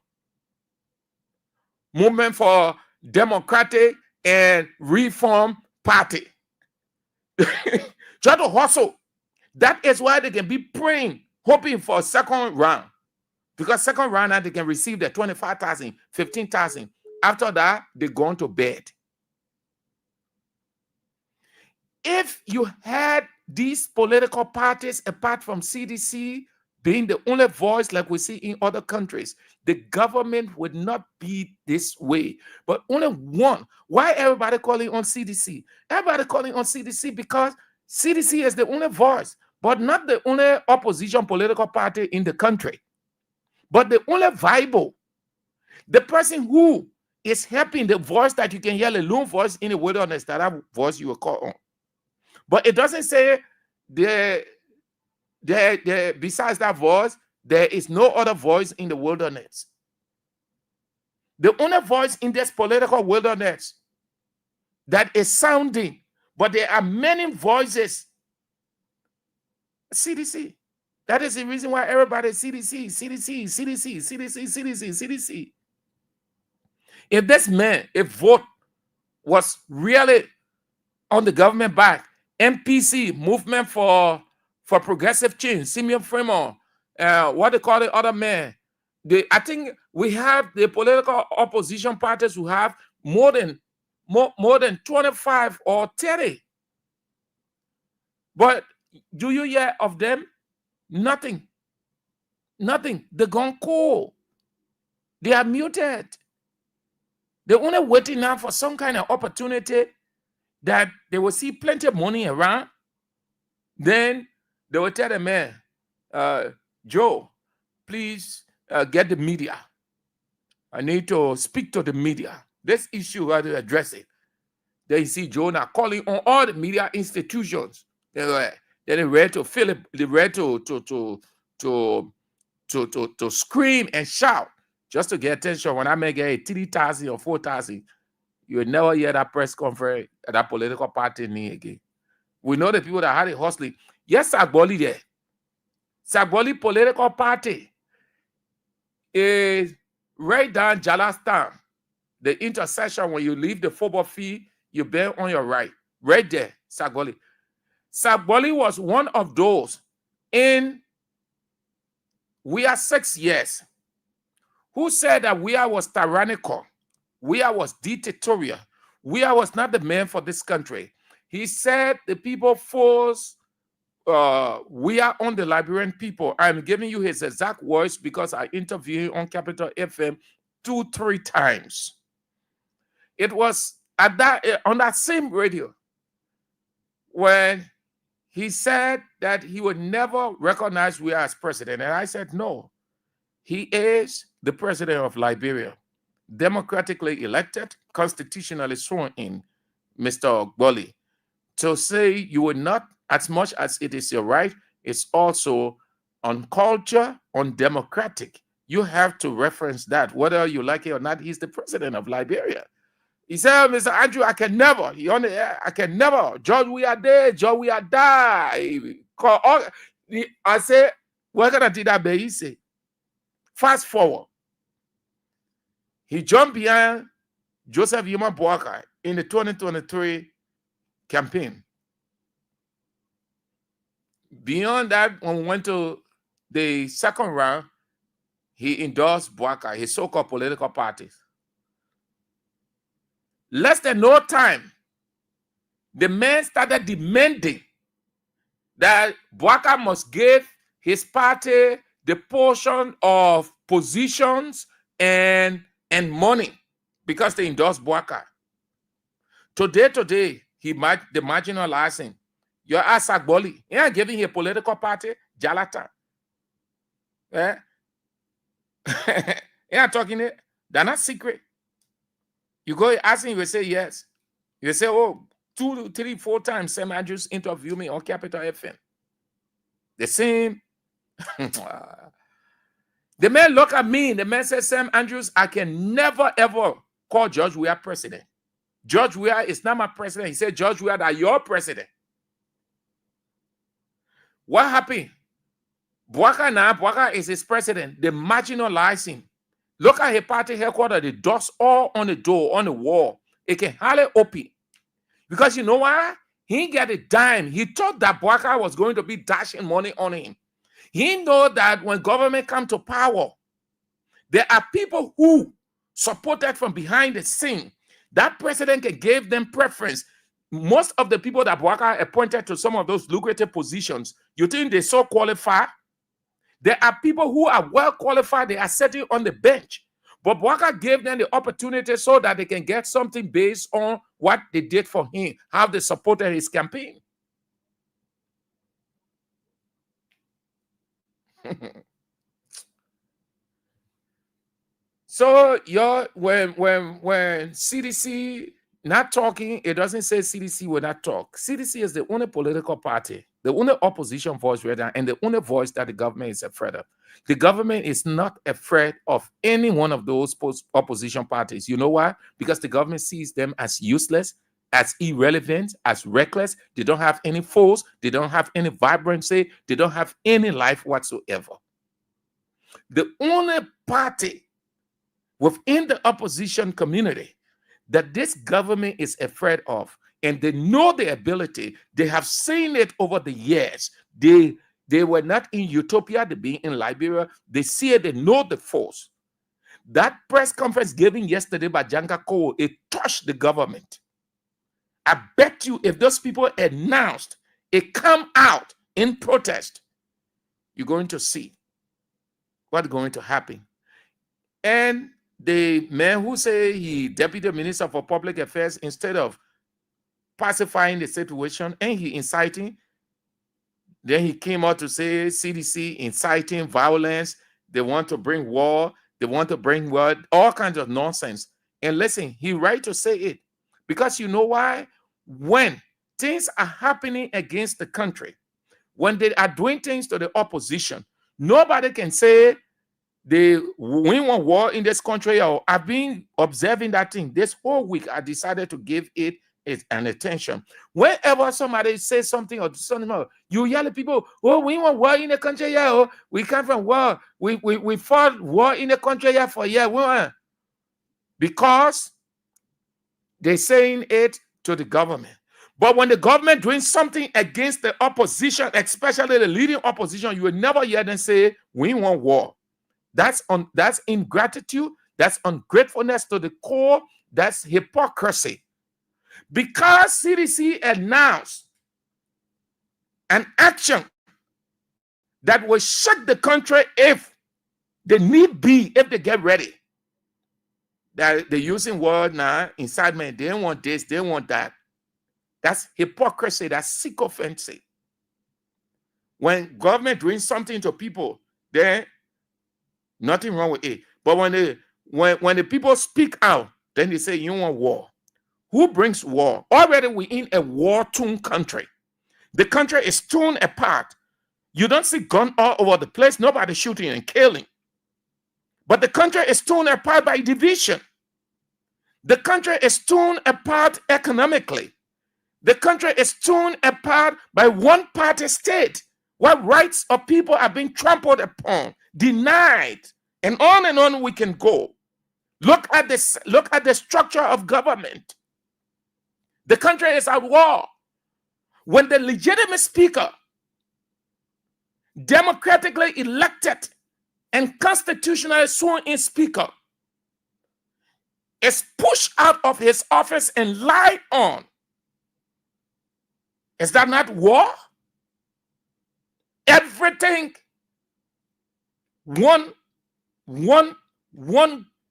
Movement for Democratic and Reform Party. Try to hustle. That is why they can be praying, hoping for a second round. Because second round, now they can receive the 25,000, 15,000. After that, they go on to bed. If you had these political parties, apart from CDC being the only voice like we see in other countries, the government would not be this way. But only one. Why everybody calling on CDC? Everybody calling on CDC because CDC is the only voice, but not the only opposition political party in the country, but the only viable. The person who is helping the voice that you can hear, the lone voice in the wilderness, that voice you will call on. But it doesn't say besides that voice, there is no other voice in the wilderness. The only voice in this political wilderness that is sounding, but there are many voices. CDC. That is the reason why everybody CDC, CDC, CDC, CDC, CDC, CDC. If this man, if vote was really on the government back, MPC, Movement for Progressive Change, Simeon Fremont, what they call the other man. I think we have the political opposition parties who have more than 25 or 30. But do you hear of them? Nothing. Nothing. They're gone cold. They are muted. They're only waiting now for some kind of opportunity that they will see plenty of money around. Then they will tell the man, Joe, please get the media. I need to speak to the media. This issue, how to address it. Then you see Joe now calling on all the media institutions. Then they're ready to fill it, they're ready to scream and shout just to get attention. When I make a 3,000 or 4,000, you will never hear that press conference at that political party near again. We know the people that had it hustling. Yes, Sagboli there. Sagboli political party is right down Jalastan. The intersection when you leave the football field, you bend on your right. Right there, Sagboli. Sagboli was one of those in Weah 6 years who said that Weah was tyrannical. Weah was dictatorial. Weah was not the man for this country. He said the people forced Weah on the Liberian people. I'm giving you his exact words because I interviewed him on Capital FM 2-3 times. It was at that on that same radio when he said that he would never recognize Weah as president. And I said, no, he is the president of Liberia, democratically elected, constitutionally sworn in, Mr. Ogboli. To say you would not, as much as it is your right, it's also on culture, on democratic. You have to reference that, whether you like it or not. He's the president of Liberia. He said, Mr. Andrew, I can never. I can never. George, we are there. George, we are die. I say, we're gonna do that, he say. Fast forward. He jumped behind Joseph Yuma Boakai in the 2023 campaign. Beyond that, when we went to the second round, he endorsed Boakai, his so-called political parties. Less than no time, the man started demanding that Boakai must give his party the portion of positions and money because they endorsed Boakai. Today, the marginalizing. You're Sagboli. He ain't giving a political party, Jalata. Eh? He ain't talking it. They're not secret. You go ask him, he will say yes. You say, oh, 2, 3, 4 times, Sam Andrews interviewed me on Capital FM. The same. The man looked at me, and the man said, Sam Andrews, I can never, ever call George Weah president. George Weah is not my president. He said, George Weah, that your president. What happened? Bwaka is his president. They marginalized him. Look at his party headquarters, the dust all on the door, on the wall. It can hardly open. Because you know why? He didn't get a dime. He thought that Bwaka was going to be dashing money on him. He know that when government come to power, there are people who supported from behind the scene. That president can give them preference. Most of the people that Bwaka appointed to some of those lucrative positions, you think they so qualified? There are people who are well qualified. They are sitting on the bench. But Bwaka gave them the opportunity so that they can get something based on what they did for him, how they supported his campaign. So when CDC not talking, it doesn't say CDC will not talk. CDC is the only political party, the only opposition voice right now, and the only voice that the government is afraid of. The government is not afraid of any one of those opposition parties. You know why? Because the government sees them as useless, as irrelevant, as reckless. They don't have any force. They don't have any vibrancy. They don't have any life whatsoever. The only party within the opposition community that this government is afraid of, and they know the ability, they have seen it over the years. They were not in Utopia, they being in Liberia. They see it, they know the force. That press conference given yesterday by Janka Cole, it touched the government. I bet you if those people announced it come out in protest, you're going to see what's going to happen. And the man who say he deputy minister for public affairs, instead of pacifying the situation and he inciting, then he came out to say CDC inciting violence. They want to bring war. They want to bring what? All kinds of nonsense. And listen, he right to say it. Because you know why? When things are happening against the country, when they are doing things to the opposition, nobody can say we want war in this country. Or I've been observing that thing this whole week. I decided to give it an attention. Whenever somebody says something or something, you yell at people, oh, we want war in the country, yeah. Oh, we come from war. We fought war in the country, yeah, for years. We want. Because they're saying it to the government. But when the government doing something against the opposition, especially the leading opposition, you will never hear them say, we want war. That's ingratitude. That's ungratefulness to the core. That's hypocrisy. Because CDC announced an action that will shake the country if they need be, if they get ready. That they're using word now, incitement. They don't want this, they don't want that. That's hypocrisy. That's sycophancy. When government doing something to people, then nothing wrong with it. But when the people speak out, then they say you want war. Who brings war? Already we're in a war-torn country. The country is torn apart. You don't see guns all over the place. Nobody shooting and killing. But the country is torn apart by division. The country is torn apart economically. The country is torn apart by one-party state, where rights of people are being trampled upon, denied, and on we can go. Look at this. Look at the structure of government. The country is at war. When the legitimate speaker, democratically elected and constitutionally sworn in speaker, is pushed out of his office and lied on, is that not war? Everything, one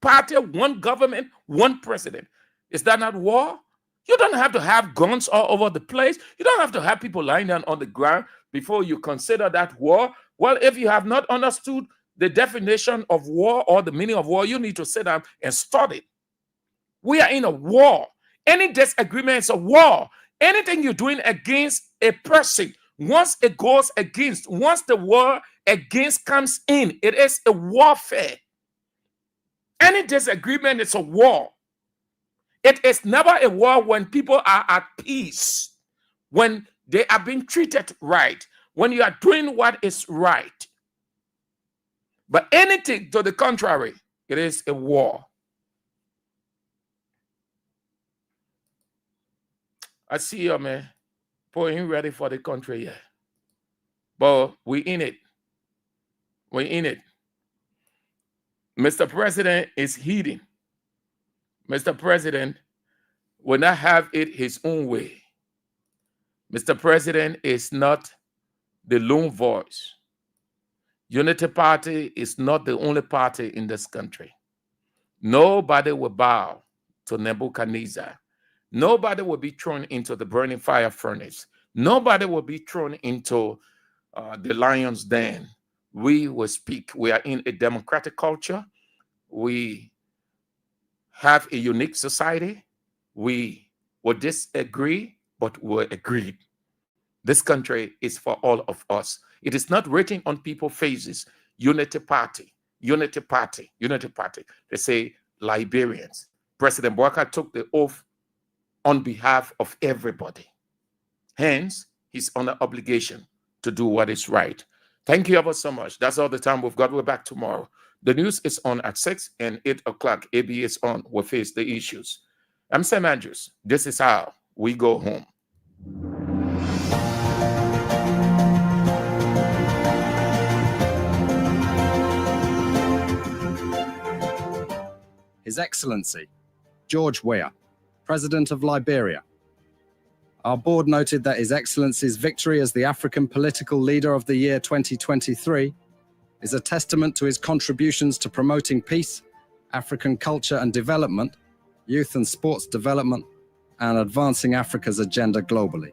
party, one government, one president. Is that not war? You don't have to have guns all over the place. You don't have to have people lying down on the ground before you consider that war. Well, if you have not understood the definition of war or the meaning of war, you need to sit down and study. We are in a war. Any disagreement is a war. Anything you're doing against a person, Once it goes against, once the war against comes in, it is a warfare. Any disagreement is a war. It is never a war when people are at peace, when they are being treated right, when you are doing what is right. But anything to the contrary, it is a war. I see you, man, putting ready for the country, yeah. But we in it. We're in it. Mr. President is heeding. Mr. President will not have it his own way. Mr. President is not the lone voice. Unity Party is not the only party in this country. Nobody will bow to Nebuchadnezzar. Nobody will be thrown into the burning fire furnace. Nobody will be thrown into the lion's den. We will speak. We are in a democratic culture. We have a unique society. We will disagree, but we'll agree. This country is for all of us. It is not written on people's faces. Unity Party, Unity Party, Unity Party. They say Liberians. President Weah took the oath on behalf of everybody. Hence, he's under obligation to do what is right. Thank you ever so much. That's all the time we've got. We're back tomorrow. The news is on at 6 and 8 o'clock. AB is on. We'll face the issues. I'm Sam Andrews. This is how we go home. His Excellency, George Weah, President of Liberia. Our board noted that His Excellency's victory as the African Political Leader of the Year 2023 is a testament to his contributions to promoting peace, African culture and development, youth and sports development, and advancing Africa's agenda globally.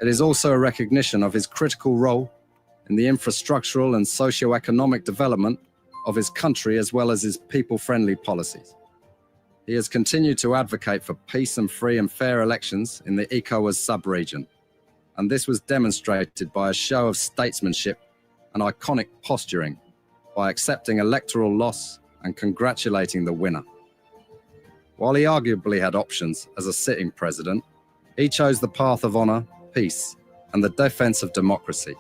It is also a recognition of his critical role in the infrastructural and socio-economic development of his country as well as his people-friendly policies. He has continued to advocate for peace and free and fair elections in the ECOWAS sub-region, and this was demonstrated by a show of statesmanship and iconic posturing by accepting electoral loss and congratulating the winner. While he arguably had options as a sitting president, he chose the path of honor, peace, and the defense of democracy.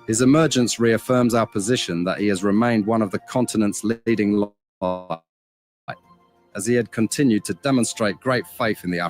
His emergence reaffirms our position that he has remained one of the continent's leading lights, as he had continued to demonstrate great faith in the African